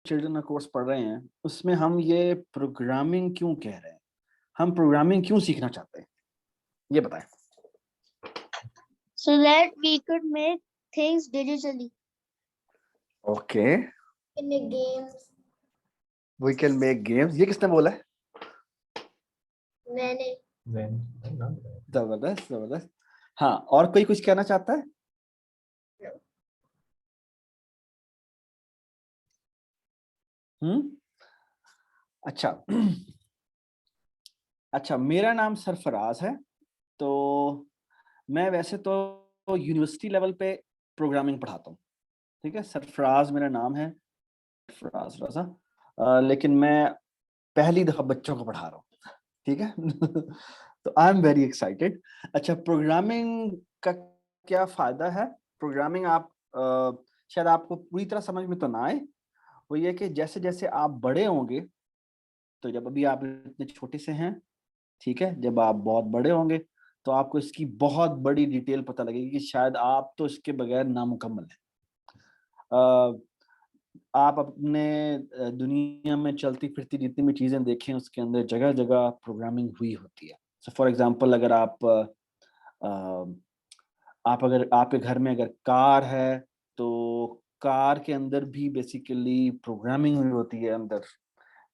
Children का course पढ़ रहे हैं, उसमें हम ये प्रोग्रामिंग क्यों कह रहे हैं? हम प्रोग्रामिंग क्यों सीखना चाहते हैं? ये बताएँ। So that we could make things digitally. Okay, In the games. We can make games. ये किसने बोला है? मैंने। ज़बरदस्त, ज़बरदस्त। हाँ, और कोई कुछ कहना चाहता है? हुँ? अच्छा। अच्छा, मेरा नाम सरफराज है। तो मैं वैसे तो यूनिवर्सिटी लेवल पे प्रोग्रामिंग पढ़ाता हूँ, ठीक है? सरफराज मेरा नाम है, सरफराज रज़ा। लेकिन मैं पहली दफ़ा बच्चों को पढ़ा रहा हूँ, ठीक है? तो आई एम वेरी एक्साइटेड। अच्छा, प्रोग्रामिंग का क्या फ़ायदा है? प्रोग्रामिंग आप शायद आपको पूरी तरह समझ में तो ना आए, वो ये कि जैसे-जैसे आप बड़े होंगे, तो जब अभी आप इतने छोटे से हैं, ठीक है? जब आप बहुत बड़े होंगे, तो आपको इसकी बहुत बड़ी डिटेल पता लगेगी कि शायद आप तो इसके बगैर नामुकम्मल हैं। अ, आप अपने दुनिया में चलती-फिरती जितनी भी चीज़ें देखें, उसके अंदर जगह-जगह प्रोग्रामिंग हुई होती है। सो फॉर एग्ज़ाम्पल अगर अ, आप अगर आपके घर में अगर कार है, तो कार के अंदर भी बेसिकली प्रोग्रामिंग हुई होती है अंदर।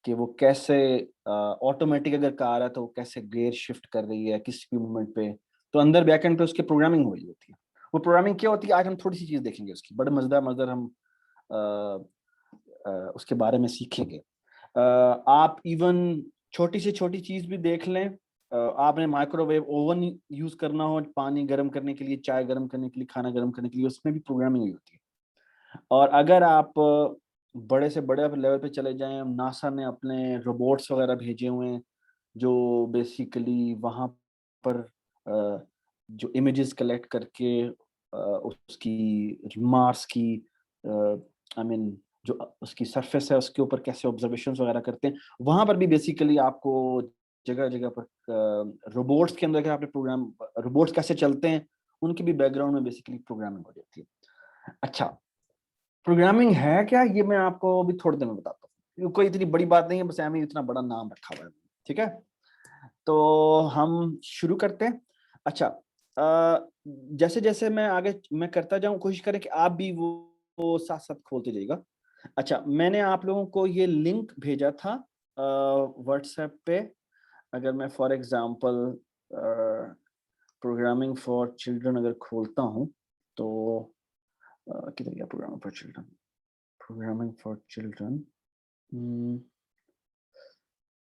कि वो कैसे ऑटोमेटिक अगर कार है तो वो कैसे गियर शिफ्ट कर रही है, किस भी मोमेंट पे, तो अंदर बैकएंड पे उसकी प्रोग्रामिंग हुई होती है। वो प्रोग्रामिंग क्या होती है आज हम थोड़ी-सी चीज़ देखेंगे उसकी, बड़े मज़ेदार-मज़ेदार हम अ उसके बारे में सीखेंगे। आप इवन छोटी से छोटी चीज़ भी देख लें, आपने माइक्रोवेव ओवन यूज़ करना हो पानी गरम करने के लिए, चाय गरम करने के लिए, खाना गरम करने के लिए, उसमें भी प्रोग्रामिंग हुई होती है। और अगर आप बड़े से बड़े लेवल पे चले जाएँ, नासा ने अपने रोबोट्स वगैरह भेजे हुए हैं, जो बेसिकली वहाँ पर जो इमेजेस कलेक्ट करके उसकी मार्स की आई मीन जो उसकी सरफेस है, उसके ऊपर कैसे ऑब्जर्वेशंस वगैरह करते हैं, वहाँ पर भी बेसिकली आपको जगह-जगह पर रोबोट्स के अंदर के आपने प्रोग्राम रोबोट्स कैसे चलते हैं, उनकी भी बैकग्राउंड में बेसिकली प्रोग्रामिंग हो जाती है। अच्छा, प्रोग्रामिंग है क्या? ये मैं आपको अभी थोड़ी देर में बताता हूँ। ये कोई इतनी बड़ी बात नहीं है, बस ऐवें ही इतना बड़ा नाम रखा हुआ है, ठीक है? तो हम शुरू करते हैं। अच्छा, जैसे-जैसे मैं आगे मैं करता जाऊँ, कोशिश करें कि आप भी वो साथ-साथ खोलते जाइएगा। अच्छा, मैंने आप लोगों को ये लिंक भेजा था व्हाट्सएप पे। अगर मैं for example programming for children अगर खोलता हूँ, तो किधर गया programming for children? Programming for children. हुँ,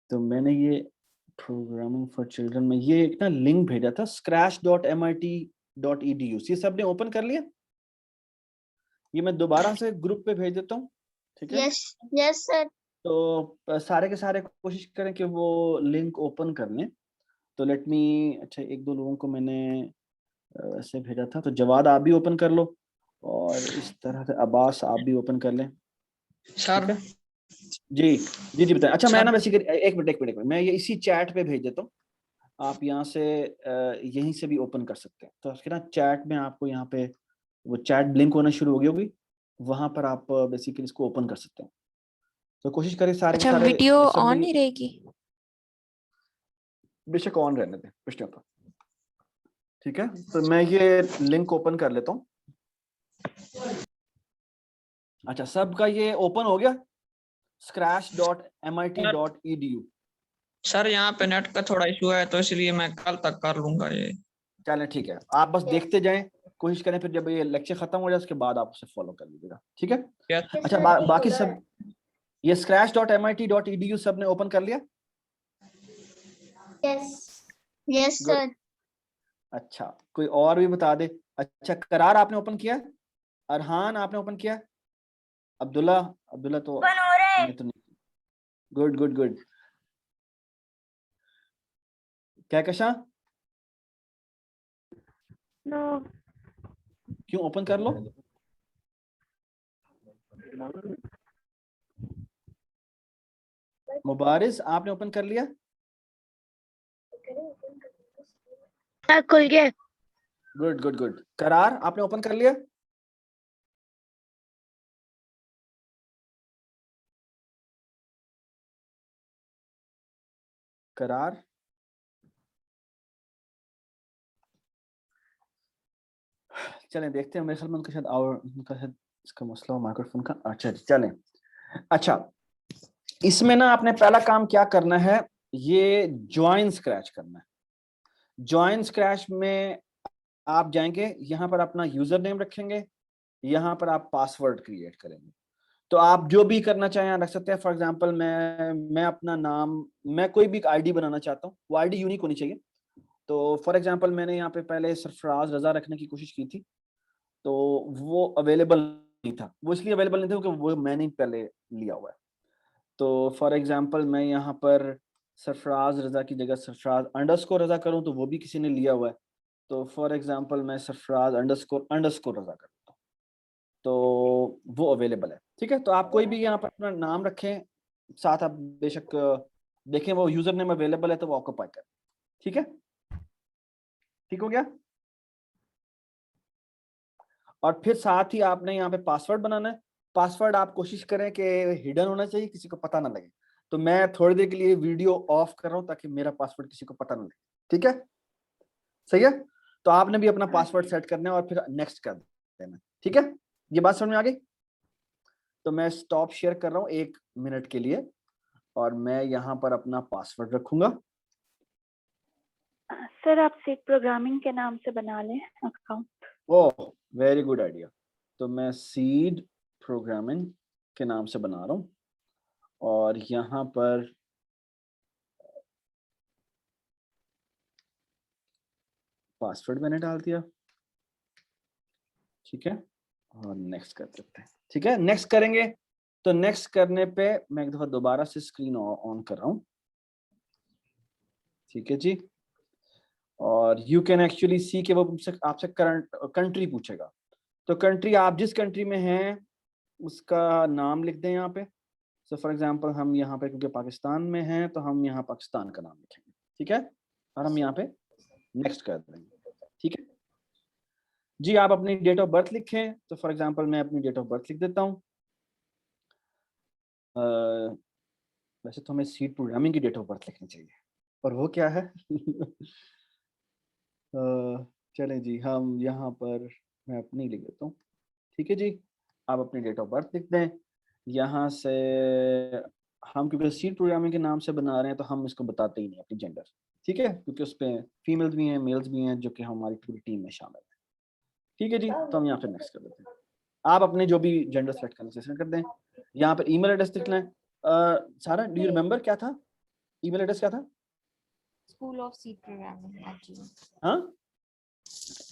तो मैंने ये प्रोग्रामिंग फॉर चिल्ड्रन में ये एक ना लिंक भेजा था scratch.mit.edu। ये सबने ओपन कर लिया? ये मैं दोबारा से ग्रुप पे भेज देता हूँ, ठीक है? Yes, yes sir. तो सारे के सारे कोशिश करें कि वो लिंक ओपन कर लें। तो लेट मी अच्छा 1-2 लोगों को मैंने ऐसे भेजा था, तो जवाद आप भी ओपन कर लो और इस तरह से अब्बास आप भी ओपन कर लें, सर ठीक है? जी, जी, जी बताएँ। अच्छा मैं सर ना बेसिकली 1 मिनट, मैं ये इसी चैट पे भेज देता हूँ। आप यहाँ से यहीं से भी ओपन कर सकते हैं। तो उसके ना चैट में आपको यहाँ पे वो चैट ब्लिंक होना शुरू हो गई होगी, वहाँ पर आप बेसिकली इसको ओपन कर सकते हैं। तो कोशिश करें सारे के अच्छा, सारे वीडियो ये सब ऑन भी ही रहेगी? बेशक ऑन रहने दें, कुछ नहीं होता। ठीक है? तो मैं ये लिंक ओपन कर लेता हूँ। अच्छा, सबका ये ओपन हो गया? scratch.mit.edu। सर यहाँ पे नेट का थोड़ा इशू है तो इसलिए मैं कल तक कर लूंगा ये। चलें ठीक है। आप बस देखते जाएँ, कोशिश करें फिर जब ये लेक्चर खत्म हो जाए उसके बाद आप उसे फॉलो कर लीजिएगा। ठीक है? यस अच्छा बाकी सब ये scratch.mit.edu सबने ओपन कर लिया? Yes. Yes good. sir. अच्छा, कोई और भी बता दे। अच्छा, करार आपने ओपन किया? अरहान आपने ओपन किया? अब्दुल्ला अब्दुल्ला तो ओपन हो रहा है। ने तो नहीं। Good, good, good. Kahkashan? No. क्यों ओपन कर लो? मुबारिस आपने ओपन कर लिया? खुल गया। Good, good, good. करार आपने ओपन कर लिया? करार, चलें देखते हैं, मेरे ख्याल में उनका शायद इसका मसला हो माइक्रोफोन का। अच्छा चलें। अच्छा, इसमें ना आपने पहला काम क्या करना है, ये ज्वाइन स्क्रैच करना है। ज्वाइन स्क्रैच में आप जाएंगे, यहाँ पर अपना यूजर नेम रखेंगे, यहाँ पर आप पासवर्ड क्रिएट करेंगे। तो आप जो भी करना चाहें रख सकते हैं। फॉर एग्जांपल मैं अपना नाम, मैं कोई भी आईडी बनाना चाहता हूँ, वो आईडी यूनिक होनी चाहिए। तो फॉर एग्जांपल मैंने यहाँ पे पहले सरफराज रजा रखने की कोशिश की थी, तो वो अवेलेबल नहीं था। वो इसलिए अवेलेबल नहीं था क्योंकि वो मैंने पहले लिया हुआ है। तो फॉर एग्जांपल मैं यहाँ पर सरफराज रजा की जगह सरफराज अंडरस्कोर रजा करूँ तो वो भी किसी ने लिया हुआ है। तो फॉर एग्जांपल मैं सरफराज अंडरस्कोर रजा करता हूँ, तो वो अवेलेबल है। ठीक है, तो आप कोई भी यहाँ पर अपना नाम रखें, साथ आप बेशक देखें वो यूजर नेम अवेलेबल है तो वो ऑक्यूपाई करें। ठीक है, ठीक हो गया। और फिर साथ ही आपने यहाँ पे पासवर्ड बनाना है। पासवर्ड आप कोशिश करें कि हिडन होना चाहिए, किसी को पता ना लगे। तो मैं थोड़ी देर के लिए वीडियो ऑफ कर रहा हूँ ताकि मेरा पासवर्ड किसी को पता ना लगे। ठीक है, सही है। तो आपने भी अपना पासवर्ड सेट करना है और फिर नेक्स्ट कर देना। ठीक है, ये बात समझ में आ गई। तो मैं स्टॉप शेयर कर रहा हूँ 1 मिनट के लिए और मैं यहाँ पर अपना पासवर्ड रखूंगा। सर आप सीड प्रोग्रामिंग के नाम से बना लें account. Oh very good idea. तो मैं सीड प्रोग्रामिंग के नाम से बना रहा हूँ और यहाँ पर पासवर्ड मैंने डाल दिया। ठीक है, और नेक्स्ट कर देते हैं। ठीक है, नेक्स्ट करेंगे। तो नेक्स्ट करने पे मैं एक दफा दोबारा से स्क्रीन ऑन कर रहा हूँ। ठीक है जी, और यू कैन एक्चुअली सी के वो आपसे करंट कंट्री पूछेगा। तो कंट्री आप जिस कंट्री में हैं उसका नाम लिख दें यहाँ पे। सो फॉर एग्जांपल हम यहाँ पे क्योंकि पाकिस्तान में हैं तो हम यहाँ पाकिस्तान का नाम लिखेंगे। ठीक है, और हम यहाँ पे नेक्स्ट कर देंगे। ठीक है जी, आप अपनी डेट ऑफ बर्थ लिखें। तो फॉर एग्जांपल मैं अपनी डेट ऑफ बर्थ लिख देता हूँ। वैसे तो हमें सीड प्रोग्रामिंग की डेट ऑफ बर्थ लिखनी चाहिए, और वो क्या है चलें जी, हम यहाँ पर मैं अपनी लिख देता हूँ। ठीक है जी, आप अपनी डेट ऑफ बर्थ लिख दें। यहाँ से हम क्योंकि सीड प्रोग्रामिंग के नाम से बना रहे हैं तो हम इसको बताते ही नहीं अपनी जेंडर। ठीक है, क्योंकि उस पर फीमेल्स भी हैं मेल्स भी हैं जो कि हमारी पूरी टीम में शामिल है। ठीक है जी, तो हम यहाँ पे नेक्स्ट कर देते हैं। आप अपने जो भी जेंडर सेलेक्ट करना सेलेक्ट कर दें। यहाँ पर ईमेल एड्रेस लिखना है। सारा डू यू रिमेंबर क्या था ईमेल एड्रेस, क्या था? schoolofseedprogramming@gmail. हाँ,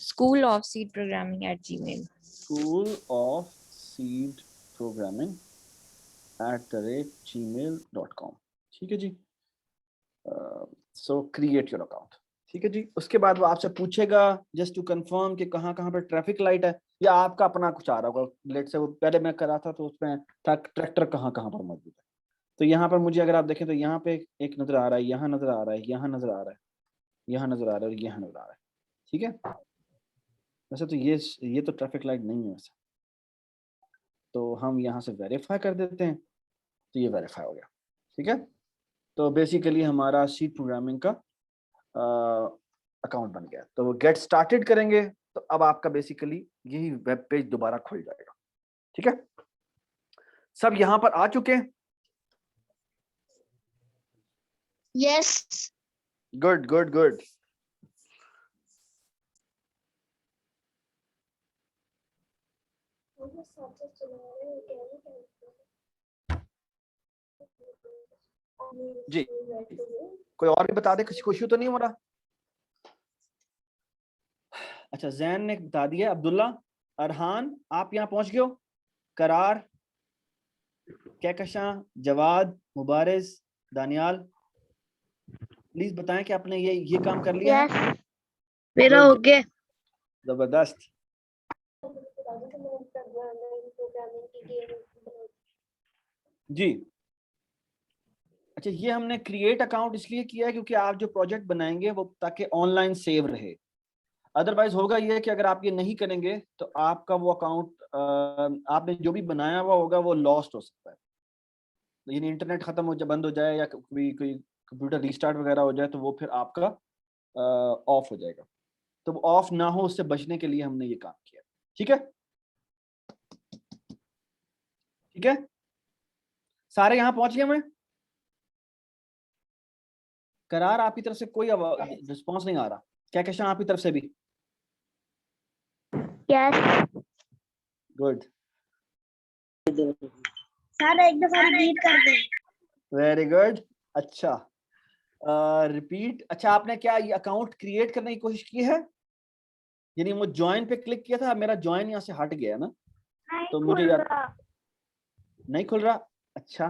schoolofseedprogramming@gmail. schoolofseedprogramming@gmail.com। ठीक है जी, सो क्रिएट योर अकाउंट। ठीक है जी, उसके बाद वो आपसे पूछेगा जस्ट टू कंफर्म कि कहाँ कहाँ पर ट्रैफिक लाइट है, या आपका अपना कुछ आ रहा होगा। लेट से वो पहले मैं करा था तो उसमें ट्रैक्टर कहाँ कहाँ पर मौजूद है। तो यहाँ पर मुझे अगर आप देखें तो यहाँ पे एक नजर आ रहा है, यहाँ नजर आ रहा है, यहाँ नजर आ रहा है, यहाँ नजर आ रहा है और यहाँ नजर आ रहा है। ठीक है, वैसे तो ये तो ट्रैफिक लाइट नहीं है वैसे। तो हम यहाँ से वेरीफाई कर देते हैं, तो ये वेरीफाई हो गया। ठीक है, तो बेसिकली हमारा सी प्रोग्रामिंग का अकाउंट बन गया। तो वो गेट स्टार्टेड करेंगे तो अब आपका बेसिकली यही वेब पेज दोबारा खुल जाएगा। ठीक है, सब यहाँ पर आ चुके हैं? यस। Good good good. जी, कोई और भी बता दे, किसी को इश्यू तो नहीं हो रहा? अच्छा, जैन ने बता दिया। अब्दुल्ला, अरहान आप यहाँ पहुंच गए हो? करार, कहकशां, जवाद, मुबारिज, दानियाल, प्लीज बताएं कि आपने ये काम कर लिया है? यस, मेरा हो गया। जबरदस्त। जी, अच्छा, ये हमने क्रिएट अकाउंट इसलिए किया है क्योंकि आप जो प्रोजेक्ट बनाएंगे वो ताकि ऑनलाइन सेव रहे। अदरवाइज होगा ये कि अगर आप ये नहीं करेंगे तो आपका वो अकाउंट आपने जो भी बनाया हुआ होगा वो लॉस्ट हो सकता है। यानी इंटरनेट खत्म हो जाए, बंद हो जाए, या कोई कंप्यूटर रीस्टार्ट वगैरह हो जाए तो वो फिर आपका ऑफ हो जाएगा। तो ऑफ ना हो उससे बचने के लिए हमने ये काम किया। ठीक है, ठीक है, सारे यहाँ पहुंच गए। मैं करार आपकी तरफ से कोई रिस्पॉन्स नहीं आ रहा। क्या कैसा आपकी तरफ से भी? यस गुड, सर एक दफा रिपीट कर दे। Very good. अच्छा, रिपीट। अच्छा, आपने क्या ये अकाउंट क्रिएट करने की कोशिश की है? यानी वो ज्वाइन पे क्लिक किया था, मेरा ज्वाइन यहाँ से हट गया ना, तो मुझे यार नहीं खुल रहा। अच्छा,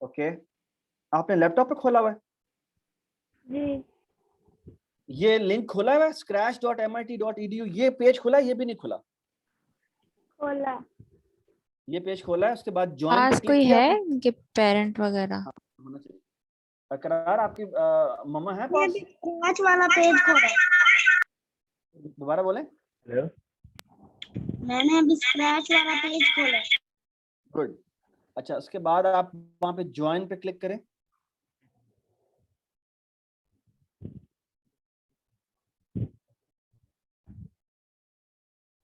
ओके, आपने लैपटॉप पे खोला हुआ है? जी ये लिंक खोला हुआ है scratch.mit.edu, ये पेज खोला है? ये भी नहीं खुला? खोला। ये पेज खोला है, उसके बाद ज्वाइन पे पास क्लिक कोई किया है आपने? उनके पेरेंट वगैरह? हाँ, होना चाहिए। करार आपकी मम्मा है मैं पास? भी स्क्रैच वाला पेज खोला। दोबारा बोले। मैंने अभी स्क्रैच वाला पेज खोला। गुड। अच्छा, उसके बाद आप वहां पे ज्वाइन पे क्लिक करें।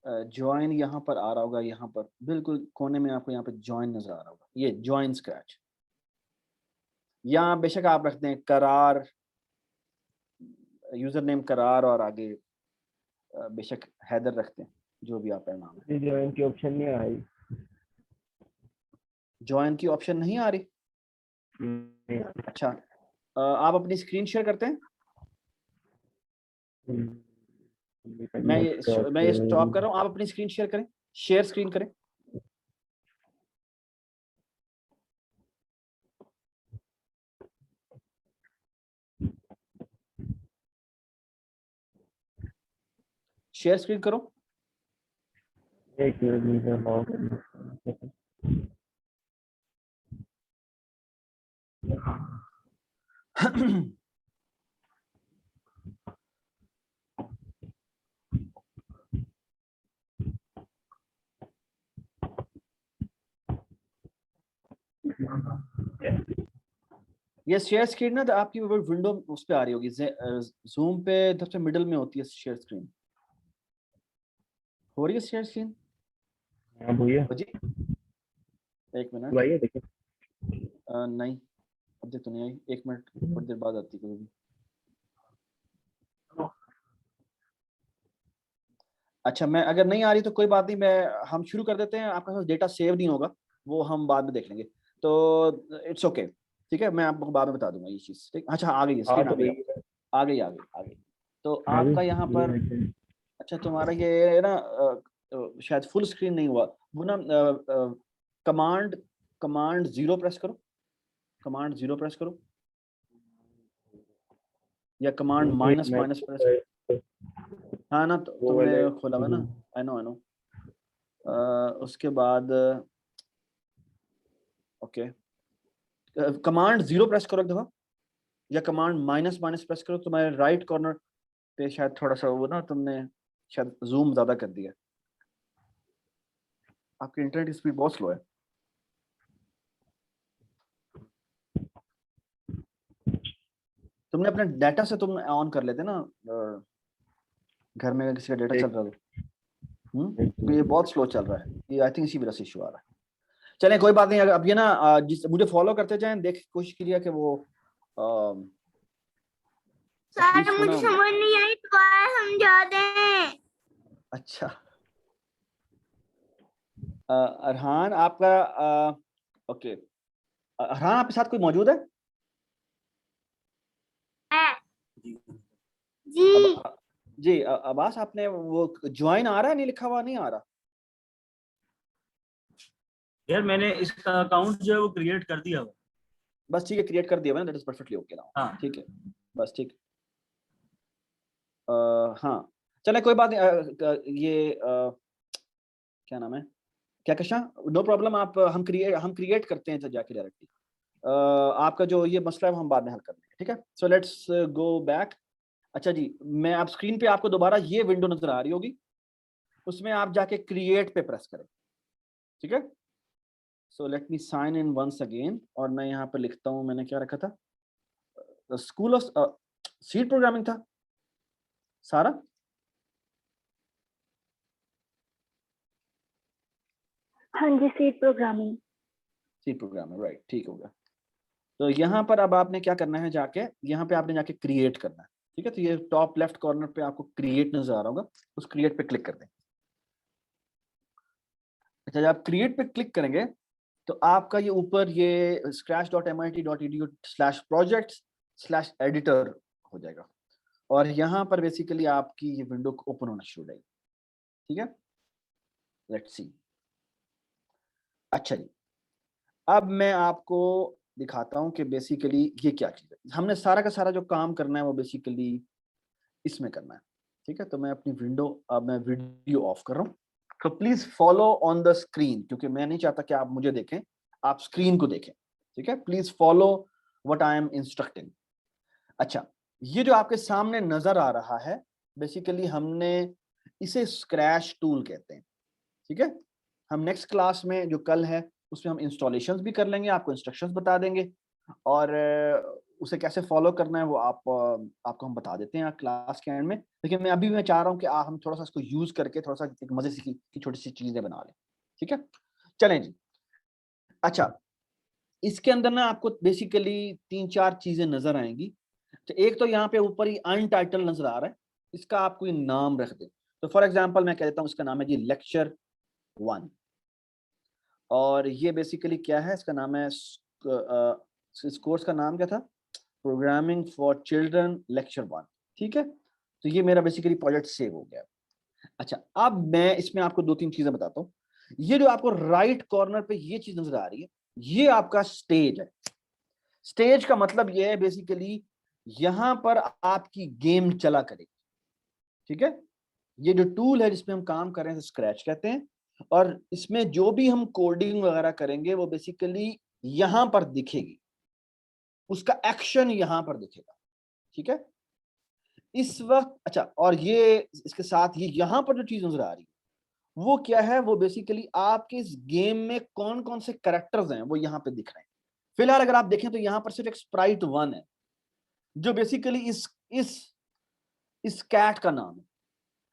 ज्वाइन यहाँ पर आ रहा होगा, यहाँ पर बिल्कुल कोने में आपको यहाँ पे ज्वाइन नजर आ रहा होगा, ये ज्वाइन स्क्रैच। यहाँ बेशक आप रखते हैं करार, यूजर नेम करार और आगे बेशक हैदर रखते हैं, जो भी आपका नाम है। ज्वाइन की ऑप्शन नहीं आ रही। ज्वाइन की ऑप्शन नहीं आ रही? अच्छा, आप अपनी स्क्रीन शेयर करते हैं? मैं ये स्टॉप कर रहा हूँ, आप अपनी स्क्रीन शेयर करें, शेयर स्क्रीन करें। शेयर स्क्रीन करो। एक मिनट। ये शेयर स्क्रीन ना, तो आपकी विंडो उस पे आ रही होगी, जूम पे सबसे मिडिल में होती है शेयर स्क्रीन। हो रही है शेयर स्क्रीन? हाँ भैया, जी, एक मिनट। भैया देखिए। नहीं, अब तक तो नहीं आई, एक मिनट, थोड़ी देर बाद आती है। अच्छा, मैं अगर नहीं आ रही तो कोई बात नहीं, मैं हम शुरू कर देते हैं। आपका पास डेटा सेव नहीं होगा, वो हम बाद में देख लेंगे, तो इट्स ओके। ठीक है, मैं आपको बाद में बता दूंगा ये चीज़। ठीक, अच्छा आ गई है स्क्रीन, आ गई, आ गई, आ गई, आ गई। तो आपका यहाँ पर, अच्छा तुम्हारा ये ना शायद फुल स्क्रीन नहीं हुआ, वो ना कमांड कमांड 0 प्रेस करो, कमांड 0 प्रेस करो, या कमांड माइनस प्रेस करो। हाँ ना, तो तुमने खोला हुआ ना, आई नो। उसके बाद ओके, कमांड 0 प्रेस करो एक दफा, या कमांड माइनस प्रेस करो। तुम्हारे राइट कॉर्नर पे शायद थोड़ा सा वो ना, तुमने शायद जूम ज्यादा कर दिया। आपकी इंटरनेट स्पीड बहुत स्लो है। तुमने अपने डाटा से तुम ऑन कर लेते ना, घर में किसी का डाटा चल रहा है तो ये बहुत स्लो चल रहा है, ये आई थिंक इसी वजह से इशू आ रहा है। चलें कोई बात नहीं, अगर अब ये ना जिस मुझे फॉलो करते जाएं, देख कोशिश कीजिए कि वो सर मुझे समझ नहीं आई, दोबारा समझा दें। अच्छा, अरहान आपका ओके, अरहान आपके साथ कोई मौजूद है? जी जी, अब्बास आपने वो ज्वाइन आ रहा है, नहीं लिखा हुआ नहीं आ रहा? यार मैंने इसका अकाउंट जो है वो क्रिएट कर दिया हुआ। बस ठीक है, क्रिएट कर दिया मैंने, that is perfectly okay now. हाँ ठीक है, बस ठीक। हाँ चले कोई बात नहीं, ये क्या नाम है, क्या कशा, नो प्रॉब्लम। आप हम क्रिएट करते हैं जाके डायरेक्टली। आपका जो ये मसला है वो हम बाद में हल कर लेंगे। ठीक है, सो लेट्स गो बैक। अच्छा जी, मैं आप स्क्रीन पे आपको दोबारा ये विंडो नजर आ रही होगी, उसमें आप जाके क्रिएट पे प्रेस करें। ठीक है, so let me sign in once again, और मैं यहाँ पर लिखता हूँ, मैंने क्या रखा था, स्कूल ऑफ सी प्रोग्रामिंग था सारा। हाँ जी, C programming. C programming, right, ठीक हो गया। तो यहाँ पर अब आपने क्या करना है, जाके यहाँ पे आपने जाके क्रिएट करना है, ठीक है। तो ये टॉप लेफ्ट कॉर्नर पे आपको क्रिएट नजर आ रहा होगा, उस क्रिएट पे क्लिक कर दें। अच्छा, जब आप क्रिएट पे क्लिक करेंगे तो आपका ये ऊपर ये scratch.mit.edu/projects/editor हो जाएगा, और यहाँ पर बेसिकली आपकी ये विंडो ओपन होना शुरू हो जाएगी, ठीक है। Let's see. अच्छा जी, अब मैं आपको दिखाता हूँ कि बेसिकली ये क्या चीज़ है। हमने सारा का सारा जो काम करना है वो बेसिकली इसमें करना है, ठीक है। तो मैं अपनी विंडो, अब मैं वीडियो ऑफ कर रहा हूँ, तो please follow on the screen, क्योंकि मैं नहीं चाहता कि आप मुझे देखें, आप स्क्रीन को देखें, ठीक है। Please follow what I am instructing. अच्छा, ये जो आपके सामने नजर आ रहा है, बेसिकली हमने इसे स्क्रैच टूल कहते हैं, ठीक है। हम नेक्स्ट क्लास में जो कल है उसमें हम इंस्टॉलेशंस भी कर लेंगे, आपको इंस्ट्रक्शंस बता देंगे, और उसे कैसे फॉलो करना है वो आपको हम बता देते हैं क्लास के एंड में। लेकिन मैं चाह रहा हूँ कि हम थोड़ा सा इसको यूज करके थोड़ा सा एक मजे की छोटी सी चीजें बना लें, ठीक है। चलें जी। अच्छा, इसके अंदर ना आपको बेसिकली 3-4 चीजें नजर आएंगी। तो एक तो यहाँ पे ऊपर ही अनटाइटल नजर आ रहा है, इसका आप कोई नाम रख दें। तो फॉर एग्जाम्पल मैं कह देता हूँ इसका नाम है जी लेक्चर 1, और ये बेसिकली क्या है, इसका नाम है, इस कोर्स का नाम क्या था, प्रोग्रामिंग फॉर चिल्ड्रन लेक्चर 1, ठीक है। तो ये मेरा बेसिकली प्रोजेक्ट सेव हो गया। अच्छा, अब मैं इसमें आपको 2-3 चीजें बताता हूँ। ये जो आपको राइट कॉर्नर पे ये चीज नजर आ रही है, ये आपका स्टेज है। स्टेज का मतलब ये है बेसिकली यहां पर आपकी गेम चला करेगी, ठीक है। ये जो टूल है जिसमें हम काम कर रहे हैं स्क्रैच कहते हैं, और इसमें जो भी हम कोडिंग वगैरह करेंगे वो बेसिकली यहां पर दिखेगी, उसका एक्शन यहां पर दिखेगा, ठीक है। इस वक्त अच्छा, और ये इसके साथ ये यहां पर जो चीज नजर आ रही है वो क्या है, वो बेसिकली आपके इस गेम में कौन कौन से कैरेक्टर्स हैं वो यहां पे दिख रहे हैं। फिलहाल अगर आप देखें तो यहां पर सिर्फ एक स्प्राइट 1 है, जो बेसिकली इस कैट का नाम है।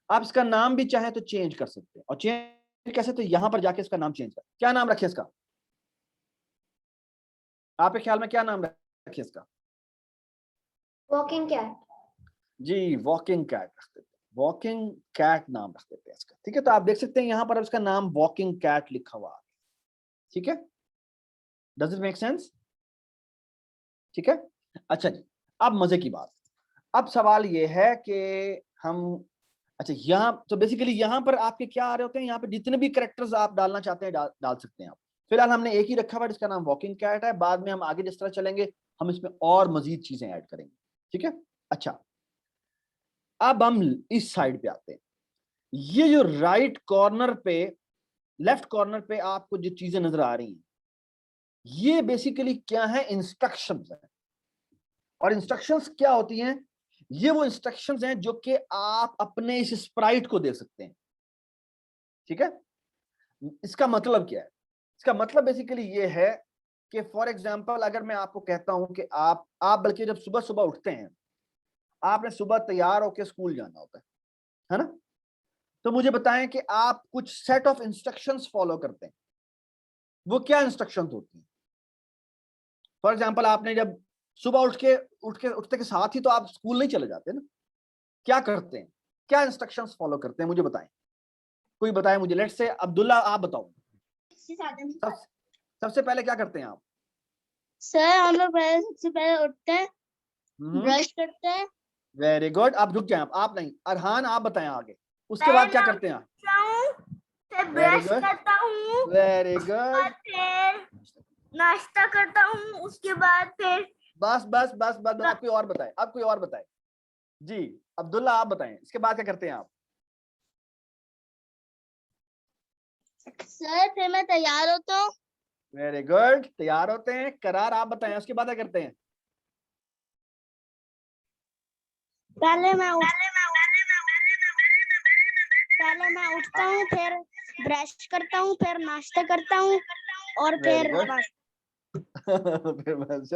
आप इसका नाम भी चाहे तो चेंज कर सकते हैं, और चेंज कैसे, तो यहां पर जाके इसका नाम चेंज कर, क्या नाम रखे इसका, आपके ख्याल में क्या नाम रखे इसका? Walking cat. जी, वॉकिंग कैट रख देते हैं, वॉकिंग कैट नाम रख देते हैं इसका, ठीक है। तो आप देख सकते हैं यहां पर इसका नाम वॉकिंग कैट लिखा हुआ है, ठीक है। Does it make sense? ठीक है। अच्छा जी, अब मजे की बात, अब सवाल ये है कि हम, अच्छा यहाँ तो बेसिकली यहाँ पर आपके क्या आ रहे होते हैं, यहाँ पे जितने भी कैरेक्टर्स आप डालना चाहते हैं डाल सकते हैं आप। फिलहाल हमने एक ही रखा हुआ है जिसका नाम वॉकिंग कैट है, बाद में हम आगे जिस तरह चलेंगे हम इसमें और मजीद चीजें ऐड करेंगे, ठीक है। अच्छा, अब हम इस साइड पे आते हैं। ये जो राइट कॉर्नर पे, लेफ्ट कॉर्नर पे आपको जो चीजें नजर आ रही हैं ये बेसिकली क्या है, इंस्ट्रक्शंस है। और इंस्ट्रक्शंस क्या होती हैं, ये वो इंस्ट्रक्शंस हैं जो कि आप अपने इस स्प्राइट को दे सकते हैं, ठीक है। इसका मतलब क्या है, इसका मतलब बेसिकली ये है कि फॉर एग्जांपल अगर मैं आपको कहता हूं कि आप बल्कि जब सुबह सुबह उठते हैं, आपने सुबह तैयार होकर स्कूल जाना होता है ना, तो मुझे बताएं कि आप कुछ सेट ऑफ इंस्ट्रक्शंस फॉलो करते हैं, वो क्या इंस्ट्रक्शंस होती हैं? फॉर एग्जांपल आपने जब सुबह उठते के साथ ही तो आप स्कूल नहीं चले जाते ना, क्या करते हैं, क्या इंस्ट्रक्शंस फॉलो करते हैं, मुझे बताएं, कोई बताए मुझे। लेट्स से अब्दुल्ला, आप बताओ, सबसे पहले क्या करते हैं आप? सर हम लोग पहले सबसे पहले उठते हैं, ब्रश करते हैं। वेरी गुड, आप रुक जाए, आप नहीं, अरहान आप बताएं आगे, उसके बाद क्या करते हैं आप? फिर ब्रश करता हूँ, वेरी गुड, फिर नाश्ता करता हूँ, उसके बाद फिर बस बस बस बस, आप कोई और बताएं, आप कोई और बताएं जी। अब्दुल्ला आप बताएं, इसके बाद क्या करते हैं आप? सर फिर मैं तैयार होता हूँ। वेरी गुड, तैयार होते हैं। करार आप बताएं, उसके बाद क्या करते हैं? पहले मैं उठता हूँ, फिर ब्रश करता हूँ, फिर नाश्ता करता हूँ, और Very फिर good. फिर बस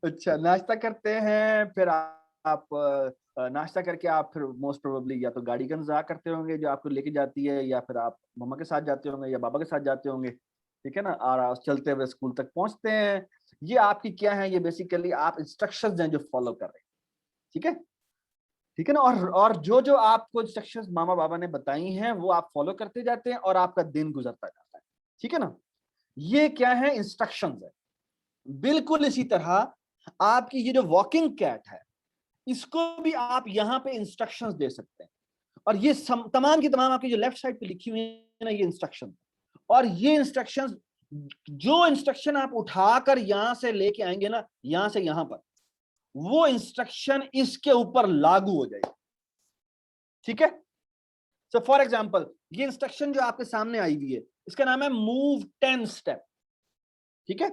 अच्छा, नाश्ता करते हैं, फिर आप नाश्ता करके आप फिर मोस्ट प्रोबेबली या तो गाड़ी का इंतजार करते होंगे जो आपको लेके जाती है, या फिर आप मम्मा के साथ जाते होंगे या पापा के साथ जाते होंगे, ठीक है ना, और आप चलते हुए स्कूल तक पहुंचते हैं। ये आपकी क्या है, ये बेसिकली आप इंस्ट्रक्शंस हैं जो फॉलो कर रहे हैं, ठीक है, ठीक है ना। और जो जो आपको इंस्ट्रक्शंस मामा बाबा ने बताई हैं वो आप फॉलो करते जाते हैं और आपका दिन गुजरता जाता है, ठीक है ना। ये क्या है, इंस्ट्रक्शंस है। बिल्कुल इसी तरह आपकी ये जो वॉकिंग कैट है, इसको भी आप यहाँ पे इंस्ट्रक्शंस दे सकते हैं, और ये तमाम की तमाम आपकी जो लेफ्ट साइड पे लिखी हुई है ना, ये इंस्ट्रक्शन, और ये इंस्ट्रक्शंस, जो इंस्ट्रक्शन आप उठाकर यहां से लेके आएंगे ना, यहां से यहां पर, वो इंस्ट्रक्शन इसके ऊपर लागू हो जाएगी, ठीक है। सो फॉर एग्जांपल, ये इंस्ट्रक्शन जो आपके सामने आई हुई है, इसका नाम है मूव 10 स्टेप, ठीक है।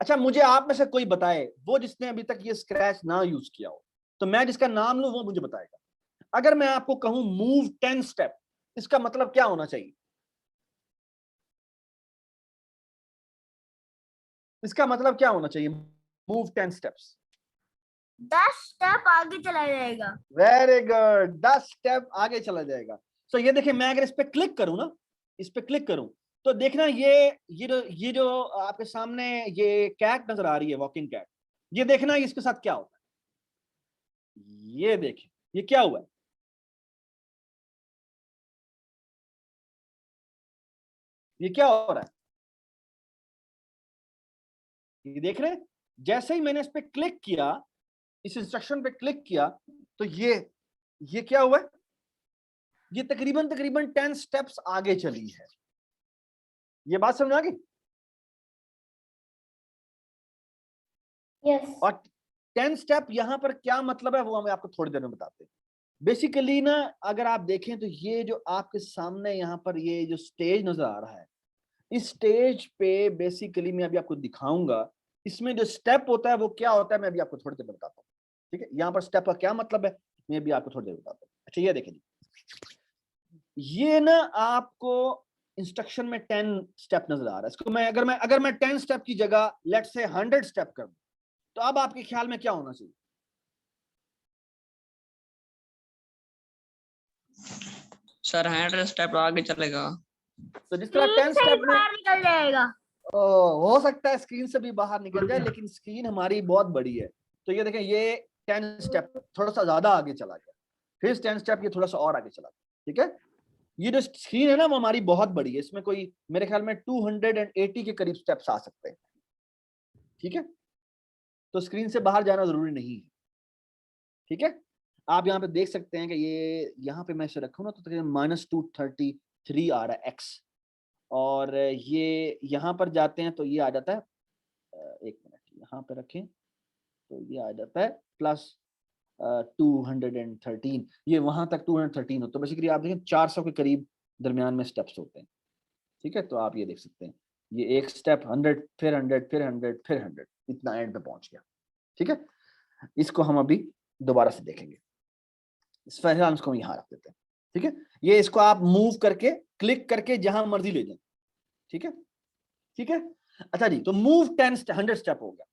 अच्छा, मुझे आप में से कोई बताए, वो जिसने अभी तक ये स्क्रैच ना यूज किया हो, तो मैं जिसका नाम लूं वो मुझे बताएगा। अगर मैं आपको कहूं मूव 10 स्टेप, इसका मतलब क्या होना चाहिए? इसका मतलब क्या होना चाहिए? Move 10 steps. 10 स्टेप आगे चला जाएगा। वेरी गुड, 10 स्टेप आगे चला जाएगा। सो ये देखिए, मैं अगर इस पे क्लिक करूं ना, इस पे क्लिक करूं, तो देखना ये जो आपके सामने ये कैट नजर आ रही है, वॉकिंग कैट, ये देखना इसके साथ क्या होता है। ये देखिए, ये क्या हुआ है, ये क्या हो रहा है, ये देख रहे हैं? जैसे ही मैंने इस पे क्लिक किया, इस इंस्ट्रक्शन पे क्लिक किया, तो ये क्या हुआ है, ये तकरीबन 10 स्टेप्स आगे चली है। ये बात समझ आ गई? यस। और 10 स्टेप यहां पर क्या मतलब है, वो हम आपको थोड़ी देर में बताते हैं। बेसिकली ना, अगर आप देखें तो ये जो आपके सामने यहाँ पर ये जो स्टेज नजर आ रहा है, इस स्टेज पे बेसिकली मैं अभी आपको दिखाऊंगा, इसमें जो स्टेप होता है वो क्या होता है, मैं अभी आपको थोड़ी देर में बताता हूँ, ठीक है। यहाँ पर स्टेप का क्या मतलब है, मैं अभी आपको थोड़ी देर में बताता हूँ। अच्छा, ये देखें जी, ये ना आपको इंस्ट्रक्शन में 10 स्टेप नजर आ रहा है। इसको मैं अगर मैं 10 स्टेप की जगह लेट से 100 स्टेप कर दूं, तो अब आपके ख्याल में क्या होना चाहिए? सर 100 स्टेप आगे चलेगा। तो जिस तरह 10 स्टेप में निकल जाएगा। हो सकता है स्क्रीन से भी बाहर निकल जाए, लेकिन स्क्रीन हमारी बहुत बड़ी है। तो ये देखें, ये 10 स्टेप थोड़ा सा ज्यादा आगे चला गया, फिर 10 स्टेप ये थोड़ा सा और आगे चला गया, ठीक है। ये जो स्क्रीन है ना, वो हमारी बहुत बड़ी है, इसमें कोई मेरे ख्याल में 280 के करीब स्टेप्स आ सकते हैं, ठीक है। तो स्क्रीन से बाहर जाना जरूरी नहीं है, ठीक है। आप यहाँ पे देख सकते हैं कि ये यहाँ पे मैं इसे रखूँ ना, तो तकरीबन -233 आ रहा है x, और ये यहाँ पर जाते हैं तो ये आ जाता है, एक मिनट यहाँ पे रखें, तो ये आ जाता है +213, ये वहां तक 213 हो, तो बेसिकली आप देखें 400 के करीब दरमियान में स्टेप्स होते हैं, ठीक है। तो आप ये देख सकते हैं, ये एक स्टेप 100, फिर 100, फिर 100, फिर 100, इतना एंड पे पहुंच गया, ठीक है। इसको हम अभी दोबारा से देखेंगे, इस फिलहाल इसको यहाँ रख देते हैं, ठीक है। ये इसको आप मूव करके, क्लिक करके जहां मर्जी ले जाएं, ठीक है, ठीक है। अच्छा जी, तो मूव 100 स्टेप हो गया।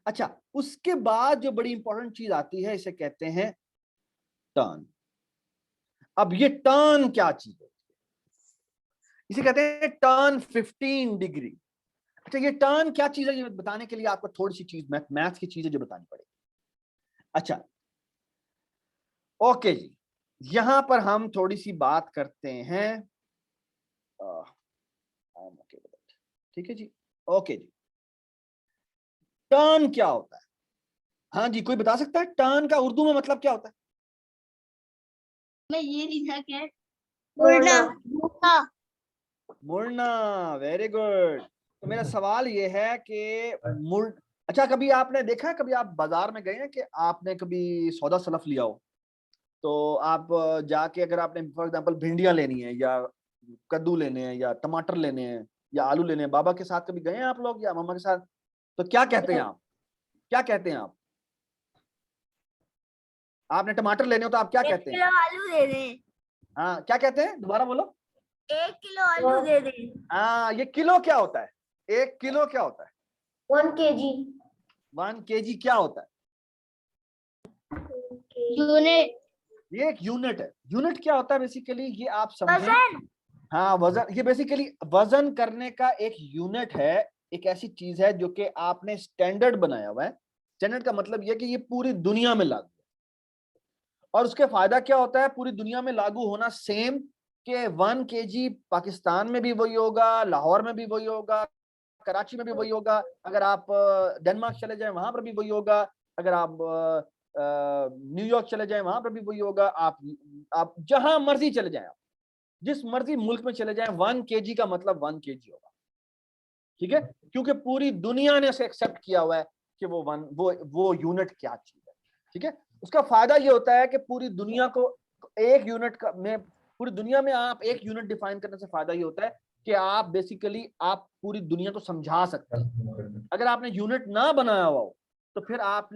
अच्छा, उसके बाद जो बड़ी इंपॉर्टेंट चीज आती है, इसे कहते हैं टर्न। अब ये टर्न क्या चीज है, इसे कहते हैं टर्न 15 डिग्री। अच्छा, ये टर्न क्या चीज है, ये बताने के लिए आपको थोड़ी सी चीज मैथ की चीजें जो बतानी पड़ेगी। अच्छा, ओके जी, यहां पर हम थोड़ी सी बात करते हैं, ठीक है जी, ओके जी। टर्न क्या होता है? हाँ जी, कोई बता सकता है टर्न का उर्दू में मतलब क्या होता है? मैं ये लिखा क्या? मुड़ना। मुड़ना। मुड़ना, वेरी गुड। तो मेरा सवाल ये है कि अच्छा, कभी आपने देखा है, कभी आप बाजार में गए हैं कि आपने कभी सौदा सलफ लिया हो, तो आप जाके अगर आपने फॉर एग्जांपल भिंडियां लेनी है, या कद्दू लेने हैं, या टमाटर लेने हैं, या आलू लेने हैं, बाबा के साथ कभी गए हैं आप लोग या मम्मा के साथ, तो क्या कहते हैं आप, क्या कहते हैं आप? आपने टमाटर लेने हो तो आप क्या कहते हैं? 1 किलो आलू दे दें। हाँ, क्या कहते हैं, दोबारा बोलो। 1 किलो आलू दे दें। हाँ, ये किलो क्या होता है? 1 किलो क्या होता है? 1 kg 1 kg क्या होता है? यूनिट ये एक यूनिट है। यूनिट क्या होता है बेसिकली, ये आप समझें। हाँ, वजन, ये बेसिकली वजन करने का एक यूनिट है, एक ऐसी चीज है जो कि आपने स्टैंडर्ड बनाया हुआ है। स्टैंडर्ड का मतलब ये कि ये पूरी दुनिया में लागू है, और उसके फायदा क्या होता है पूरी दुनिया में लागू होना सेम, कि 1 kg पाकिस्तान में भी वही होगा, लाहौर में भी वही होगा, कराची में भी वही होगा, अगर आप डेनमार्क चले जाएं वहां पर भी वही होगा, अगर आप न्यूयॉर्क चले जाएं वहां पर भी वही होगा, आप जहां मर्जी चले जाएं, आप जिस मर्जी मुल्क में चले जाएं, 1 kg का मतलब 1 kg होगा। ठीक है, क्योंकि पूरी दुनिया ने उसे एक्सेप्ट किया हुआ है कि वो यूनिट क्या चीज है। ठीक है, उसका फायदा ये होता है कि पूरी दुनिया को एक यूनिट का में, पूरी दुनिया में आप एक यूनिट डिफाइन करने से फायदा ये होता है कि आप बेसिकली आप पूरी दुनिया को समझा सकते हैं। अगर आपने यूनिट ना बनाया हुआ हो तो फिर आप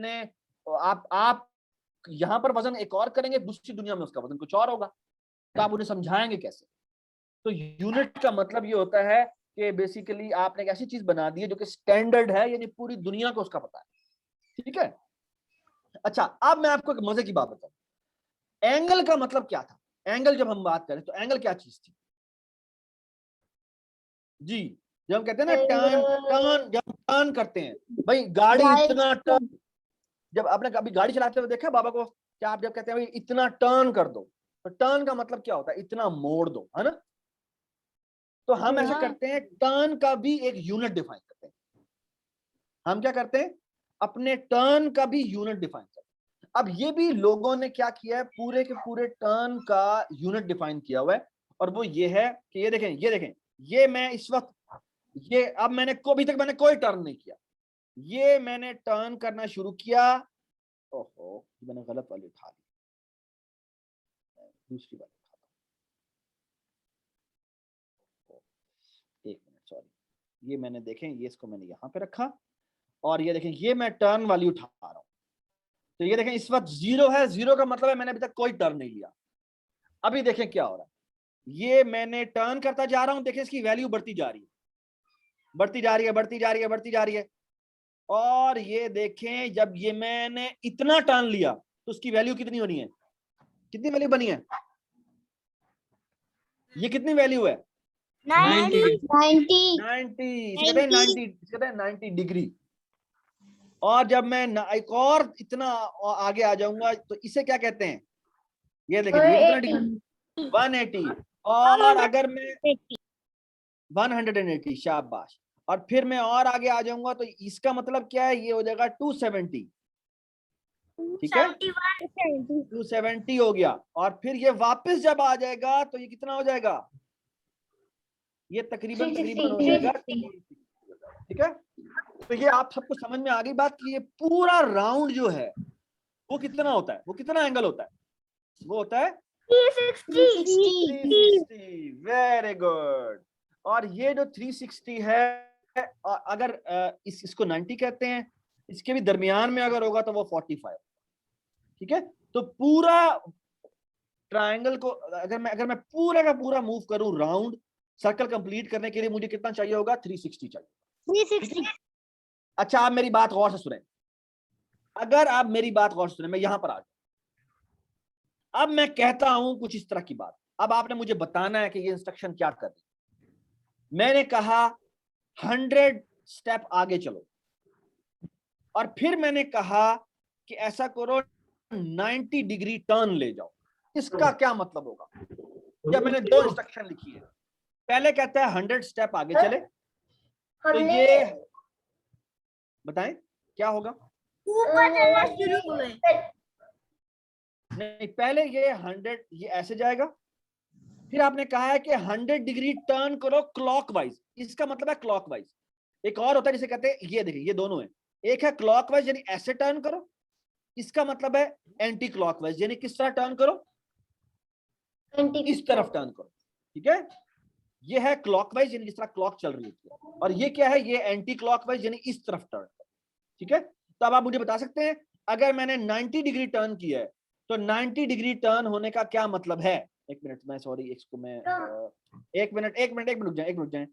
यहां पर वजन एक और करेंगे, दूसरी दुनिया में उसका वजन कुछ और होगा, तो आप उन्हें समझाएंगे कैसे? तो यूनिट का मतलब ये होता है कि बेसिकली आपने एक ऐसी चीज बना दी है जो कि स्टैंडर्ड है, यानी पूरी दुनिया को उसका पता है। ठीक है, अच्छा अब मैं आपको एक मजे की बात बताऊं। एंगल का मतलब क्या था? एंगल जब हम बात करें तो एंगल क्या चीज थी जी? जब हम कहते हैं ना टर्न, जब टर्न करते हैं, भाई गाड़ी इतना टर्न, जब आपने कभी गाड़ी चलाते हुए देखा बाबा को, क्या आप जब कहते हैं भाई इतना टर्न कर दो, तो टर्न का मतलब क्या होता है? इतना मोड़ दो, है ना? तो हम ऐसे करते हैं, टर्न का भी एक यूनिट डिफाइन करते हैं। हम क्या करते हैं? अपने टर्न का भी यूनिट डिफाइन करते हैं। अब ये भी लोगों ने क्या किया है, पूरे के पूरे टर्न का यूनिट डिफाइन किया हुआ है, और वो ये है कि ये देखें, ये मैं इस वक्त, ये अब मैंने अभी तक मैंने कोई टर्न नहीं किया, ये मैंने टर्न करना शुरू किया, ओहो मैंने गलत वाली उठा ली, दूसरी वाली उठा, एक मिनट सॉरी, ये मैंने देखें, ये इसको मैंने यहाँ पे रखा, और ये देखें ये मैं टर्न वाली उठा रहा हूं, तो ये देखें इस वक्त 0 है। 0 का मतलब है मैंने अभी तक कोई टर्न नहीं लिया। अभी देखें क्या हो रहा है, ये मैंने टर्न करता जा रहा हूं, देखें इसकी वैल्यू बढ़ती जा रही है, बढ़ती जा रही है, बढ़ती जा रही है, बढ़ती जा रही है। और ये देखें जब ये मैंने इतना टर्न लिया तो उसकी वैल्यू कितनी होनी है? कितनी वैल्यू बनी है? ये कितनी वैल्यू है? 90 90 डिग्री। और जब मैं एक और इतना आगे आ जाऊंगा तो इसे क्या कहते हैं? ये देखें ये कितना डिग्री? 180। और अगर मैं 180, शाबाश, और फिर मैं और आगे आ जाऊंगा तो इसका मतलब क्या है? ये हो जाएगा 270। ठीक है, 270 हो गया। और फिर ये वापस जब आ जाएगा तो ये कितना हो जाएगा? ये तकरीबन हो जाएगा। ठीक है, तो ये आप सबको समझ में आ गई बात कि ये पूरा राउंड जो है वो कितना होता है, वो कितना एंगल होता है? वो होता है 360। Very good. और ये जो 360 है, अगर इसको 90 कहते हैं, इसके भी दरमियान में अगर होगा तो वो 45। ठीक है, तो पूरा ट्रायंगल को अगर मैं पूरा का पूरा मूव करूं राउंड, सर्कल कंप्लीट करने के लिए मुझे कितना चाहिए होगा? 360 चाहिए। 360। अच्छा आप मेरी बात गौर से सुने, अगर आप मेरी बात गौर से सुने, मैं यहां पर आ जाऊं, अब मैं कहता हूं कुछ इस तरह की बात, अब आपने मुझे बताना है कि ये इंस्ट्रक्शन क्या कर रही है। मैंने कहा 100 स्टेप आगे चलो, और फिर मैंने कहा कि ऐसा करो 90 डिग्री टर्न ले जाओ। इसका क्या मतलब होगा? जब मैंने दो इंस्ट्रक्शन लिखी है, पहले कहता है 100 स्टेप आगे चले, तो ये बताएं क्या होगा? ऊपर चलना शुरू हुए। नहीं, पहले ये 100 ये ऐसे जाएगा, फिर आपने कहा है कि 100 डिग्री टर्न करो क्लॉकवाइज, इसका मतलब है क्लॉकवाइज। एक और होता है जिसे कहते हैं, ये देखिए ये दोनों है, एक है क्लॉकवाइज यानी ऐसे टर्न करो, इसका मतलब है एंटी क्लॉकवाइज यानी किस तरह टर्न करो? इस तरफ टर्न करो। ठीक है, ये है क्लॉकवाइज यानी जिस तरह क्लॉक चल रही है, और ये क्या है? ये एंटी क्लॉकवाइज यानी इस तरफ टर्न करो। ठीक है, तो अब आप मुझे बता सकते हैं अगर मैंने 90 डिग्री टर्न किया है तो 90 डिग्री टर्न होने का क्या मतलब है? एक मिनट, मैं सॉरी इसको मैं एक मिनट रुक जाए।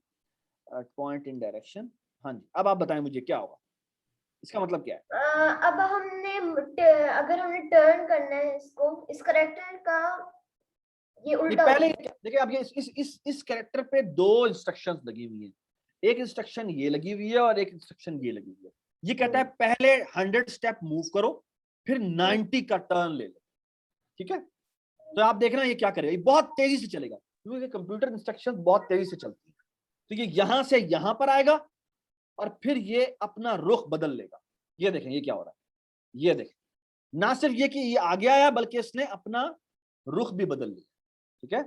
Point in direction. हाँ जी, अब आप बताएं मुझे क्या होगा, इसका मतलब क्या है? अब अगर हमने टर्न करना है इसको, इस करेक्टर का ये ये उल्टा पहले होता है। देखिए, अब ये इस कैरेक्टर पे दो इंस्ट्रक्शंस लगी हुई हैं, एक इंस्ट्रक्शन ये लगी हुई है और एक इंस्ट्रक्शन ये लगी हुई है। ये कहता है पहले 100 स्टेप मूव करो, फिर 90 का टर्न ले लो, ठीक है? तो आप देखना ये क्या करेगा, ये बहुत तेजी से चलेगा क्योंकि कंप्यूटर इंस्ट्रक्शन बहुत तेजी से चलती है। तो ये यहां से यहां पर आएगा और फिर ये अपना रुख बदल लेगा। ये देखें ये क्या हो रहा है, ये देखें, ना सिर्फ ये कि ये आगे आया बल्कि इसने अपना रुख भी बदल लिया, ठीक है?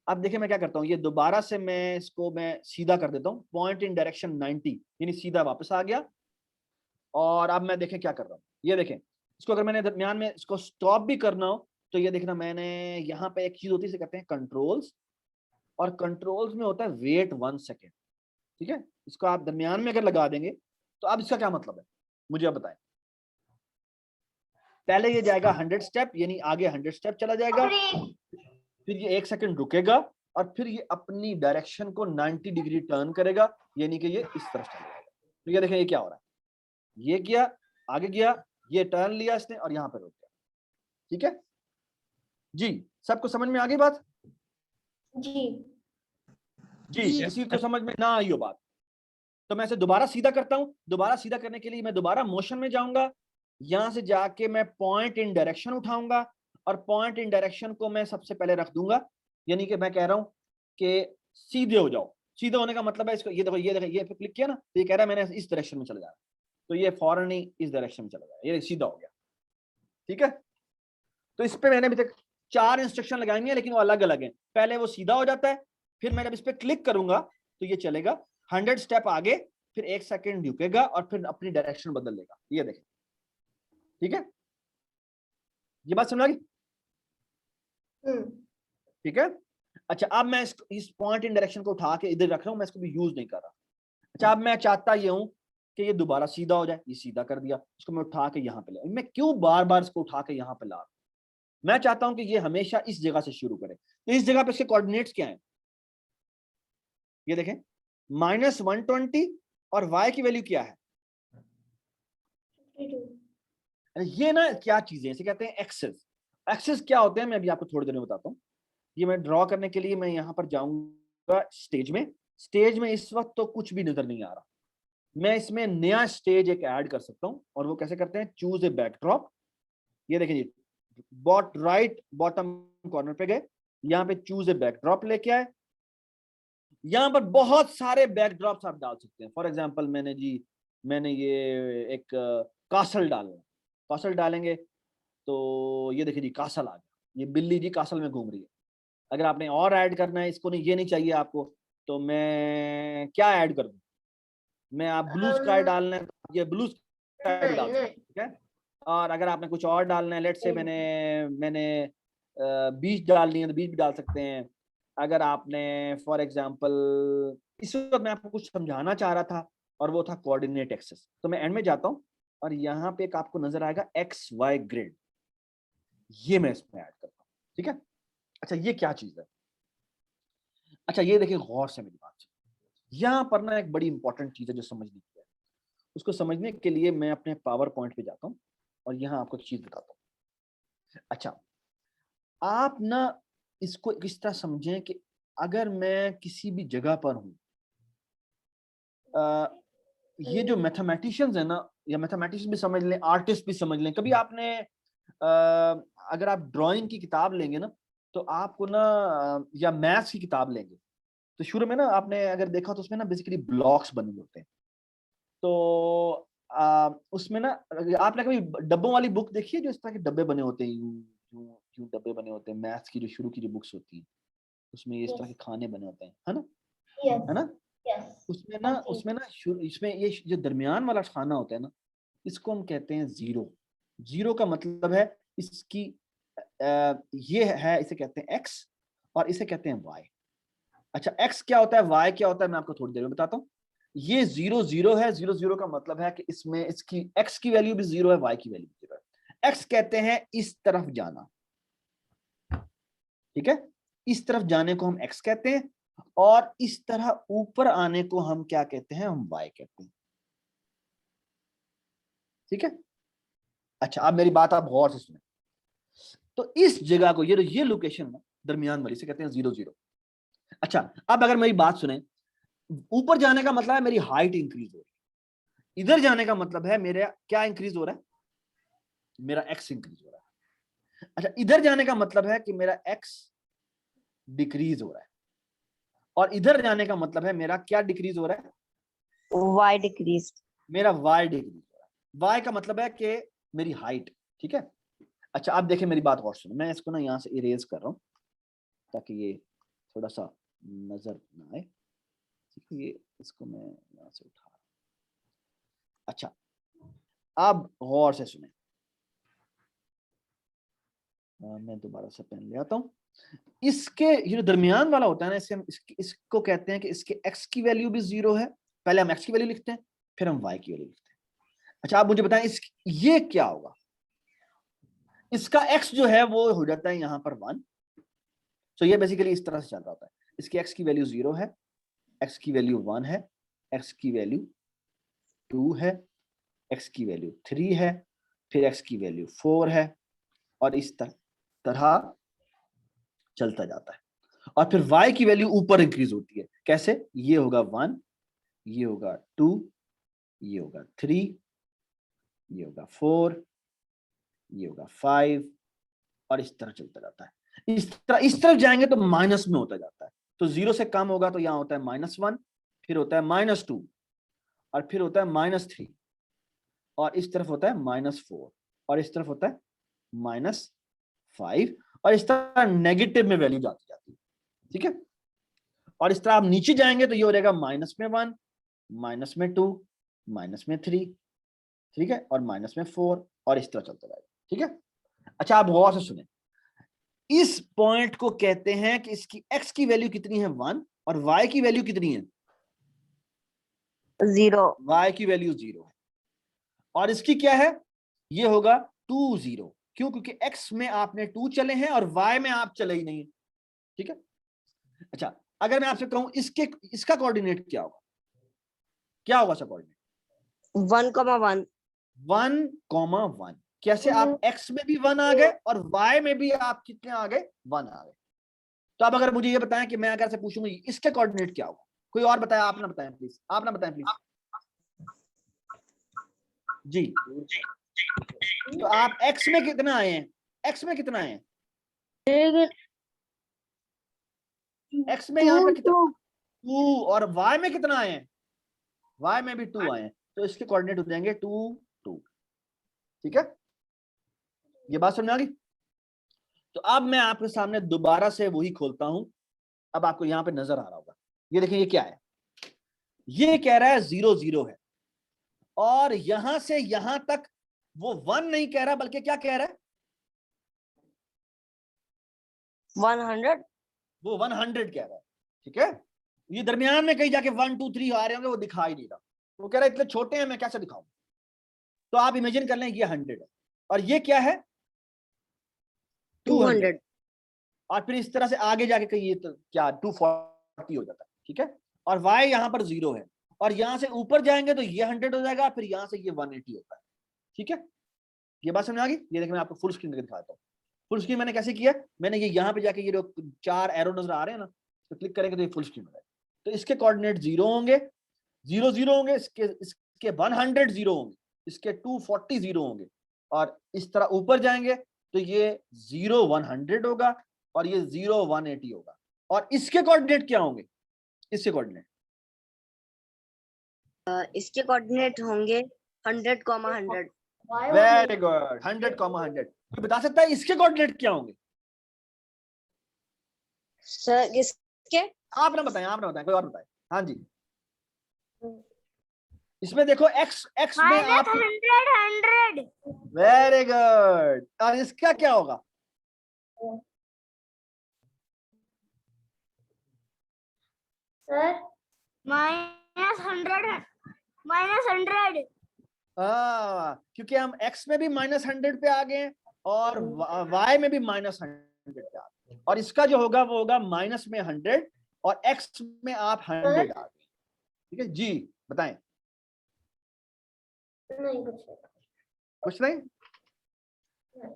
अब देखिए मैं क्या करता हूँ, ये दोबारा से मैं इसको मैं सीधा कर देता हूँ, पॉइंट इन डायरेक्शन 90, यानी सीधा वापस आ गया। और अब मैं देखें क्या कर रहा हूँ, ये देखें, इसको अगर मैंने दरमियान में इसको स्टॉप भी करना हो तो ये देखना, मैंने यहाँ पे एक चीज होती है इसे कहते हैं कंट्रोल्स, और कंट्रोल्स में होता है वेट 1 सेकेंड, ठीक है? इसको आप दरमियान में अगर लगा देंगे तो अब इसका क्या मतलब है मुझे आप बताएं। पहले ये जाएगा 100 स्टेप, यानी आगे 100 स्टेप चला जाएगा, फिर ये 1 सेकंड रुकेगा और फिर ये अपनी डायरेक्शन को 90 डिग्री टर्न करेगा, यानी कि ये इस तरफ चला जाएगा। तो ये देखें ये क्या हो रहा है, ये किया, आगे गया, ये टर्न लिया इसने और यहाँ पे रुक गया, ठीक है जी? सबको समझ में आ गई बात? जी जी, किसी को समझ में ना आई हो बात तो मैं इसे दोबारा सीधा करता हूं। दोबारा सीधा करने के लिए मैं दोबारा मोशन में जाऊंगा, यहां से जाके मैं पॉइंट इन डायरेक्शन उठाऊंगा और पॉइंट इन डायरेक्शन को मैं सबसे पहले रख दूंगा, यानी कि मैं कह रहा हूं कि सीधे हो जाओ। सीधे होने का मतलब है इसको, ये देखो ये क्लिक किया ना तो ये कह रहा है मैंने इस डायरेक्शन में चला जा रहा है, तो ये फौरन ही इस डायरेक्शन में चला जाएगा, ये सीधा हो गया, ठीक है? तो इस पे मैंने अभी तक 4 इंस्ट्रक्शन लगाएंगे हैं लेकिन वो अलग अलग हैं। पहले वो सीधा हो जाता है, फिर मैं जब इस पे क्लिक करूंगा तो ये चलेगा 100 स्टेप आगे, फिर 1 सेकंड रुकेगा और फिर अपनी डायरेक्शन बदल लेगा, ये देखें, ठीक है? ये बात समझ आ गई? ठीक है। अच्छा, अब मैं इस पॉइंट इन डायरेक्शन को उठा के इधर रख रहा हूं, मैं इसको भी यूज नहीं कर रहा। अच्छा, अब मैं चाहता ये हूं कि ये दोबारा सीधा हो जाए, ये सीधा कर दिया, इसको मैं उठा के यहाँ पे ले, मैं क्यों बार बार इसको उठा के यहाँ पे ला रहा हूं? मैं चाहता हूं कि ये हमेशा इस जगह से शुरू करे। तो इस जगह पे इसके कोऑर्डिनेट्स क्या हैं, ये देखें, -120 और y की वैल्यू क्या है? ये ना क्या चीजें, इसे कहते हैं एक्सेस। एक्सेस क्या होते हैं मैं अभी आपको थोड़ी देर में बताता हूँ। ये मैं ड्रॉ करने के लिए मैं यहाँ पर जाऊंगा स्टेज में इस वक्त तो कुछ भी नजर नहीं आ रहा, मैं इसमें नया स्टेज एक ऐड कर सकता हूँ। और वो कैसे करते हैं, चूज ए बैकड्रॉप। ये देखें जी, राइट बॉटम कॉर्नर पे गए, यहाँ पे चूज ए बैकड्रॉप लेके आए। यहाँ पर बहुत सारे बैकड्रॉप्स आप डाल सकते हैं। फॉर एग्जांपल मैंने ये एक कासल डालना, कासल डालेंगे तो ये देखिए जी कासल आ गया, ये बिल्ली जी कासल में घूम रही है। अगर आपने और ऐड करना है, इसको नहीं, ये नहीं चाहिए आपको, तो मैं क्या ऐड कर दूं, मैं आप ब्लू स्काई डालना है तो ये ब्लू स्काई डाल सकते हैं, ठीक है? और अगर आपने कुछ और डालना है, लेट्स से मैंने बीच डालनी है तो बीच भी डाल सकते हैं। अगर आपने फॉर एग्जांपल इस वक्त मैं आपको कुछ समझाना चाह रहा था और वो था कोऑर्डिनेट एक्सेस, तो मैं एंड में जाता हूँ और यहाँ पे एक आपको नजर आएगा एक्स वाई ग्रिड, ये मैं इसमें ऐड करता हूँ, ठीक है? अच्छा, ये क्या चीज है? अच्छा, ये देखिए गौर से मेरी बात, यहाँ पर ना एक बड़ी इंपॉर्टेंट चीज है जो समझनी है। उसको समझने के लिए मैं अपने पावर पॉइंट पे जाता हूँ और यहाँ आपको एक चीज बताता हूँ। अच्छा, आप ना इसको इस तरह समझें कि अगर मैं किसी भी जगह पर हूँ, ये जो मैथमेटिशियंस है ना, या मैथमेटिशियन भी समझ लें, आर्टिस्ट भी समझ लें, कभी आपने अगर आप ड्राइंग की किताब लेंगे ना तो आपको ना, या मैथ्स की किताब लेंगे तो शुरू में ना आपने अगर देखा तो उसमें ना बेसिकली ब्लॉक्स बने होते हैं। तो उसमें ना आपने कभी डब्बों वाली बुक देखी है, जो इस तरह के डब्बे बने होते हैं, यूं डब्बे बने होते हैं, मैथ्स की जो शुरू की जो बुक्स होती हैं उसमें इस तरह के खाने बने होते हैं, है ना? है ना? इसमें ये जो दरमियान वाला खाना होता है ना, इसको हम कहते हैं जीरो। जीरो का मतलब है इसकी ये है, इसे कहते हैं एक्स और इसे कहते हैं वाई। अच्छा, एक्स क्या होता है, वाई क्या होता है, मैं आपको थोड़ी देर में बताता हूँ। ये 0 0 है, 0 0 का मतलब है कि इसमें इसकी एक्स की वैल्यू भी 0 है, वाई की वैल्यू भी 0 है। एक्स कहते हैं इस तरफ जाना, ठीक है? इस तरफ जाने को हम एक्स कहते हैं, और इस तरह ऊपर आने को हम क्या कहते हैं, हम y कहते हैं। ठीक है, अच्छा अब मेरी बात आप गौर से सुने। तो इस जगह को, ये लोकेशन दरमियान वाली से कहते हैं 0 0। अच्छा अब अगर मेरी बात सुने, ऊपर जाने का मतलब है मेरी हाइट इंक्रीज हो रही है, इधर जाने का मतलब है मेरा क्या इंक्रीज हो रहा है, मेरा x इंक्रीज हो रहा है। अच्छा इधर जाने का मतलब है कि मेरा x डिक्रीज हो रहा है, और इधर जाने का मतलब है मेरा क्या डिक्रीज हो रहा है, y डिक्रीज, मेरा y डिक्रीज हो रहा है। y का मतलब है कि मेरी हाइट। ठीक है, अच्छा आप देखें मेरी बात और सुनो, मैं इसको ना यहाँ से इरेज कर रहा हूँ ताकि ये थोड़ा सा नजर ना आए। ठीक है, ये इसको मैं यहाँ से उठा रहा हूँ। अच्छा अब गौर से सुने, मैं दोबारा से पेन ले आता हूँ। इसके ये जो दरमियान वाला होता है ना, इसे हम इसको कहते हैं कि इसके x की वैल्यू भी 0 है। पहले हम x की वैल्यू लिखते हैं, फिर हम y की वैल्यू लिखते हैं। अच्छा आप मुझे बताएं ये क्या होगा, इसका x जो है वो हो जाता है यहाँ पर 1। तो ये बेसिकली इस तरह से चल रहा होता है, इसकी x की वैल्यू 0 है, x की वैल्यू 1 है, x की वैल्यू 2 है, x की वैल्यू 3 है, फिर x की वैल्यू 4 है, और इस तरह चलता जाता है। और फिर y की वैल्यू ऊपर इंक्रीज होती है। कैसे, ये होगा 1, ये होगा 2, ये होगा 3, ये होगा 4, ये होगा 5, और इस तरह चलता जाता है। इस तरफ जाएंगे तो माइनस में होता जाता है। तो 0 से कम होगा तो यहाँ होता है -1, फिर होता है -2, और फिर होता है -3, और इस तरफ होता है -4, और इस तरफ होता है -5, और इस तरह नेगेटिव में वैल्यू जाती जाती है। ठीक है, और इस तरह आप नीचे जाएंगे तो ये हो जाएगा -1, -2, -3, ठीक है, और -4, और इस तरह चलता जाएगा। ठीक है, अच्छा आप गौर से सुने, इस पॉइंट को कहते हैं कि इसकी x की वैल्यू कितनी है 1, और y की वैल्यू कितनी है 0, y की वैल्यू 0 है, और इसकी क्या है, ये होगा 2 0। क्यों, क्योंकि x में आपने 2 चले हैं और y में आप चले ही नहीं। ठीक है, अच्छा अगर मैं आपसे कहूं इसका कोऑर्डिनेट क्या होगा, क्या होगा इसका कोऑर्डिनेट 1,1, 1,1। कैसे, आप x में भी 1 आ गए और y में भी आप कितने आ गए, 1 आ गए। तो अब अगर मुझे ये बताएं कि मैं अगर से पूछूंगा इसके कोऑर्डिनेट क्या होगा, कोई और बताया, आप ना बताएं प्लीज, आप ना बताएं प्लीज जी। तो आप x में कितना आए हैं, x में कितना आए हैं, x में यहाँ पे कितना 2, और y में कितना आए हैं, y में भी 2 आए हैं। तो इसके कोऑर्डिनेट हो जाएंगे 2 2। ठीक है, ये बात समझ आ गई। तो अब मैं आपके सामने दोबारा से वही खोलता हूं। अब आपको यहां पे नजर आ रहा होगा, ये देखिए ये क्या है, ये कह रहा है 0 0 है, और यहां से यहां तक वो 1 नहीं कह रहा, बल्कि क्या कह रहा है, 100, वो 100 कह रहा है। ठीक है, ये दरमियान में कहीं जाके 1 2 3 आ रहे होंगे, वो दिखाई नहीं रहा, वो कह रहा है इतने छोटे हैं, मैं कैसे दिखाऊं। तो आप इमेजिन कर लें ये 100 है, और ये क्या है 200, और फिर इस तरह से आगे जाके कहीं ये तो क्या 240 हो जाता है। ठीक है, और y यहाँ पर 0 है, और यहां से ऊपर जाएंगे तो ये 100 हो जाएगा, फिर यहां से ये 180 होता है। ठीक है, ये बात समझ आ गई। ये देखिए मैं आपको फुल स्क्रीन करके दिखाता हूँ। फुल स्क्रीन मैंने कैसे किया, मैंने ये यहाँ पे जाके ये जो 4 एरो नजर आ रहे हैं ना, तो क्लिक करेंगे तो ये फुल स्क्रीन हो जाएगा। तो इसके कोऑर्डिनेट 0 होंगे, 0 0 होंगे, इसके 100 0 होंगे, इसके 240 0 होंगे, और इस तरह ऊपर जाएंगे तो ये 0 100 होगा, और ये 0 180 होगा। और इसके कोऑर्डिनेट क्या होंगे, इसके कोऑर्डिनेट इसके कोऑर्डिनेट होंगे 100,100। Very good, 100,100। कोई बता सकता है इसके कोऑर्डिनेट क्या होंगे, सर इसके आप ना बताएं, कोई और बताए। हाँ जी, इसमें देखो x में आप 100 वेरी गुड, और इसका क्या होगा, सर -100 क्योंकि हम x में भी -100 पे आ गए और y में भी -100 पे आ गए, और इसका जो होगा वो होगा माइनस में 100 और x में आप 100 आ गए, ठीक है जी, बताएं। नहीं कुछ नहीं। कुछ नहीं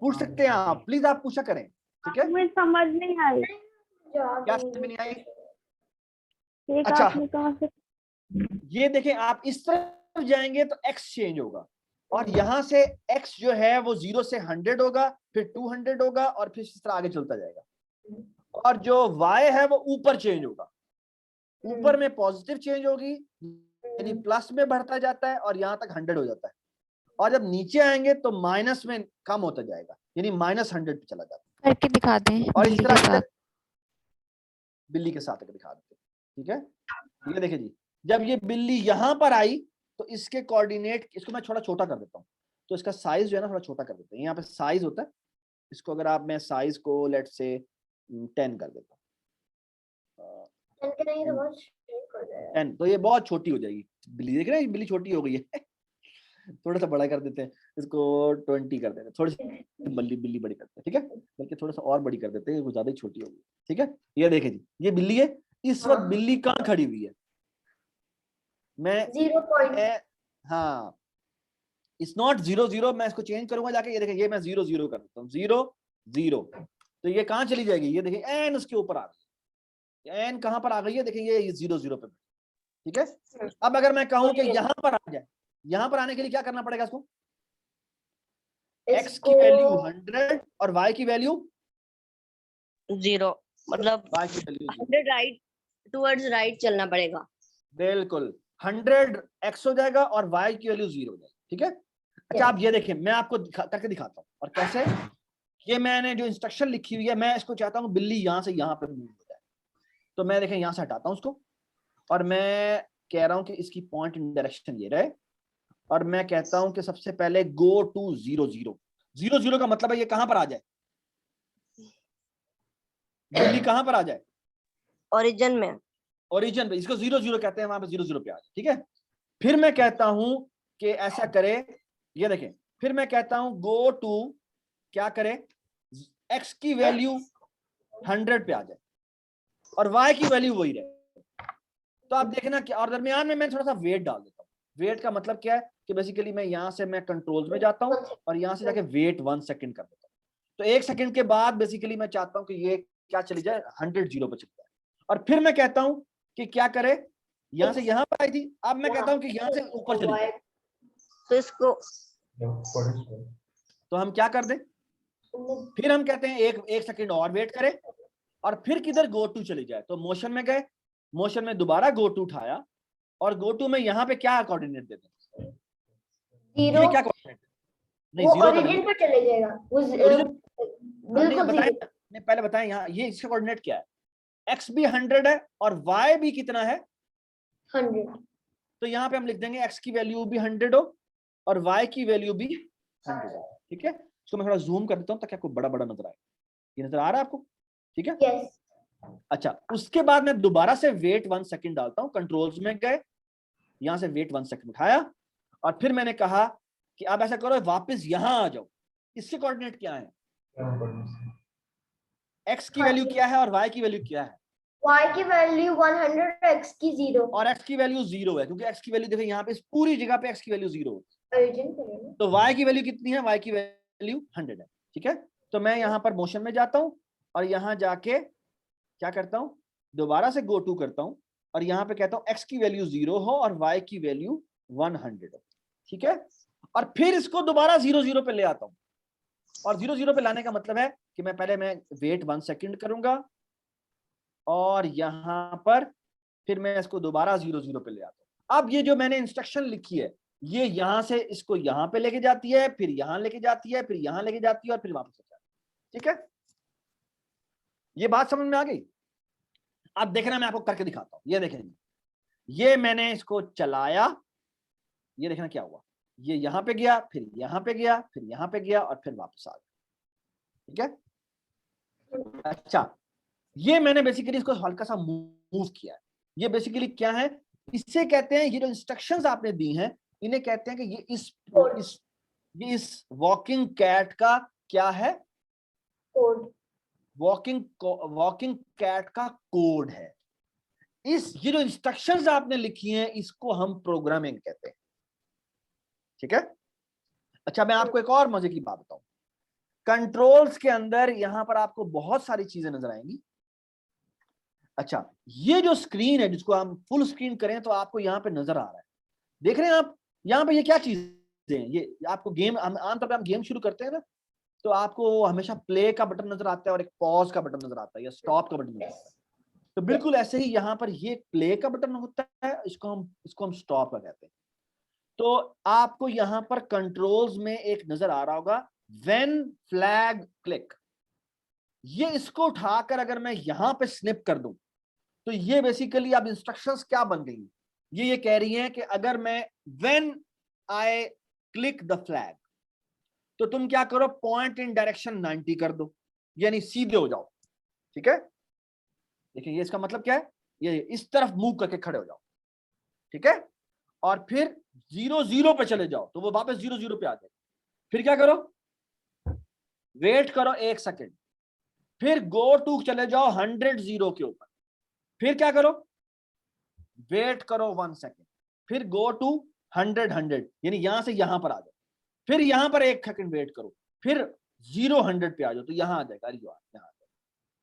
पूछ सकते हैं आप, प्लीज आप पूछा करें, ठीक है। मुझे समझ नहीं आई, जवाब क्या नहीं समझ में नहीं आई? एक अच्छा। आपने कहा से ये देखें, आप इस तरफ जाएंगे तो x चेंज होगा, और यहां से x जो है वो 0 से 100 होगा, फिर 200 होगा, और फिर इस तरह आगे चलता जाएगा। और जो y है वो ऊपर चेंज होगा, ऊपर में पॉजिटिव चेंज होगी, यानी प्लस में बढ़ता जाता है और यहां तक 100 हो जाता है, और जब नीचे आएंगे तो माइनस में कम होता जाएगा, यानी -100 पे चला जाता है। करके दिखा दें और इस बिल्ली तरह के साथ। बिल्ली के साथ दिखा देते हैं, ठीक है। ये देखिए जी, जब ये बिल्ली यहां पर आई तो इसके कोऑर्डिनेट, इसको मैं थोड़ा छोटा कर देता हूँ, तो इसका साइज जो है ना थोड़ा छोटा कर देते हैं। यहाँ पे साइज होता है, इसको अगर आप, मैं साइज को लेट से 10 कर देता हूँ, 10, तो ये बहुत छोटी हो जाएगी बिल्ली, देख रहे हैं बिल्ली छोटी हो गई है। थोड़ा सा बड़ा कर देते हैं इसको, 20 कर देते हैं, थोड़ी सी बिल्ली बड़ी करते हैं, ठीक है, बल्कि थोड़ा सा और बड़ी कर देते हैं, वो ज्यादा ही छोटी होगी, ठीक है। ये देखें जी, ये बिल्ली है, इस वक्त बिल्ली कहाँ खड़ी हुई है, मैं 0. हाँ, इट्स नॉट 0 0, मैं इसको चेंज करूंगा जाके, ये देखें, ये मैं 0 0 कर देता हूँ, 0 0, तो ये कहाँ चली जाएगी, ये देखिए एन उसके ऊपर आ गई, एन कहाँ पर आ गई है, देखिए ये 0 0 पे, ठीक है। अब अगर मैं कहूं कि यहां पर आ जाए, यहां पर आने के लिए क्या करना पड़ेगा इसको, x की वैल्यू 100 और y की वैल्यू 0, मतलब y की वैल्यू 0, 100 राइट टुवर्ड्स राइट चलना पड़ेगा। बिल्कुल 100 x हो जाएगा और y की वैल्यू 0 हो जाएगी, ठीक है। अच्छा, आप ये देखें, मैं आपको करके दिखाता हूँ, और कैसे, ये मैंने जो इंस्ट्रक्शन लिखी हुई है, मैं इसको चाहता हूँ बिल्ली यहां से यहां पर मूव हो जाए, तो मैं देखें यहां से हटाता हूँ उसको, और मैं कह रहा हूं कि इसकी पॉइंट इन डायरेक्शन ये रहे, और मैं कहता हूं कि सबसे पहले गो टू 0 0 0 0 का मतलब है ये कहां पर आ जाए, बिल्ली कहां पर आ जाए, ओरिजिन में, ओरिजिन पे, इसको 0 0 कहते हैं, वहां पे 0 0 पे आ जाए, ठीक है। फिर मैं कहता हूं कि ऐसा करे, ये देखें, फिर मैं कहता हूं गो टू, क्या करे, x की वैल्यू 100 पे आ जाए और y की वैल्यू वही रहे, तो आप देखना कि, और दरमियान में मैं थोड़ा सा वेट डाल देता हूँ। वेट का मतलब क्या है कि बेसिकली मैं यहां से मैं कंट्रोल्स में जाता हूँ और यहां से जाके वेट 1 सेकंड कर देता हूँ, तो 1 सेकंड के बाद बेसिकली मैं चाहता हूँ कि ये क्या चली जाए, 100 0 पे चली जाए, और फिर मैं कहता हूँ कि क्या करे, यहां से यहां पर आई थी, अब मैं कहता हूँ कि यहां से ऊपर चली जाए, तो इसको तो हम क्या कर दें, फिर हम कहते हैं एक सेकंड और वेट करें, और फिर किधर गो टू चली जाए, तो मोशन में गए, मोशन में दोबारा गो टू उठाया, और गो टू में यहाँ पे क्या कोऑर्डिनेट देते हैं, 0, ये क्या कोऑर्डिनेट, नहीं वो 0 तो ओरिजिन नहीं, पर चले जाएगा, वो बिल्कुल बताएं, 0. नहीं पहले बताएं, यहाँ ये इसका कोऑर्डिनेट क्या है, x भी 100 है और y भी कितना है 100. तो यहाँ पे हम लिख देंगे x की वैल्यू भी 100 हो और y की वैल्यू भी 100 हो, ठीक है। इसको मैं थोड़ा जूम कर देता हूँ ताकि आपको बड़ा बड़ा नजर आए, ये नजर आ रहा है आपको, ठीक है। Yes. अच्छा, उसके बाद मैं दोबारा से वेट 1 सेकंड डालता हूँ, कंट्रोल्स में गए, यहां से वेट 1 सेकंड उठाया, और फिर मैंने कहा कि अब ऐसा करो वापस यहां आ जाओ, इससे कोऑर्डिनेट क्या है, x की वैल्यू क्या है और y की वैल्यू क्या है, Y की वैल्यू 100, x की 0. और x की वैल्यू 0 है, क्योंकि x की वैल्यू देखो यहाँ पे इस पूरी जगह पे x की वैल्यू 0 है, ओरिजिन करेंगे. तो y की वैल्यू कितनी है, y की वैल्यू 100 है, ठीक है। तो मैं यहाँ पर मोशन में जाता हूँ और यहाँ जाके क्या करता हूँ, दोबारा से गो टू करता हूँ, और यहाँ पे कहता हूँ x की वैल्यू 0 हो और y की वैल्यू 100 हो, ठीक है। और फिर इसको दोबारा 0 0 पे ले आता हूँ, और 0 0 पे लाने का मतलब है कि मैं पहले मैं वेट 1 सेकंड करूंगा, और यहाँ पर फिर मैं इसको दोबारा 0 0 पे ले आता हूँ। अब ये जो मैंने इंस्ट्रक्शन लिखी है, ये यहाँ से इसको यहाँ पे लेके जाती है, फिर यहाँ लेके जाती है, फिर यहाँ लेके जाती है, और फिर वापस जाती है, ठीक है। ये बात समझ में आ गई। अब देखना, मैं आपको करके दिखाता हूँ, ये देखें, ये मैंने इसको चलाया, ये देखना क्या हुआ, ये यहाँ पे गया, फिर यहाँ पे गया, फिर यहाँ पे गया, और फिर वापस आ गया, ठीक है। अच्छा, ये मैंने बेसिकली इसको हल्का सा मूव किया है, ये बेसिकली क्या है, इससे कहते हैं, ये जो इंस्ट्रक्शंस आपने दी हैं, इन्हें कहते हैं कि ये इस वॉकिंग कैट का क्या है, कोड. वॉकिंग कैट का कोड है, ये जो इंस्ट्रक्शंस आपने लिखी हैं इसको हम प्रोग्रामिंग कहते हैं, ठीक है। अच्छा, मैं आपको एक और मजे की बात बताऊं। कंट्रोल्स के अंदर यहां पर आपको बहुत सारी चीजें नजर आएंगी। अच्छा, ये जो स्क्रीन है जिसको हम फुल स्क्रीन करें तो आपको यहाँ पे नजर आ रहा है, देख रहे हैं आप यहाँ पे ये क्या चीजें हैं? ये आपको गेम, आमतौर पर हम गेम शुरू करते हैं ना तो आपको हमेशा प्ले का बटन नजर आता है और एक पॉज का बटन नजर आता है या स्टॉप का बटन नजर आता है। तो बिल्कुल ऐसे ही यहाँ पर ये प्ले का बटन होता है, इसको हम स्टॉप का कहते हैं। तो आपको यहाँ पर कंट्रोल्स में एक नजर आ रहा होगा व्हेन फ्लैग क्लिक। ये इसको उठाकर अगर मैं यहाँ पे स्निप कर दूं तो ये बेसिकली अब इंस्ट्रक्शंस क्या बन गई, ये कह रही है कि अगर मैं when I click the flag तो तुम क्या करो, पॉइंट इन डायरेक्शन 90 कर दो, यानी सीधे हो जाओ, ठीक है। देखिए ये इसका मतलब क्या है, ये इस तरफ मूव करके खड़े हो जाओ, ठीक है। और फिर 0 0 पे चले जाओ तो वो वापस 0 0 पे आ जाए। फिर क्या करो, वेट करो 1 सेकेंड, फिर गो टू चले जाओ 100 0 के ऊपर, फिर क्या करो, वेट करो 1 सेकेंड, फिर गो टू 100 100, यानी यहां से यहां पर आ जाओ, फिर यहां पर 1 सेकेंड वेट करो, फिर 0 100 पे आ जाओ तो यहां आ जाएगा, यहाँ आ जाएगा।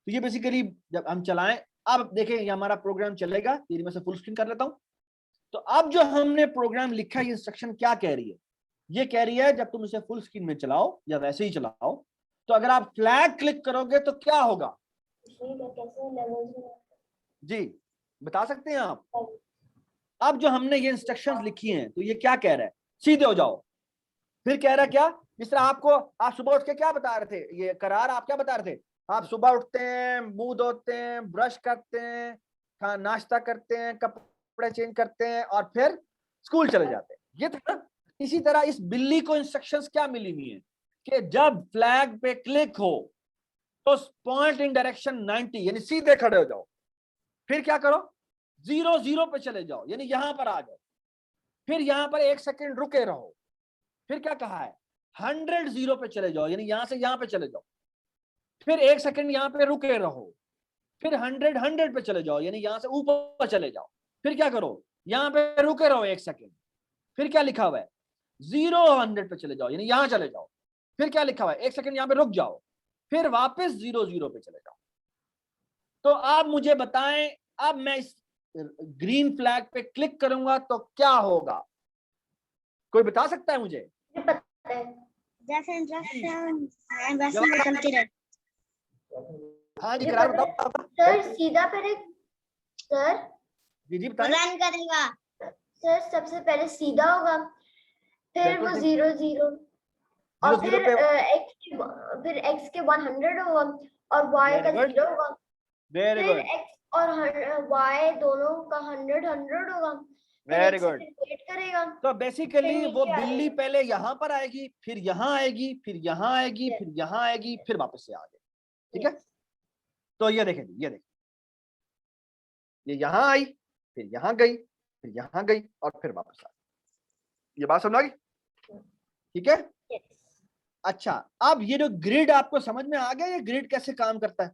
तो ये बेसिकली जब हम चलाएं, अब देखें ये हमारा प्रोग्राम चलेगा, ये मैं से फुल स्क्रीन कर लेता हूं। तो अब जो हमने प्रोग्राम लिखा है, ये इंस्ट्रक्शन क्या कह रही है, ये कह रही है जब तुम इसे फुल स्क्रीन में चलाओ या वैसे ही चलाओ तो अगर आप फ्लैग क्लिक करोगे तो क्या होगा, जी बता सकते हैं आप। अब जो हमने ये इंस्ट्रक्शंस लिखी हैं तो ये क्या कह रहा है, सीधे हो जाओ। फिर कह रहा है क्या, जिस तरह आपको, आप सुबह उठ के क्या बता रहे थे, ये करार आप क्या बता रहे थे, आप सुबह उठते हैं, मुंह धोते हैं, ब्रश करते हैं, नाश्ता करते हैं, कपड़े चेंज करते हैं और फिर स्कूल चले जाते हैं, ये था ना। इसी तरह इस बिल्ली को इंस्ट्रक्शंस क्या मिली हुई है कि जब फ्लैग पे क्लिक हो तो पॉइंट इन डायरेक्शन 90, यानी सीधे खड़े हो जाओ, फिर क्या करो 0 0 पे चले जाओ, यानी यहां पर आ जाओ, फिर यहां पर 1 सेकेंड रुके रहो, फिर क्या कहा है 100 0 पे चले जाओ, यानी यहां से यहां पे चले जाओ, फिर 1 सेकेंड यहां पे रुके रहो, फिर 100 100 पे चले जाओ, यानी यहां से ऊपर चले जाओ, फिर क्या करो यहां पे रुके रहो 1 सेकेंड, फिर क्या लिखा हुआ है 0 100 पे चले जाओ, यानी यहां चले जाओ, फिर क्या लिखा हुआ है 1 सेकेंड यहां पे रुक जाओ, फिर वापस 0 0 पे चले जाओ। तो आप मुझे बताएं, अब मैं इस ग्रीन फ्लैग पे क्लिक करूंगा तो क्या होगा, कोई बता सकता है मुझे? जैसे इंस्ट्रक्शन वैसे ही चलती रहती। हाँ जी, करार बताओ सर सीधा पहले, सर जी बताएं। रन करेगा सर सबसे पहले सीधा होगा, फिर वो 0 0 और 0 फिर पे x के 100 होगा और y का 0 होगा, वेरी फिर गुड, x और y दोनों का 100 100 होगा, वेरी गुड। वेट करेगा। तो बेसिकली फिर वो नीचे आ बिल्ली जाएगा। पहले यहाँ पर आएगी, फिर यहाँ आएगी, फिर यहाँ आएगी, फिर यहाँ आएगी, फिर वापस से आ जाएगी, ठीक है। तो ये देखें, ये देखें, ये यहाँ आई, फिर यहाँ गई, फिर यहाँ गई और फिर वापस आ गई। ये बात समझ आ गई, ठीक है। अच्छा, अब ये जो ग्रिड आपको समझ में आ गया, ये ग्रिड कैसे काम करता है।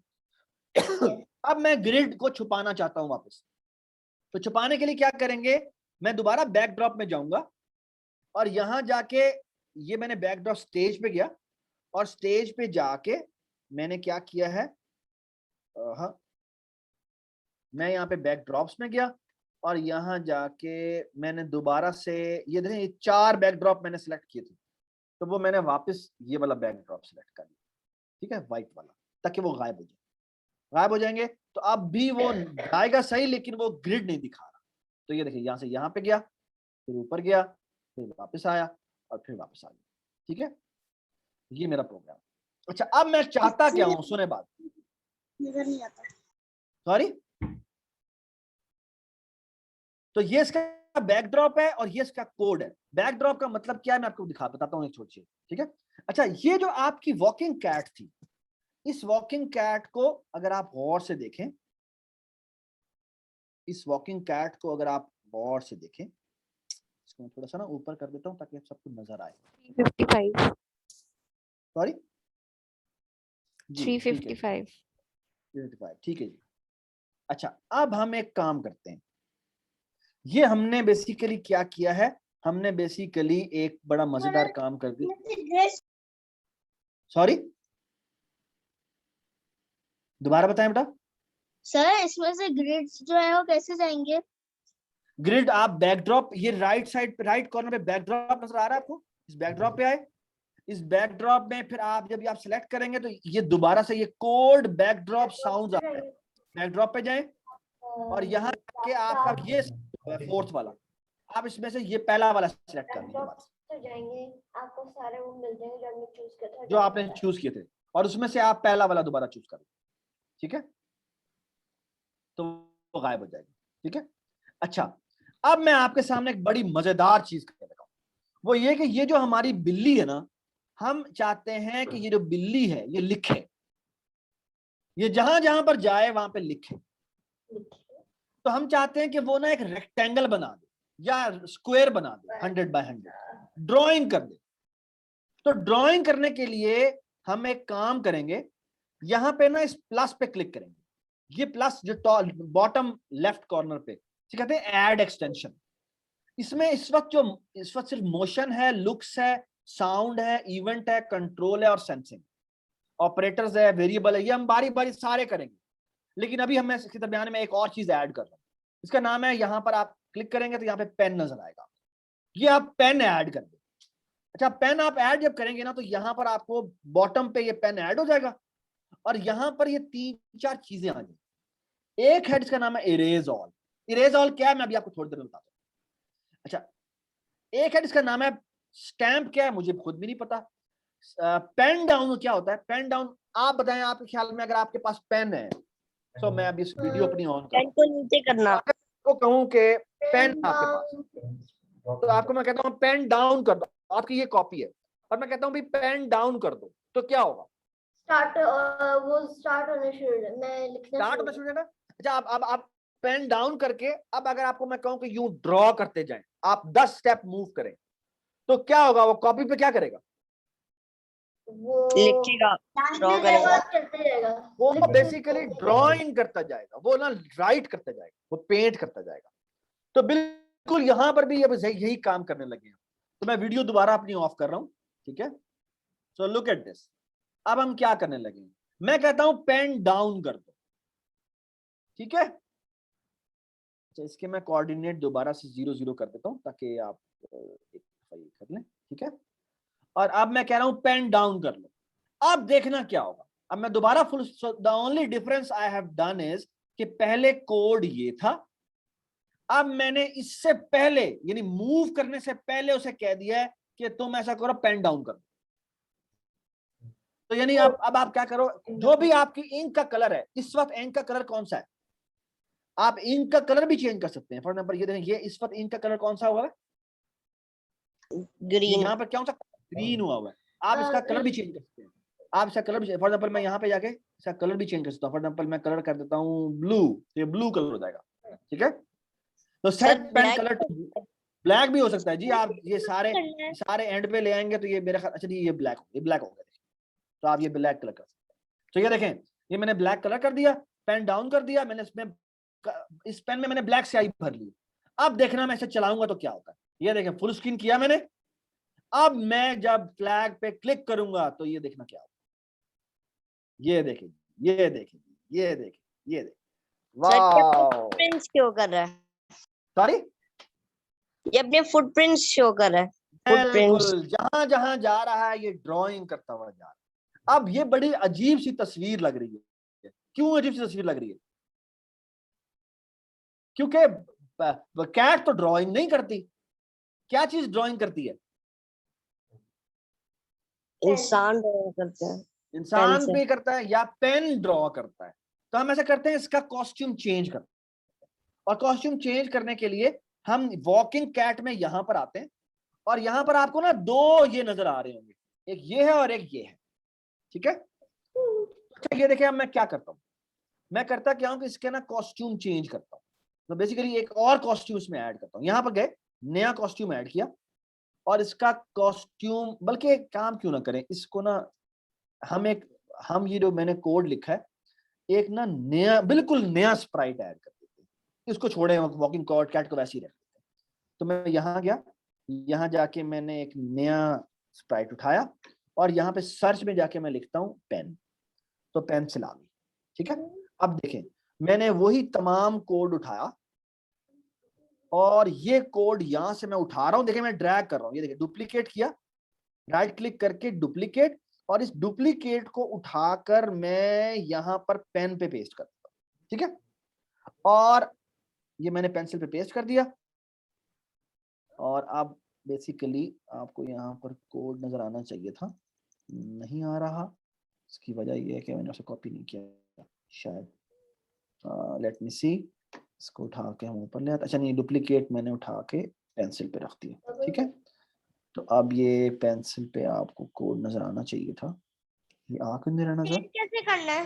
अब मैं ग्रिड को छुपाना चाहता हूं वापस, तो छुपाने के लिए क्या करेंगे, मैं दोबारा बैकड्रॉप में जाऊंगा और यहां जाके, ये मैंने बैकड्रॉप स्टेज पे गया और स्टेज पे जाके मैंने क्या किया है, हाँ मैं यहाँ पे बैकड्रॉप्स में गया और यहाँ जाके मैंने दोबारा से, ये देखें, ये 4 बैकड्रॉप मैंने सिलेक्ट किए थे, तो वो मैंने वापस ये वाला बैकड्रॉप सिलेक्ट कर लिया, ठीक है, व्हाइट वाला, ताकि वो गायब हो जाए। गायब हो जाएंगे तो अब भी वो आएगा सही, लेकिन वो ग्रिड नहीं दिखा रहा। तो ये देखिए, यहाँ से यहाँ पे गया, फिर ऊपर गया, फिर वापस आया और फिर वापस आ गया, ठीक है। ये मेरा प्रोग्राम। अच्छा, अब मैं चाहता क्या हूँ, सुने बात, नजर नहीं आता। सॉरी, तो ये इसका बैकड्रॉप है और ये इसका कोड है। बैकड्रॉप का मतलब क्या है, मैं आपको बताता हूँ एक छोटी चीज, ठीक है। अच्छा, ये जो आपकी वॉकिंग कैट थी, इस वॉकिंग कैट को अगर आप गौर से देखें, इस वॉकिंग कैट को अगर आप गौर से देखें, इसको मैं थोड़ा सा ना ऊपर कर देता हूं ताकि आप सबको नजर आए। 355 सॉरी, 355 ठीक है जी। अच्छा, अब हम एक काम करते हैं, ये हमने बेसिकली क्या किया है, हमने बेसिकली एक बड़ा मजेदार काम कर दिया। सॉरी, दोबारा बताएं बेटा। सर इसमें से ग्रिड्स जो है वो कैसे जाएंगे? ग्रिड, आप बैकड्रॉप, ये राइट साइड पे, राइट कॉर्नर पे बैकड्रॉप नजर आ रहा है आपको, इस बैकड्रॉप पे आए, इस बैकड्रॉप में फिर आप जब आप सिलेक्ट करेंगे तो ये दोबारा से ये कोड बैकड्रॉप साउंड आता है, बैकड्रॉप पे जाएं और यहाँ के आपका ये फोर्थ वाला, आप इसमें से ये पहला वाला सिलेक्ट कर लीजिए, तो जाएंगे आपको सारे वो मिल जाएंगे जो आपने चूज किया था, जो आपने चूज किए थे, और उसमें से आप पहला वाला दोबारा चूज कर लीजिए, ठीक है, तो वो गायब हो जाएगी, ठीक है। अच्छा, अब मैं आपके सामने एक बड़ी मजेदार चीज कर रहा हूं, वो ये कि ये जो हमारी बिल्ली है ना, हम चाहते हैं कि ये जो बिल्ली है ये लिखे, ये जहां जहां पर जाए वहां पे लिखे। तो हम चाहते हैं कि वो ना एक रेक्टेंगल बना दे या स्क्वायर बना दे 100 बाय 100, ड्राइंग कर दे। तो ड्राइंग करने के लिए हम एक काम करेंगे, यहां पे ना इस प्लस पे क्लिक करेंगे, ये प्लस जो बॉटम लेफ्ट कॉर्नर पे कहते हैं ऐड एक्सटेंशन। इसमें इस वक्त सिर्फ मोशन है, लुक्स है, साउंड है, इवेंट है, कंट्रोल है और सेंसिंग, ऑपरेटर्स है, वेरिएबल है, ये हम बारी बारी सारे करेंगे। लेकिन अभी हम इसके दरमियान में एक और चीज ऐड कर रहा हूं, इसका नाम है, यहां पर आप क्लिक करेंगे तो यहाँ पे पेन नजर आएगा, ये आप पेन ऐड कर दें। अच्छा, पेन आप ऐड जब करेंगे ना तो यहाँ पर आपको बॉटम पे ये पेन ऐड हो जाएगा और यहाँ पर ये 3-4 चीजें आ जाएंगी। एक है जिसका नाम है इरेज ऑल। इरेज ऑल क्या है मैं अभी आपको थोड़ी देर में बताता हूँ। अच्छा, एक है जिसका नाम है स्टैम्प, क्या है मुझे खुद भी नहीं पता। पेन डाउन क्या होता है? पेन डाउन आप बताएं, आपके ख्याल में अगर आपके पास पेन है, तो मैं अभी इस वीडियो अपनी ऑन कर, पेन को नीचे करना, तो कहूं कि पेन आपके पास, तो आपको मैं कहता हूं पेन डाउन कर दो, आपकी ये कॉपी है, और मैं कहता हूं भी पेन डाउन कर दो, तो क्या होगा? स्टार्ट होना शुरू, मैं लिखना स्टार्ट होना शुरू हो जाएगा। अच्छा, आप पेन डाउन करके, अब अगर आपको मैं कहूं कि यूं ड्रॉ करते जाएं, आप 10 स्टेप मूव करें, तो क्या होगा? वो कॉपी पे क्या करेगा? वो लिखेगा, ड्रॉ करेगा, चलते जाएगा, वो बेसिकली ड्राइंग करता जाएगा, वो ना राइट करता जाएगा, वो पेंट करता जाएगा। तो बिल्कुल यहां पर भी अब यही काम करने लगे हैं। तो मैं वीडियो दोबारा अपनी ऑफ कर रहा हूं, ठीक है। सो लुक एट दिस, अब हम क्या करने लगे, मैं कहता हूं पेन डाउन कर दो, ठीक है। अच्छा, इसके मैं कोऑर्डिनेट दोबारा से 0 0 कर देता हूं ताकि आप एक कर लें, ठीक है। और अब मैं कह रहा हूं पेन डाउन कर लो, अब देखना क्या होगा। अब मैं दोबारा full, the only difference I have done is कि पहले कोड ये था, अब मैंने इससे पहले यानी मूव करने से पहले उसे कह दिया है कि तुम ऐसा करो, पेन डाउन करो। तो यानी अब आप क्या करो, जो भी आपकी इंक का कलर है, इस वक्त इंक का कलर कौन सा है, आप इंक का कलर भी चेंज कर सकते हैं। फॉर एग्जाम्पल ये देखें, ये इस वक्त इंक का कलर कौन सा हुआ है? ग्रीन, यहाँ पर क्या हो सकता है? ग्रीन हुआ हुआ है। आप इसका कलर भी चेंज कर सकते हैं, आप इसका कलर भी, फॉर एग्जाम्पल मैं यहाँ पे जाके इसका कलर भी चेंज कर सकता हूँ। फॉर एग्जाम्पल मैं कलर कर देता हूँ ब्लू, तो ये ब्लू कलर हो जाएगा, ठीक है। तो सेट पेन कलर ब्लैक भी हो सकता है जी। आप ये सारे एंड पे ले आएंगे तो ये मेरा, अच्छा ये ब्लैक हो गया, तो आप ये ब्लैक कलर कर सकते हैं। तो ये देखें, ये मैंने ब्लैक कलर कर दिया, पेन डाउन कर दिया मैंने, इसमें इस पेन में मैंने ब्लैक स्याही भर ली। अब देखना मैं इसे चलाऊंगा तो क्या होता है। ये देखें, फुल स्क्रीन किया मैंने। अब मैं जब फ्लैग पे क्लिक करूंगा तो ये देखना क्या होगा। ये देखें, ये देखें, ये देखें, ये देखें, वाह। फुटप्रिंट्स शो कर रहा है, सॉरी, ये अपने फुटप्रिंट्स शो कर रहा है, फुटप्रिंट्स। बिल्कुल जहां जहां जा रहा है ये ड्राइंग करता हुआ जा रहा है। अब ये बड़ी अजीब सी तस्वीर लग रही है। क्यों अजीब सी तस्वीर लग रही है? क्योंकि कैट तो ड्राइंग नहीं करती। क्या चीज ड्राइंग करती है? इंसान ड्रॉ करते हैं, इंसान भी करता है या पेन ड्रॉ करता है। तो हम ऐसा करते हैं, इसका कॉस्ट्यूम चेंज करते हैं, और कॉस्ट्यूम चेंज करने के लिए हम वॉकिंग कैट में यहां पर आते हैं, और यहां पर आपको ना 2 ये नजर आ रहे होंगे, एक ये है और एक ये है, ठीक है। अच्छा, ये देखिए, अब मैं क्या करता हूं, मैं करता क्या हूं कि इसके ना कॉस्ट्यूम चेंज करता हूं। तो बेसिकली एक और कॉस्ट्यूम इसमें ऐड करता हूं। यहां पर गए, नया कॉस्ट्यूम ऐड किया, और इसका कॉस्ट्यूम, बल्कि एक काम क्यों ना करें, इसको ना हम ये जो मैंने कोड लिखा है, एक ना नया बिल्कुल नया स्प्राइट ऐड कर देते हैं, इसको छोड़े वॉकिंग कैट को वैसे ही रख देते हैं। तो मैं यहाँ गया, यहाँ जाके मैंने एक नया स्प्राइट उठाया और यहाँ पे सर्च में जाके मैं लिखता हूँ पेन, तो पेंसिल आ गई। ठीक है, अब देखें मैंने वही तमाम कोड उठाया और ये कोड यहां से मैं उठा रहा हूं, देखिए मैं ड्रैग कर रहा हूं, ये देखिए डुप्लीकेट किया, राइट क्लिक करके डुप्लीकेट, और इस डुप्लीकेट को उठाकर मैं यहां पर पेन पे पेस्ट कर देता हूं। ठीक है, और ये मैंने पेंसिल पे पेस्ट कर दिया और अब बेसिकली आपको यहाँ पर कोड नजर आना चाहिए था, नहीं आ रहा। इसकी वजह ये है कि मैंने उसे कॉपी नहीं किया शायद। लेट मी सी, इसको उठा के हम ऊपर ले आते। अच्छा नहीं, डुप्लीकेट मैंने उठा के पेंसिल पे रख दिया। ठीक है, तो अब ये पेंसिल पे आपको कोड नजर आना चाहिए था, ये आ क्यों नहीं रहा नजर? चेंज कैसे करना है?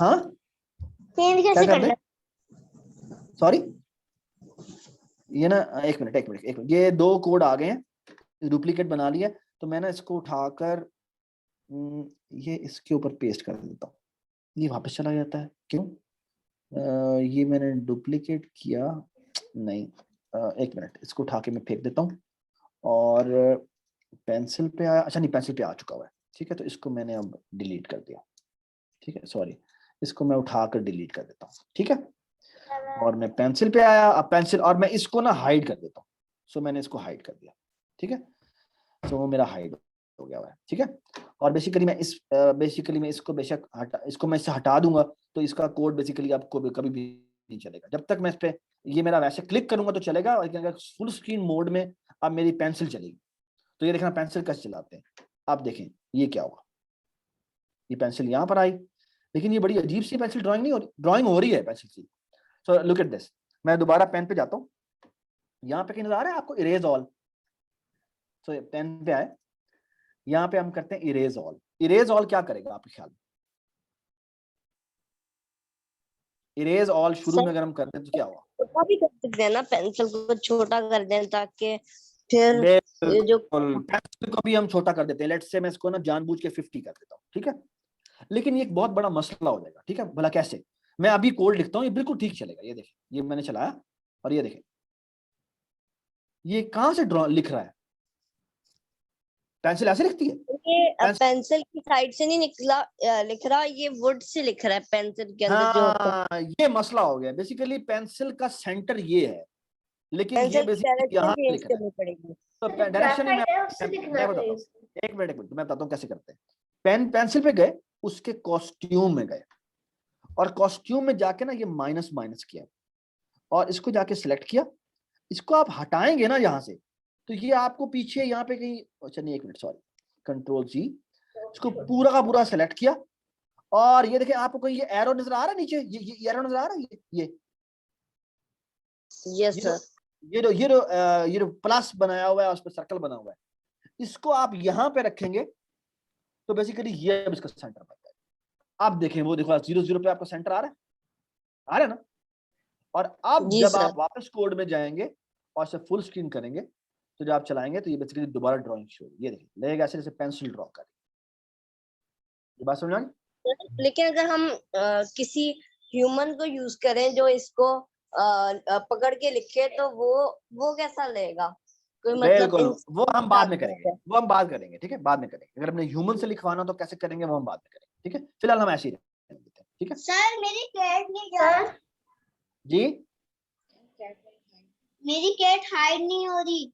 हाँ, चेंज क्या कैसे कर करना दे? है? सॉरी, ये ना एक मिनट, ये दो कोड आ गए हैं, डुप्लीकेट बना लिया, तो मैं ना इसको उठाकर ये इसके ऊपर पेस्ट कर देता हूँ, ये वापस चला जाता है क्यों? ये मैंने डुप्लीकेट किया नहीं, एक मिनट, इसको उठा के मैं फेंक देता हूँ और पेंसिल पे आया। अच्छा नहीं, पेंसिल पे आ चुका हुआ है। ठीक है, तो इसको मैंने अब डिलीट कर दिया। ठीक है, सॉरी, इसको मैं उठाकर डिलीट कर देता हूँ। ठीक है, और मैं पेंसिल पे आया, अब पेंसिल, और मैं इसको ना हाइड कर देता हूँ। सो मैंने इसको हाइड कर दिया। ठीक है, सो वो मेरा हाइड हो गया हुआ है। ठीक है, और बेसिकली मैं इसको बेशक इसको मैं इससे हटा दूंगा तो इसका कोड बेसिकली आपको कभी भी नहीं चलेगा। जब तक मैं इस पे ये मेरा वैसे क्लिक करूंगा तो चलेगा, और अगर फुल स्क्रीन मोड में अब मेरी पेंसिल चलेगी तो ये देखना पेंसिल कैसे चलाते हैं। आप देखें ये क्या होगा, ये पेंसिल यहाँ पर आई, लेकिन ये बड़ी अजीब सी पेंसिल ड्राइंग हो रही है पेंसिल से। सो लुक एट दिस, मैं दोबारा पेन पे जाता हूँ, यहाँ पे कहीं नजर आ रहा है आपको इरेज ऑल? सो पेन पे आए, यहाँ पे हम करते हैं इरेज ऑल। इरेज ऑल क्या करेगा आपके ख्याल में? इरेज ऑल शुरू में अगर हम करते हैं तो क्या हुआ? छोटा भी कर सकते हैं ना, पेंसिल को छोटा कर दें ताकि फिर ये जो पेंसिल को भी हम छोटा कर देते हैं। लेट्स से मैं इसको ना जानबूझ के 50 कर देता हूँ। ठीक है, लेकिन ये एक बहुत बड़ा मसला हो जाएगा। ठीक है, भला कैसे? मैं अभी कोड लिखता हूँ, ये बिल्कुल ठीक चलेगा। ये देखें, ये मैंने चलाया और ये देखें ये कहां से लिख रहा है, पेंसिल ऐसे लिखती है? ये पेंसिल की साइड से नहीं लिख रहा, ये वुड से लिख रहा है पेंसिल के अंदर जो होता है। हाँ, ये मसला हो गया। बेसिकली पेंसिल का सेंटर ये है, लेकिन ये पेंसिल की बेसिकली यहाँ डायरेक्शन लिख चेंज रहा है। करनी पड़ेगी। तो डायरेक्शन ही ग्रेफाइट है, उससे लिखना मैं बताता चाहिए। हूँ, एक मिनट मैं बताता हूँ कैसे करते हैं। पेंसिल पे गए, उसके कॉस्ट्यूम में गए, और कॉस्ट्यूम में जाके ना ये माइनस किया और इसको जाके सिलेक्ट किया। इसको आप हटाएंगे ना यहाँ से, तो ये आपको पीछे यहाँ पे कहीं, अच्छा नहीं एक मिनट, सॉरी, कंट्रोल जी, इसको पूरा का पूरा सेलेक्ट किया और ये देखिए आपको कहीं ये एरो नजर आ रहा है नीचे, ये एरो नजर आ रहा है, ये यस सर, ये जो प्लस बनाया हुआ है, उस पर सर्कल बना हुआ है, इसको आप यहाँ पे रखेंगे तो बेसिकली ये अब इसका सेंटर बन जाएगा। आप देखें, वो देखो 0 पे आपका सेंटर आ रहा है ना? और अब जी जब सर। आप वापस कोड में जाएंगे और इसे फुल स्क्रीन करेंगे तो जब आप चलाएंगे तो ये बेसिकली दोबारा ड्राइंग शुरू होगी। ये देखिए लगेगा ऐसे जैसे पेंसिल ड्रॉ करें। ये बात समझ आ गई? लेकिन अगर हम किसी ह्यूमन को यूज करें जो इसको पकड़ के लिखे तो वो कैसा लगेगा? कोई मतलब बिल्कुल, वो हम बाद में साथ में करेंगे, वो हम बात करेंगे। ठीक है, बाद में करेंगे। अगर हमने ह्यूमन से लिखवाना तो कैसे करेंगे वो हम बाद में करेंगे। ठीक है, फिलहाल हम ऐसे ही रहने देते हैं। ठीक है सर मेरी कैट नहीं सर जी, मेरी कैट हाइड नहीं हो रही।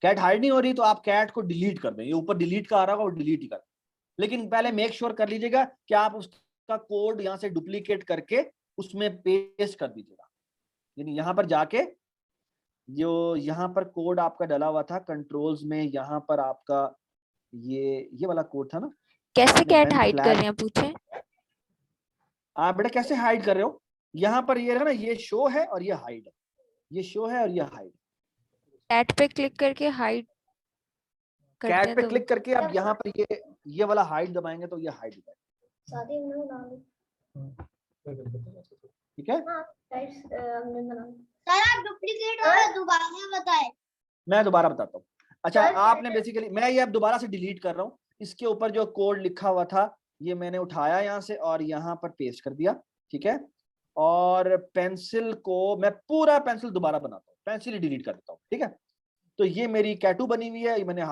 कैट हाइड नहीं हो रही तो आप कैट को डिलीट कर दें। ये ऊपर डिलीट का आ रहा होगा, वो डिलीट ही कर, लेकिन पहले मेक श्योर कर लीजिएगा कि आप उसका कोड यहाँ से डुप्लीकेट करके उसमें पेस्ट कर दीजिएगा। यानी यहाँ पर जाके जो यहाँ पर कोड आपका डला हुआ था कंट्रोल्स में, यहाँ पर आपका ये वाला कोड था ना। कैसे कैट हाइड कर रहे हैं पूछे? आप बेटा कैसे हाइड कर रहे हो? यहाँ पर ये है ना, ये शो है और ये हाइड है, ये शो है और ये हाइड। कैट पे क्लिक करके हाइड करते कैट हैं पे तो क्लिक करके आप यहाँ पर ये वाला हाइड दबाएंगे तो ये हाइड हो जाएगा। शादी में बना लो। ठीक है, हाँ गाइस, हमने बना लो। सर आप डुप्लीकेट वाला दोबारा बताएं। मैं दोबारा बताता हूँ। अच्छा सर, आपने बेसिकली, मैं ये अब दोबारा से डिलीट कर रहा हूँ। इसके ऊपर जो कोड लिखा हुआ था ये मैंने उठाया यहाँ से और यहाँ पर पेस्ट कर दिया, ठीक है। और पेंसिल को मैं पूरा पेंसिल दोबारा बनाता हूँ, पेंसिल ही डिलीट कर देता हूँ, ठीक है। तो ये मेरी कैटू बनी हुई है, ये मैंने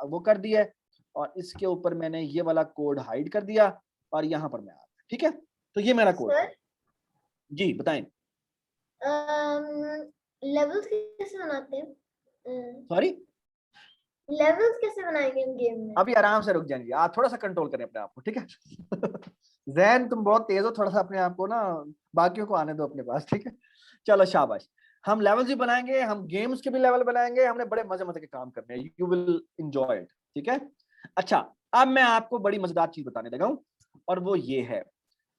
वो कर दिया है और इसके ऊपर मैंने ये वाला कोड हाइड कर दिया और यहाँ पर मैं आ गया, ठीक है। तो ये मेरा कोड है। जी बताएं। लेवल्स कैसे बनाते हैं? सॉरी, लेवल्स कैसे बनाएंगे हम गेम में? अभी आराम से रुक जाएंगे, आप थोड़ा सा कंट्रोल करें अपने आप को, ठीक है। जहन तुम बहुत तेज हो, थोड़ा सा अपने आप को ना बाकियों को आने दो अपने पास, ठीक है। चलो शाबाश, हम लेवल्स भी बनाएंगे, हम गेम्स के भी लेवल बनाएंगे, हमने बड़े मजे मजे के काम करने हैं, यू विल एंजॉय इट, ठीक है। अच्छा, अब मैं आपको बड़ी मजेदार चीज बताने लगा हूं और वो ये है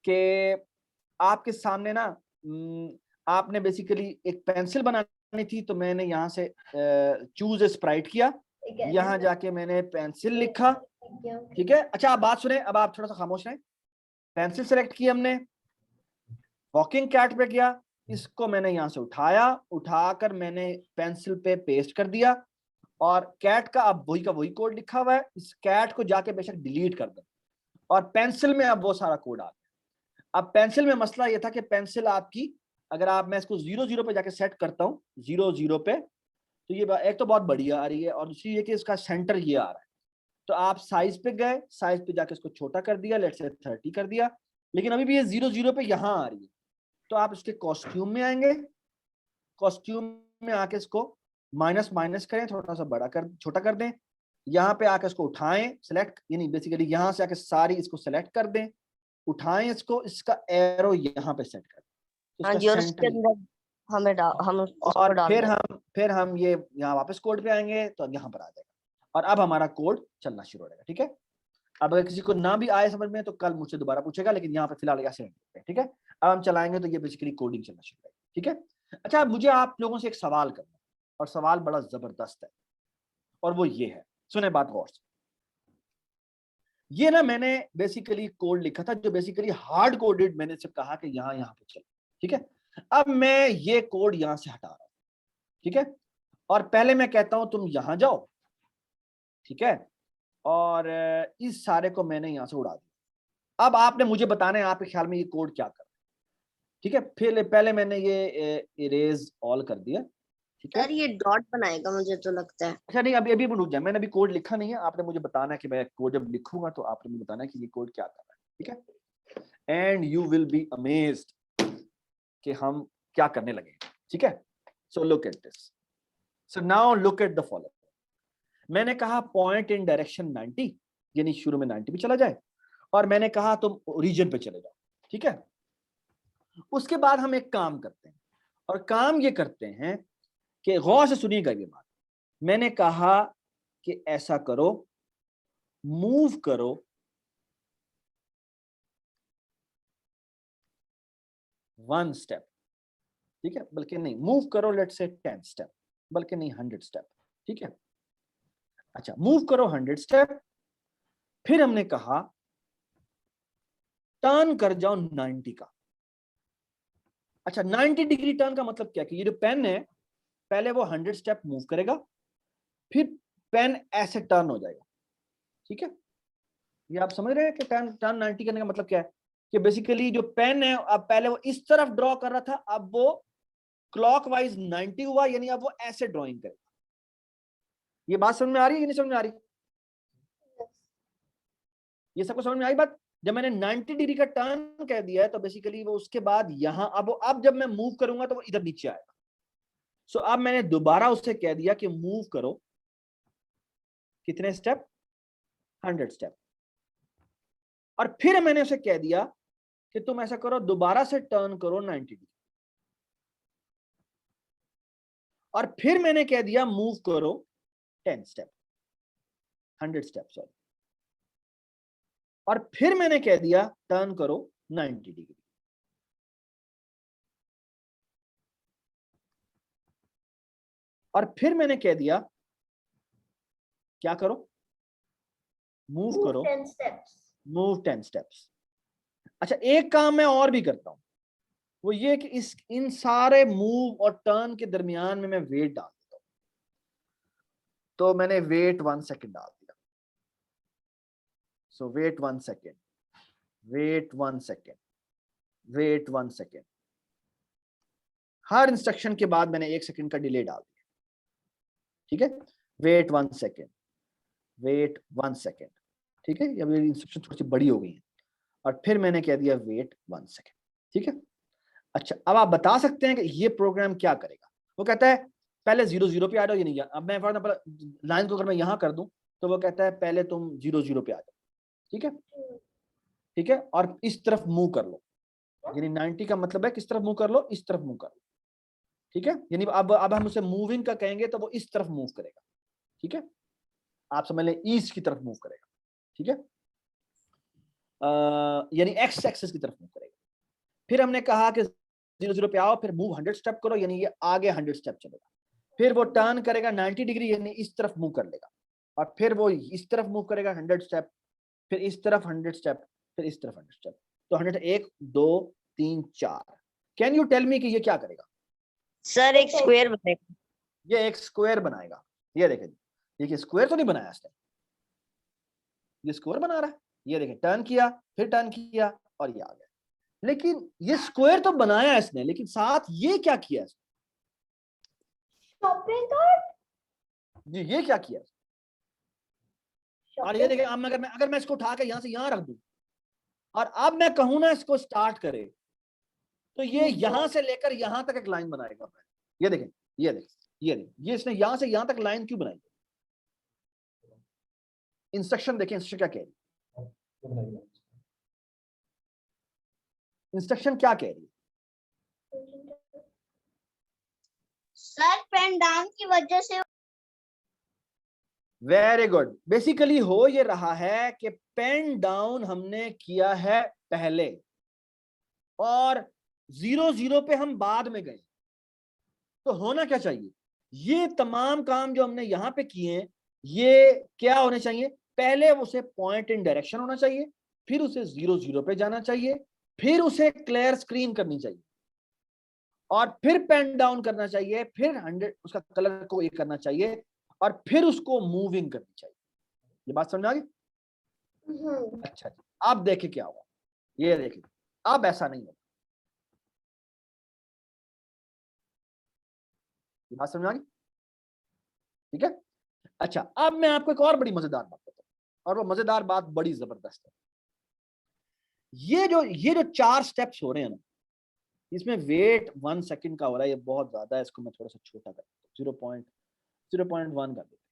कि आपके सामने ना आपने बेसिकली एक पेंसिल बनानी थी, तो मैंने यहाँ से चूज ए स्प्राइट किया, यहाँ जाके मैंने पेंसिल लिखा, ठीक है। अच्छा आप बात सुने, अब आप थोड़ा सा खामोश रहें। पेंसिल सेलेक्ट की हमने, वॉकिंग कैट पे गया, इसको मैंने यहाँ से उठाया, उठाकर मैंने पेंसिल पे पेस्ट कर दिया और कैट का अब वही का वही कोड लिखा हुआ है, इस कैट को जाके बेशक डिलीट कर दो और पेंसिल में अब वो सारा कोड आ गया। अब पेंसिल में मसला ये था कि पेंसिल आपकी, अगर आप मैं इसको 0 0 पे जाके सेट करता हूँ 0 0 पे, तो ये एक तो बहुत बढ़िया आ रही है और दूसरी ये कि इसका सेंटर ये आ रहा है। तो आप साइज पे गए, साइज पे जाके इसको छोटा कर दिया, लेट्स से 30 कर दिया, लेकिन अभी भी ये 0 0 पे यहाँ आ रही है। तो आप इसके कॉस्ट्यूम में आएंगे, कॉस्ट्यूम में आके इसको माइनस माइनस करें, थोड़ा सा बड़ा कर छोटा कर दें, यहाँ पे आके इसको उठाएं, सेलेक्ट, यानी बेसिकली यहाँ से आके सारी इसको सेलेक्ट कर दें, उठाएं इसको, इसका एरो यहाँ पे सेट कर दें, हाँ जी, और उसके अंदर हमें और फिर हम ये यहाँ वापस कोड पे आएंगे तो अब यहाँ पर आ जाएगा और अब हमारा कोड चलना शुरू हो जाएगा, ठीक है। अब अगर किसी को ना भी आए समझ में तो कल मुझसे दोबारा पूछेगा, लेकिन यहाँ पे फिलहाल ऐसे, ठीक है। अब हम चलाएंगे तो ये बेसिकली कोडिंग चलना शुरू होगा, ठीक है। अच्छा, मुझे आप लोगों से एक सवाल करना और सवाल बड़ा जबरदस्त है और वो ये है, सुने बात गौर से। ये ना मैंने बेसिकली कोड लिखा था जो बेसिकली हार्ड कोडेड, मैंने सिर्फ कहा कि यहाँ पे चलो, ठीक है। अब मैं ये कोड यहां से हटा रहा हूं, ठीक है, और पहले मैं कहता हूं तुम यहां जाओ, ठीक है, और इस सारे को मैंने यहां से उड़ा दिया। अब आपने मुझे बताना है आपके ख्याल में ये कोड क्या कर रहा है, ठीक है। फिर पहले मैंने ये इरेज ऑल कर दिया, ठीक है। सर ये डॉट बनाएगा मुझे तो लगता है। अच्छा नहीं, अभी रुक जाए, मैंने अभी कोड लिखा नहीं है, आपने मुझे बताना है कि मैं कोड जब लिखूंगा तो आपने मुझे बताना है कि ये कोड क्या कर रहा है, ठीक है। And you will be amazed कि हम क्या करने लगे, ठीक है। So look at this, so now look at the following. मैंने कहा पॉइंट इन डायरेक्शन 90, यानी शुरू में 90 पे चला जाए, और मैंने कहा तुम ओरिजिन पे चले जाओ, ठीक है। उसके बाद हम एक काम करते हैं, और काम ये करते हैं कि गौर से सुनिएगा ये बात। मैंने कहा कि ऐसा करो, मूव करो 1 स्टेप, ठीक है, बल्कि नहीं, मूव करो लेट्स से 10 स्टेप, बल्कि नहीं 100 स्टेप, ठीक है। अच्छा, मूव करो 100 स्टेप, फिर हमने कहा टर्न कर जाओ 90 का। अच्छा, 90 डिग्री टर्न का मतलब क्या कि ये जो पेन है पहले वो 100 स्टेप मूव करेगा, फिर पेन ऐसे टर्न हो जाएगा, ठीक है। ये आप समझ रहे हैं कि टर्न 90 करने का मतलब क्या है कि बेसिकली जो पेन है अब पहले वो इस तरफ ड्रॉ कर रहा था, अब वो क्लॉकवाइज 90 हुआ, यानी अब वो ऐसे ड्राइंग करेगा। ये बात समझ में आ रही है कि नहीं समझ में आ रही? ये सबको समझ में आई बात? जब मैंने 90 डिग्री का टर्न कह दिया है तो बेसिकली वो उसके बाद यहां अब जब मैं मूव करूंगा तो वो इधर नीचे आएगा। सो अब मैंने दोबारा उससे कह दिया कि मूव करो कितने स्टेप, 100 स्टेप, और फिर मैंने उसे कह दिया कि तुम ऐसा करो दोबारा से टर्न करो 90 डिग्री, और फिर मैंने कह दिया मूव करो 10 स्टेप, 100 स्टेप सॉरी, और फिर मैंने कह दिया टर्न करो 90 डिग्री। और फिर मैंने कह दिया क्या करो, मूव करो 10 स्टेप्स, मूव 10 स्टेप्स। अच्छा, एक काम मैं और भी करता हूं, वो ये कि इन सारे मूव और टर्न के दरमियान में मैं वेट डाल देता हूं। तो मैंने वेट 1 सेकेंड डाल दिया, so wait 1 second, wait 1 second, wait 1 second. हर इंस्ट्रक्शन के बाद मैंने 1 सेकेंड का डिले डाल दिया, ठीक है। वेट 1 सेकेंड, वेट 1 सेकेंड, ठीक है। अब ये इंस्ट्रक्शन थोड़ी सी बड़ी हो गई है और फिर मैंने कह दिया वेट 1 सेकेंड, ठीक है। अच्छा, अब आप बता सकते हैं कि ये प्रोग्राम क्या करेगा। वो कहता है पहले 0 0 पे आ जाओ, ये नहीं। अब मैं फॉर एग्जांपल लाइन को अगर मैं यहाँ कर दूं तो वो कहता है पहले तुम 0 0 पे आ जाओ, ठीक है, ठीक है। और इस तरफ मूव कर लो, यानी 90 का मतलब है किस तरफ मूव कर लो, इस तरफ मूव कर लो, ठीक है। यानी अब हम उसे मूविंग का कहेंगे तो वो इस तरफ मूव करेगा, ठीक है। आप समझ लें ईस्ट की तरफ मूव करेगा, ठीक है। यानी एक्स एक्सिस की तरफ मूव करेगा। फिर हमने कहा कि 0 0 पे आओ, फिर मूव 100 स्टेप करो, यानी ये आगे 100 स्टेप चलेगा। फिर वो टर्न करेगा 90 डिग्री, यानी इस तरफ मूव कर लेगा, और फिर वो इस तरफ मूव करेगा 100 स्टेप, फिर इस तरफ 100 स्टेप, फिर इस तरफ 100 स्टेप। तो 100 1 2 3 4। कैन यू टेल मी कि ये क्या करेगा? सर एक स्क्वायर बनेगा। ये एक स्क्वायर बनाएगा। ये देखें, देखिए स्क्वायर तो नहीं बनाया इसने, ये स्क्वायर बना रहा है। ये देखें, टर्न किया, फिर टर्न किया और ये आ गया। लेकिन ये स्क्वायर तो बनाया इसने, लेकिन साथ ये क्या किया इसने? Shopping cart. जी, ये क्या किया? और ये देखें, अब अगर मैं इसको उठा के यहाँ से यहाँ रख दूं और अब मैं कहूँ ना इसको स्टार्ट करे, तो ये यहाँ से लेकर यहाँ तक एक लाइन बनाएगा। ये देखें, ये देखें, ये देखें, ये इसने यहाँ से यहाँ तक लाइन क्यों बनाई? इंस्ट्रक्शन देखें, इंस्ट्रक्शन क्या कह रही है? इंस्ट्रक्शन क्या कह रही है? सर पेन डाउन की वजह से। Very good. बेसिकली हो ये रहा है कि पेन डाउन हमने किया है पहले और 0 0 पे हम बाद में गए, तो होना क्या चाहिए? ये तमाम काम जो हमने यहां पे किए हैं, ये क्या होने चाहिए? पहले उसे पॉइंट इन डायरेक्शन होना चाहिए, फिर उसे 0 0 पे जाना चाहिए, फिर उसे क्लियर स्क्रीन करनी चाहिए, और फिर पेन डाउन करना चाहिए, फिर 100 उसका कलर को ये करना चाहिए, और फिर उसको मूविंग करनी चाहिए। ये बात समझ आ गई? अच्छा जी, अब देखिए क्या हुआ। ये देखिए, अब ऐसा नहीं होगा। ये बात समझ आ गई? ठीक है। अच्छा, अब मैं आपको एक और बड़ी मजेदार बात बताता हूं, और वो मजेदार बात बड़ी जबरदस्त है। ये जो 4 स्टेप्स हो रहे हैं ना, इसमें वेट 1 सेकंड का हो रहा है, ये बहुत ज्यादा है। इसको मैं थोड़ा सा छोटा कर देता हूं, 0.1 कर देते हैं।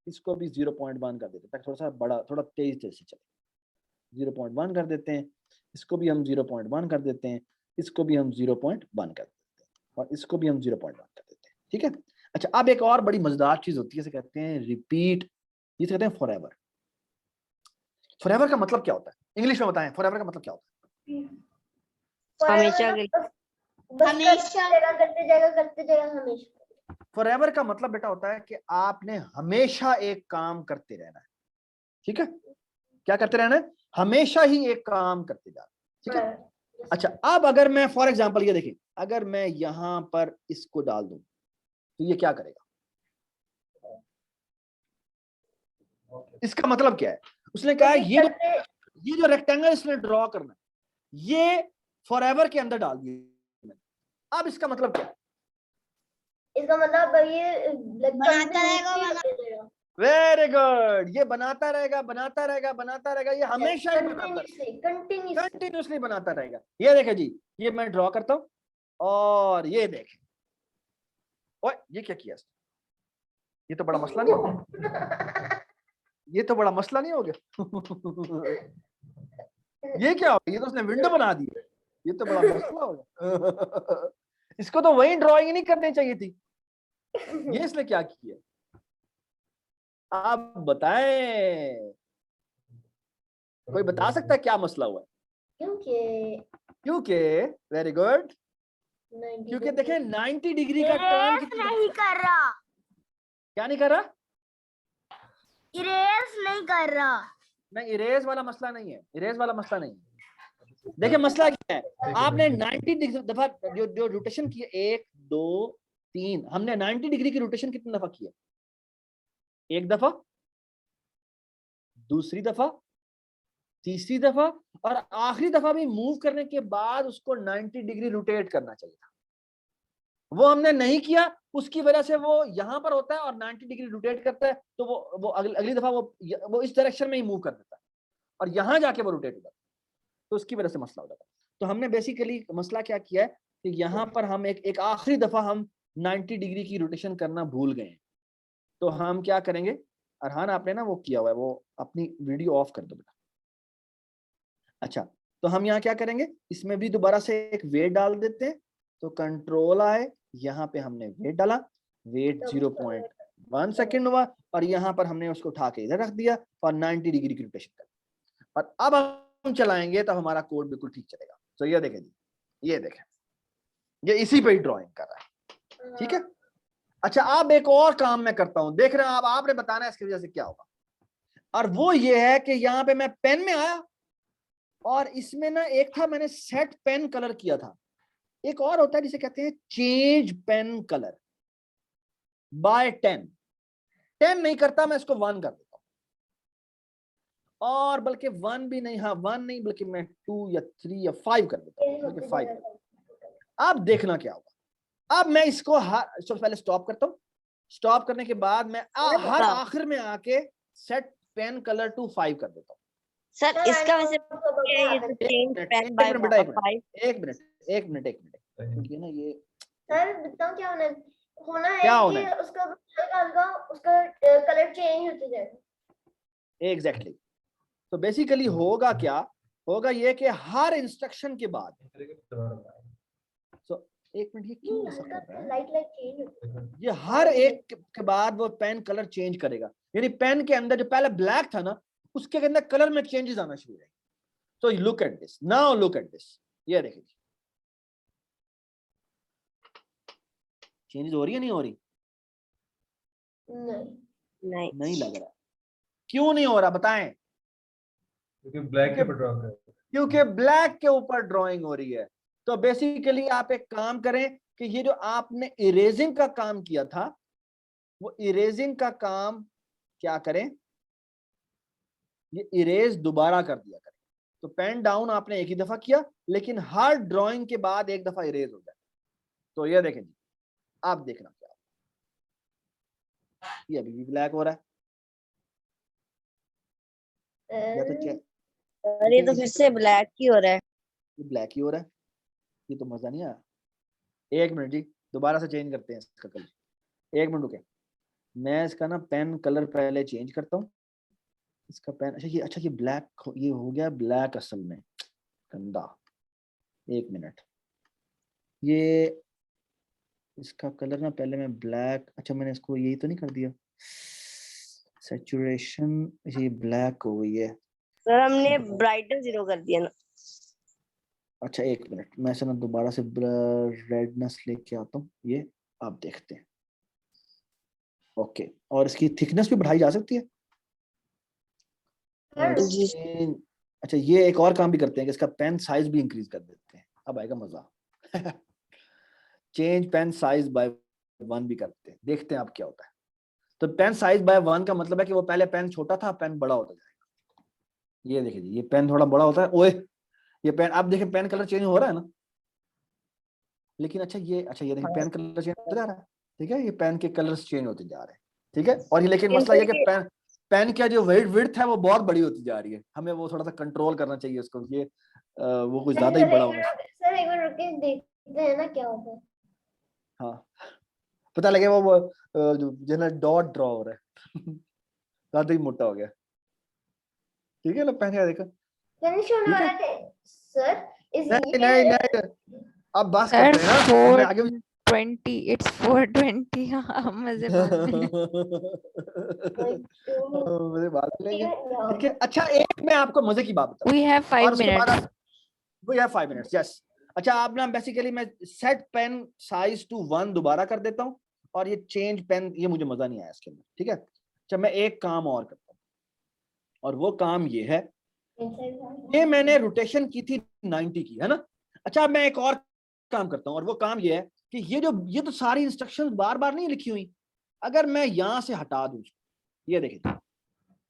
इसको भी 0.1 कर देते हैं ताकि थोड़ा सा बड़ा, थोड़ा तेज से चले। 0.1 कर देते हैं, इसको भी हम 0.1 कर देते हैं, इसको भी हम 0.1 कर देते हैं, और इसको भी हम 0.1 कर देते हैं, ठीक है। अच्छा, अब एक और बड़ी मजेदार चीज होती है, इसे कहते हैं रिपीट, इसे कहते हैं फॉरएवर। फॉरएवर का मतलब क्या होता है? इंग्लिश में बताएं, फॉरएवर का मतलब क्या होता है? हमेशा के लिए। हमेशा करते जाएगा हमेशा। फॉरएवर का मतलब बेटा होता है कि आपने हमेशा एक काम करते रहना है, ठीक है। क्या करते रहना है? हमेशा ही एक काम करते जाना, ठीक है। अच्छा, अब अगर मैं फॉर एग्जांपल ये देखिए, अगर मैं यहां पर इसको डाल दूं तो ये क्या करेगा? इसका मतलब क्या है? उसने कहा ये जो रेक्टेंगल इसने ड्रॉ करना है, ये फॉरएवर के अंदर डाल दिया। अब इसका मतलब क्या है? इसका मतलब ये बनाता रहेगा। Very good. ये बनाता रहेगा, बनाता रहेगा, बनाता रहेगा, ये हमेशा ही कंटिन्यूसली बनाता रहेगा। ये देखे जी, ये मैं ड्रॉ करता हूं, और ये देखे, ओए ये क्या किया? ये तो बड़ा मसला नहीं हो गया? ये तो बड़ा मसला नहीं हो गया? ये क्या हो गया? ये तो उसने विंडो बना दी है, ये तो बड़ा मसला हो गया। इसको तो वही ड्राइंग नहीं करनी चाहिए थी, ये इसने क्या किया? आप बताएं, कोई बता सकता है क्या मसला हुआ? क्योंकि वेरी गुड, क्योंकि देखें 90 डिग्री का टर्न नहीं कर रहा, क्या नहीं कर रहा? इरेज नहीं कर रहा। नहीं, इरेज वाला मसला नहीं है, इरेज वाला मसला नहीं है। देखिए मसला क्या है, आपने 90 दफा जो रोटेशन की है, 1 2 3, हमने 90 डिग्री की रोटेशन कितनी दफा की है? 1 दफा, दूसरी दफा, तीसरी दफा, और आखिरी दफा भी मूव करने के बाद उसको 90 डिग्री रोटेट करना चाहिए था। वो हमने नहीं किया, उसकी वजह से वो यहाँ पर होता है और 90 डिग्री रोटेट करता है, तो वो अगली दफा वो इस डायरेक्शन में ही मूव कर देता है और यहाँ जाके वो रोटेट होता है, तो उसकी वजह से मसला हो जाता है। तो हमने बेसिकली मसला क्या किया है कि यहाँ पर हम एक आखिरी दफा हम 90 डिग्री की रोटेशन करना भूल गए हैं। तो हम क्या करेंगे, अरहान आपने ना वो किया हुआ है, वो अपनी वीडियो ऑफ कर दो बेटा। अच्छा, तो हम यहाँ क्या करेंगे, इसमें भी दोबारा से एक वेट डाल देते हैं। तो कंट्रोल आए, यहाँ पे हमने वेट डाला, वेट 0.1 सेकेंड हुआ, और यहाँ पर हमने उसको उठा के इधर रख दिया और 90 डिग्री की रोटेशन कर, और अब हम चलाएंगे तब हमारा कोड बिल्कुल ठीक चलेगा। तो ये देखें जी, ये देखें, ये इसी पे ही ड्राइंग कर रहा है, ठीक है। अच्छा, अब एक और काम मैं करता हूं, देख रहे हैं आप, आपने बताना है इसकी वजह से क्या होगा। और वो ये है कि यहाँ पे मैं पेन में आया और इसमें ना एक था, मैंने सेट पेन कलर किया था, एक और होता है जिसे कहते हैं चेंज पेन कलर बाय 10 नहीं करता मैं, इसको 1 कर देता हूं, और बल्कि 1 भी नहीं, हाँ 1 नहीं, बल्कि मैं 2 या 3 या 5 कर देता हूं, बल्कि 5। अब देखना क्या होगा, अब मैं इसको सबसे पहले स्टॉप करता हूं, स्टॉप करने के बाद मैं हर आखिर में आके सेट पेन कलर टू 5 कर देता हूं। सर इसका वैसे एक मिनट क्योंकि ना ये सर बताओ क्या होना है क्या कि होना है? उसका हल्का उसका कलर चेंज होते जाएगा। एग्जैक्टली। तो बेसिकली होगा क्या, होगा ये कि हर इंस्ट्रक्शन के बाद, तो एक मिनट, ये क्यों ऐसा कर रहा है, लाइट चेंज होती है। ये हर एक के बाद वो पेन कलर चेंज करेगा, यानी पेन के अंदर जो पहले ब्लैक था ना, उसके अंदर कलर में चेंजेस आना शुरू हो जाएंगे। तो look at this now, look at this, ये देखिए चेंजेस हो रही है, नहीं हो रही? नहीं लग रहा। क्यों नहीं हो रहा बताएं? क्योंकि ब्लैक के ऊपर ड्रॉ कर, क्योंकि ब्लैक के ऊपर ड्राइंग हो रही है। तो बेसिकली आप एक काम करें कि ये जो आपने इरेजिंग का काम किया था, वो इरेजिंग का काम क्या करें, ये इरेज दोबारा कर दिया करें। तो पेन डाउन आपने एक ही दफा किया, लेकिन हर ड्राइंग के बाद एक दफा इरेज हो जाए। तो ये देखें जी, आप देखना क्या, ये अभी भी ब्लैक हो रहा है, या तो ये तो फिर से ब्लैक ही हो रहा है, ये ब्लैक ही हो रहा है, ये तो मजा नहीं आया। एक मिनट जी, दोबारा से चेंज करते हैं इसका कलर, एक मिनट रुके, मैं इसका ना पेन कलर पहले चेंज करता हूँ इसका पेन। अच्छा ये ब्लैक, ये हो गया ब्लैक असल में, गंदा। एक मिनट, ये इसका कलर ना पहले मैं ब्लैक, अच्छा मैंने इसको यही तो नहीं कर दिया, सैचुरेशन, ये ब्लैक हो गई है सर हमने ब्राइटनेस 0 कर दिया ना। अच्छा एक मिनट, मैं इसे ना दोबारा से रेडनेस लेके आता हूँ, ये आप देखते हैं। ओके, और इसकी थिकनेस भी बढ़ाई जा सकती है। अच्छा ये एक और काम भी करते हैं कि इसका पेन साइज भी इंक्रीज कर देते हैं, अब आएगा मजा। चेंज पेन साइज बाय 1 भी करते हैं, देखते हैं अब क्या होता है। तो पेन साइज बाय 1 का मतलब है कि वो पहले पेन छोटा था, पेन बड़ा होता जाएगा। ये देखिए जी, ये पेन थोड़ा बड़ा होता है, ओए ये पेन, आप देखें पेन कलर चेंज हो रहा है ना, लेकिन अच्छा ये देखिए पेन कलर चेंज होता जा रहा है, ठीक है, ये पेन के कलर्स चेंज होते जा रहे हैं, ठीक है। और ये लेकिन मसला ये कि पेन का जो विड्थ है वो बहुत बड़ी होती जा रही है, हमें वो थोड़ा सा कंट्रोल करना चाहिए उसको, ये वो कुछ ज्यादा ही बड़ा होगा। सर एक मिनट रुक के देखते हैं ना क्या होता है। हाँ पता लगे वो जो ना डॉट ड्रॉ हो रहा है, ज्यादा ही मोटा हो गया, ठीक है ना, पेन का देखो फिनिश होने वाला है सर। नहीं अब बस करते हैं ना, आगे 420, it's 420। हाँ मजे मुझे बात लेंगे, ठीक है। अच्छा एक मैं आपको मजे की बात बताऊं, We have 5 minutes. We have 5 minutes, yes। अच्छा आप ना बेसिकली मैं सेट पेन साइज टू 1 दोबारा कर देता हूँ, और ये चेंज पेन, ये मुझे मजा नहीं आया इसके अंदर, ठीक है। अच्छा मैं एक काम और करता हूँ, और वो काम ये है, ये मैंने रोटेशन की थी 90 की, है ना। अच्छा अब मैं एक और काम करता हूँ, और वो काम ये है कि ये तो सारी इंस्ट्रक्शंस बार बार नहीं लिखी हुई, अगर मैं यहां से हटा दूं, ये देखिए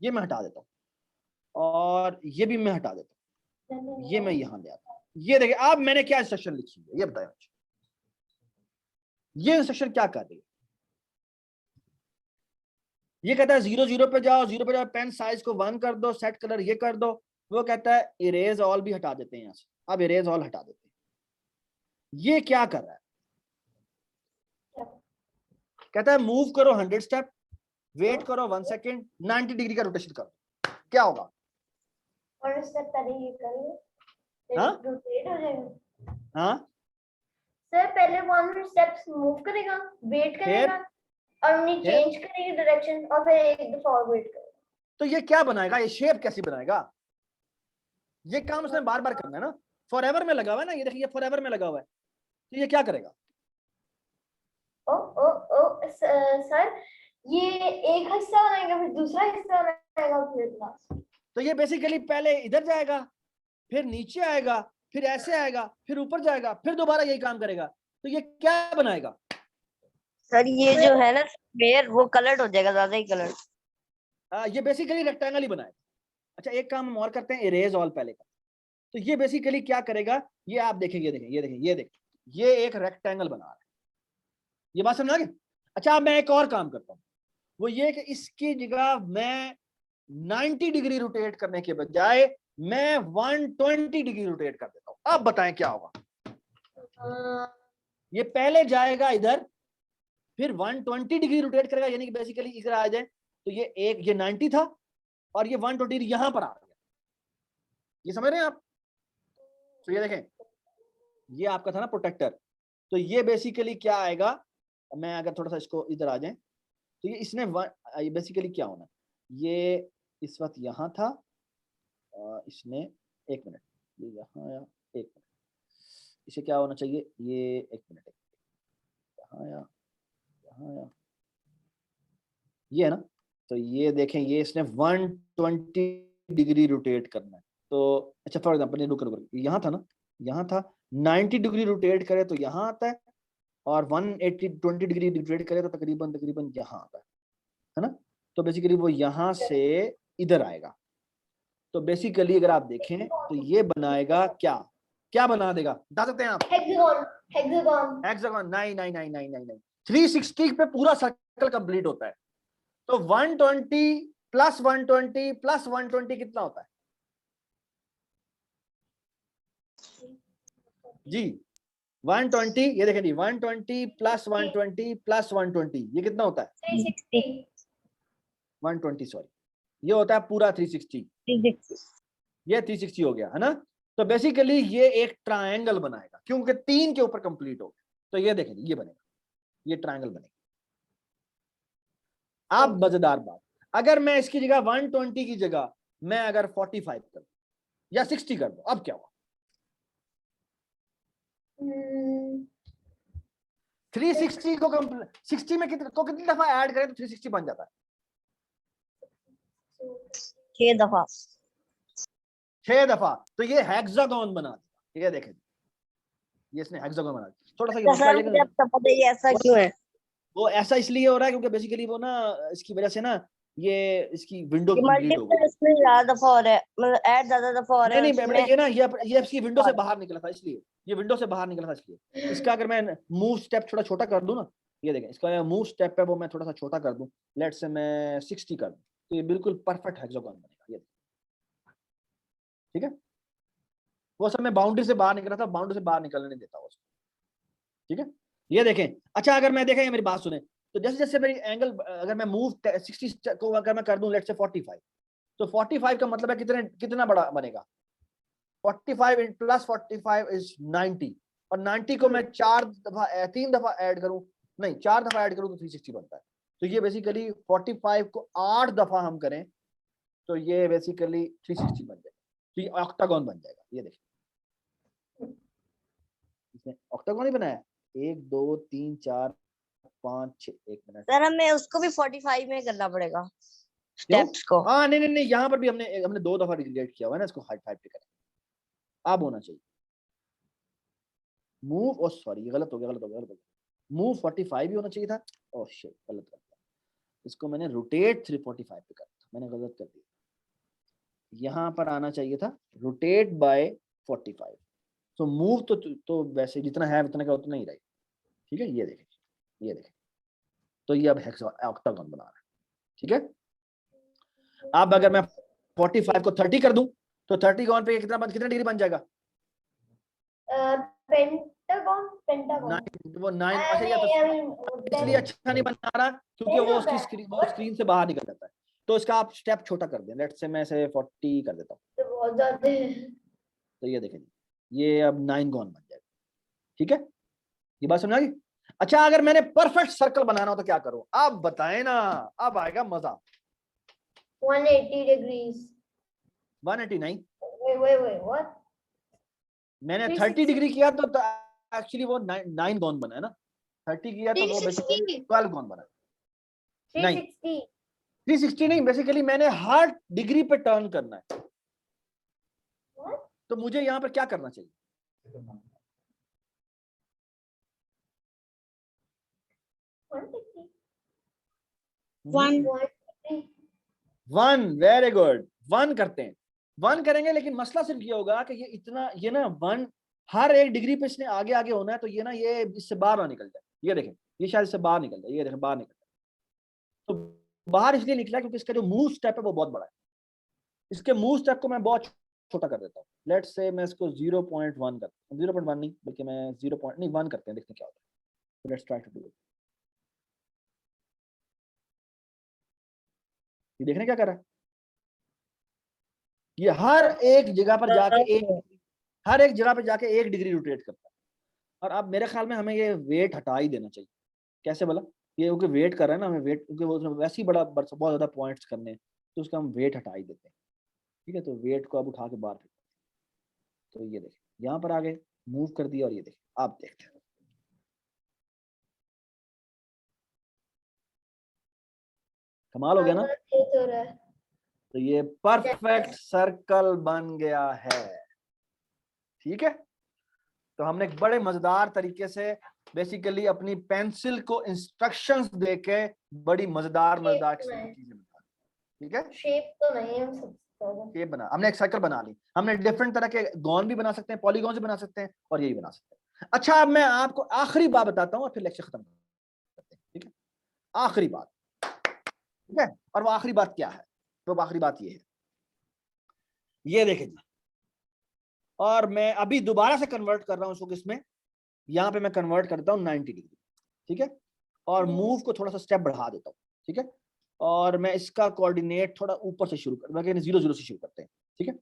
ये मैं हटा देता हूँ, और ये भी मैं हटा देता हूँ, ये मैं यहाँ ले आता हूँ। ये देखिए अब मैंने क्या इंस्ट्रक्शन लिखी है, ये बताया मुझे, ये इंस्ट्रक्शन क्या कर रही है। ये कहता है 0 0 पे जाओ, 0 पे जाओ, पेन साइज को 1 कर दो, सेट कलर ये कर दो। वो कहता है इरेज ऑल भी हटा देते हैं यहाँ से, अब इरेज ऑल हटा देते हैं। ये क्या कर रहा है, कहता है मूव करो 100 स्टेप, वेट करो 1 सेकेंड, 90 डिग्री का रोटेशन करो। क्या होगा? और स्टेप पहले ये करेंगे, फिर हाँ? रोटेट हो जाएगा। हाँ सर पहले 100 स्टेप्स मूव करेगा, वेट करेगा और उन्हें फिर? चेंज करेगी डायरेक्शन और फिर एक दफा और वेट करेगा। तो ये क्या बनाएगा, ये शेप कैसी बनाएगा? ये काम उसने बार बार करना है ना, फॉरएवर में लगा हुआ है ना, ये देखिए फॉरएवर में लगा हुआ है। तो ये क्या करेगा? ओ ओ ओ सर ये एक हिस्सा बनाएगा, फिर दूसरा हिस्सा बनाएगा, फिर लास्ट। तो ये बेसिकली पहले इधर जाएगा, फिर नीचे आएगा, फिर ऐसे आएगा, फिर ऊपर जाएगा, फिर दोबारा यही काम करेगा। तो ये क्या बनाएगा? सर ये जो है ना स्क्वायर वो कलर्ड हो जाएगा, ज्यादा ही कलर्ड। ये बेसिकली रेक्टेंगल ही बनाएगा। अच्छा एक काम हम और करते हैं, इरेज ऑल पहले का। तो ये बेसिकली क्या करेगा, ये आप देखेंगे, ये देखें, ये देखें, ये देखें, ये एक रेक्टेंगल बना रहा है। ये बात समझ आ गई? अच्छा अब मैं एक और काम करता हूँ, वो ये कि इसकी जगह मैं 90 डिग्री रोटेट करने के बजाय मैं 120 डिग्री रोटेट कर देता हूँ। अब बताएं क्या होगा? ये पहले जाएगा इधर, फिर 120 डिग्री रोटेट करेगा, यानी कि बेसिकली इधर आ जाए। तो ये एक, ये 90 था और ये 120 यहां पर आ गया। ये समझ रहे हैं आप? तो ये देखें, ये आपका था ना प्रोटेक्टर, तो ये बेसिकली क्या आएगा, मैं अगर थोड़ा सा इसको इधर आ जाए, तो ये इसने बेसिकली क्या होना, ये इस वक्त यहाँ था, इसने एक मिनट, ये यहाँ आया, एक मिनट, इसे क्या होना चाहिए, ये एक मिनट, यहाँ आया, यहाँ आया, ये है ना। तो ये देखें, ये इसने 120 डिग्री रोटेट करना है। तो अच्छा फॉर एग्जाम्पल, रुक यहाँ था ना, यहाँ था, 90 डिग्री रोटेट करे तो यहाँ आता है, और 120 डिग्री रोटेट करे तो तकरीबन यहाँ आता है ना। तो बेसिकली वो यहाँ से इधर आएगा। तो बेसिकली अगर आप देखें तो ये बनाएगा क्या, क्या बना देगा, बता सकते हैं आप? हेक्सागोन। हेक्सागोन। हेक्सागोन नहीं नहीं नहीं नहीं नहीं नहीं, 360 पे पूरा सर्कल कंप्लीट होता है। तो 120 प्लस 120 प्लस 120 कितना होता है जी? 120, ये देखें जी, 120 प्लस 120 प्लस 120 ये कितना होता है? 360। 120 सॉरी, ये होता है पूरा 360। ये 360 हो गया है ना। तो बेसिकली ये एक ट्रायंगल बनाएगा, क्योंकि 3 के ऊपर कंप्लीट हो गया। तो ये देखें ये बनेगा, ये ट्रायंगल बनेगा। अब मजेदार बात, अगर मैं इसकी जगह 120 की जगह मैं अगर 45 कर दूं या 60 कर दूं, अब क्या हुआ? 360 को 60 में कितनी दफा ऐड करें तो 360 बन जाता है? 6 दफा। 6 दफा। तो ये हेक्सागोन बना दिया। ये देखें, ये इसने हेक्सागोन बना दिया। थोड़ा सा ये सर मुझे अब पता है ये ऐसा क्यों है। वो ऐसा इसलिए हो रहा है क्योंकि बेसिकली वो ना इसकी वजह से ना ये इसकी विंडो कंप्लीट हो गई। इसमें ज्यादा दफा हो रहा है, मतलब ऐड ज्यादा दफा हो रहा है। नहीं बेटा, ये ना ये इसकी विंडो से बाहर निकला था, इसलिए ये विंडो से बाहर निकला था इसलिए। इसका अगर मैं मूव स्टेप थोड़ा छोटा कर दूं ना, ये देखें इसका मूव स्टेप है वो मैं थोड़ा सा छोटा कर दूं, लेट से मैं 60 कर दूं, तो ये बिल्कुल परफेक्ट हेक्सागोन बनेगा। ये ठीक है, वो सब मैं बाउंड्री से बाहर निकला था, बाउंड्री से बाहर निकलने नहीं देता उसको। ठीक है, ये देखें। अच्छा अगर मैं देखें, मेरी बात सुने, तो जैसे जैसे मेरी एंगल, अगर मैं मूव 60 को अगर मैं कर दूं लेट से 45, तो 45 का मतलब है कितना बड़ा बनेगा? 45 प्लस 45 इज 90, और 90 को मैं 3 दफा ऐड करूं, नहीं 4 दफा ऐड करूं तो 360 बनता है। तो ये बेसिकली 45 को 8 दफा हम करें तो ये बेसिकली 360 बन जाएगा, तो ये ऑक्टागोन बन जाएगा। ये देखिए इसने ऑक्टागोन ही बनाया, 1 2 3 4 5 6, 1 मिनट सर हमें उसको भी 45 में करना पड़ेगा स्टेप्स को। हाँ नहीं यहाँ पर भी हमने 2 दफा रिक्रिएट किया हुआ है ना इसको, हाइट 5 पे करें। अब होना चाहिए मूव, सॉरी ये गलत हो गया, मूव 45 भी होना चाहिए था। ओह शिट, गलत कर दिया इसको मैंने, रोटेट 345 पे करता, मैंने गलत कर दिया। यहाँ पर आना चाहिए था रोटेट बाय 45। तो मूव तो वैसे जितना है उतना का उतना ही रहेगा, ठीक है। ये देखें, ये देखें, तो ये अब ऑक्टागन बना रहा है, ठीक है। अब अगर मैं 45 को 30 कर दूं तो 30 पे कितना डिग्री बन जाएगा? Pentagon, pentagon. वो 9। अच्छा, या तो इसलिए अच्छा नहीं बना रहा क्योंकि वो उसकी स्क्रीन से बाहर निकल जाता है। तो इसका आप स्टेप छोटा कर दें, लेट्स से मैं इसे 40 कर देता हूँ, तो बहुत ज्यादा है। तो ये देखें, ये अब 9 गॉन बन जाएगा, ठीक है। ये बात समझ आ गई? अच्छा, अगर मैंने परफेक्ट सर्कल बनाना हो तो क्या करूं? आप बताएं ना, अब आएगा मजा। 180 डिग्रीज। 180 नहीं, wait, what? मैंने 30 360 डिग्री किया तो एक्चुअली वो 9 गॉन बना है ना। 30 किया तो वो बेसिकली 12 गॉन बना। नहीं, 360। 360 नहीं, बेसिकली मैंने हर डिग्री पे टर्न करना है। What? तो मुझे यहाँ पर क्या करना चाहिए? 160। 1 1, वेरी गुड। 1 करते हैं, 1 करेंगे, लेकिन मसला सिर्फ ये होगा कि ये इतना, ये ना 1 हर एक डिग्री पे इसने आगे आगे होना है, तो ये ना ये इससे बाहर ना निकल जाए। ये देखें, ये शायद इससे बाहर निकल जाए, ये देखें बाहर निकल जाए। तो बाहर इसलिए निकला क्योंकि इसका जो मूव स्टेप है वो बहुत बड़ा है। इसके मूव स्टेप को मैं बहुत छोटा कर देता हूँ। लेट्स से मैं इसको 0.1 करता हूँ, 0.1 नहीं बल्कि मैं 1 करते हैं, देखते हैं क्या होता है। Let's try to do it. ये देखने क्या कर रहा है, ये हर एक जगह पर जाके एक डिग्री रोटेट करता है। और अब मेरे ख्याल में हमें ये वेट हटा ही देना चाहिए। कैसे बोला? ये क्योंकि वेट कर रहा है ना, हमें वेट, क्योंकि वो वैसे ही बहुत ज्यादा पॉइंट्स करने हैं, तो उसका हम वेट हटा ही देते हैं, ठीक है। तो वेट को अब उठा के बाहर फेंक, तो ये देखिए यहाँ पर आगे मूव कर दिया, और ये देखिए आप देखते हैं कमाल हो गया ना। तो ये परफेक्ट सर्कल बन गया है, ठीक है। तो हमने एक बड़े मजेदार तरीके से बेसिकली अपनी पेंसिल को इंस्ट्रक्शंस देके बड़ी मजेदार चीजें बता, ठीक है। शेप तो नहीं है, शेप बना, हमने एक सर्कल बना ली, हमने डिफरेंट तरह के गॉन भी बना सकते हैं, पॉलीगॉन भी बना सकते हैं, और यही बना सकते हैं। अच्छा, अब मैं आपको आखिरी बात बताता हूँ और फिर लेक्चर खत्म करते हैं, ठीक है। आखिरी बात, ठीक है। और वो आखिरी बात क्या है? तो आखिरी बात ये है, ये देखें जी, और मैं अभी दोबारा से कन्वर्ट कर रहा हूं इसको किसमें, यहाँ पे मैं कन्वर्ट करता हूँ 90 डिग्री, ठीक है। और मूव को थोड़ा सा स्टेप बढ़ा देता हूँ, ठीक है। और मैं इसका कोऑर्डिनेट थोड़ा ऊपर से शुरू कर, 0 से शुरू करते हैं, ठीक है।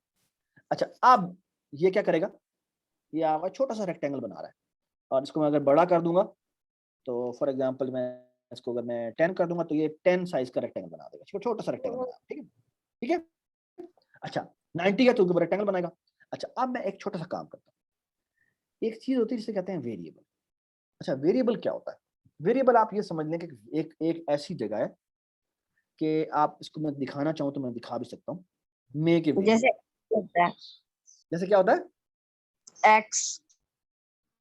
अच्छा, अब ये क्या करेगा, ये आपका छोटा सा रेक्टेंगल बना रहा है, और इसको मैं अगर बड़ा कर दूंगा तो फॉर एग्जांपल मैं इसको अगर मैं 10 कर दूंगा तो ये 10 साइज का रेक्टेंगल बना देगा, इसको छोटा सा रेक्टेंगल बना, ठीक है, ठीक है। अच्छा, 90 का तो रेक्टेंगल बनाएगा। अच्छा, अब मैं एक छोटा सा काम करता हूँ, एक चीज होती है जिसे कहते हैं वेरिएबल। अच्छा, वेरिएबल क्या होता है? वेरिएबल आप ये समझ लें कि एक ऐसी जगह है कि आप इसको मैं दिखाना चाहूँ तो मैं दिखा भी सकता हूँ। मेक ए जैसे होता है जैसे क्या होता है? एक्स।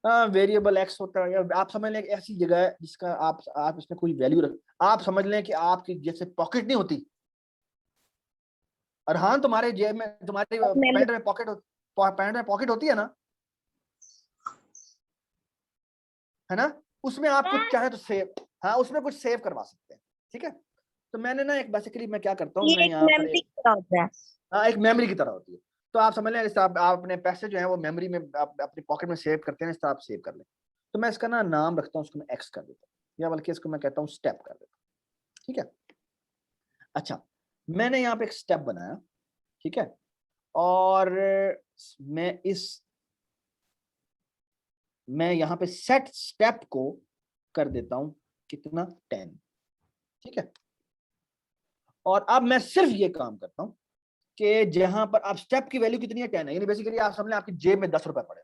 हाँ, वेरिएबल एक्स होता है, या आप समझ लें एक ऐसी जगह है जिसका आप इसमें कोई वैल्यू रख, आप समझ लें कि आपकी जैसे पॉकेट नहीं होती, और हाँ तुम्हारे जेब में, तुम्हारे पैंट में पॉकेट होती है ना, है ना, उसमें आप कुछ चाहे तो सेव, हाँ उसमें कुछ सेव करवा सकते हैं, ठीक है। तो मैंने ना एक बेसिकली मैं क्या करता हूँ, मैं यहाँ पर हाँ एक मेमोरी की तरह होती है। तो आप समझ लें इस आप अपने पैसे जो है वो मेमोरी में आप अपनी पॉकेट में सेव करते हैं, इस तरह आप सेव कर लें। तो मैं इसका ना नाम रखता हूँ, उसको मैं एक्स कर देता हूँ, या बल्कि इसको मैं कहता हूँ स्टेप कर देता हूँ, ठीक है। अच्छा, मैंने यहाँ पे एक स्टेप बनाया, ठीक है, और मैं यहाँ पे सेट स्टेप को कर देता हूँ कितना, 10, ठीक है। और अब मैं सिर्फ ये काम करता हूँ कि जहां पर आप स्टेप की वैल्यू कितनी है, 10 है, यानी बेसिकली आप समझ लें आपकी जेब में 10 रुपए पड़े।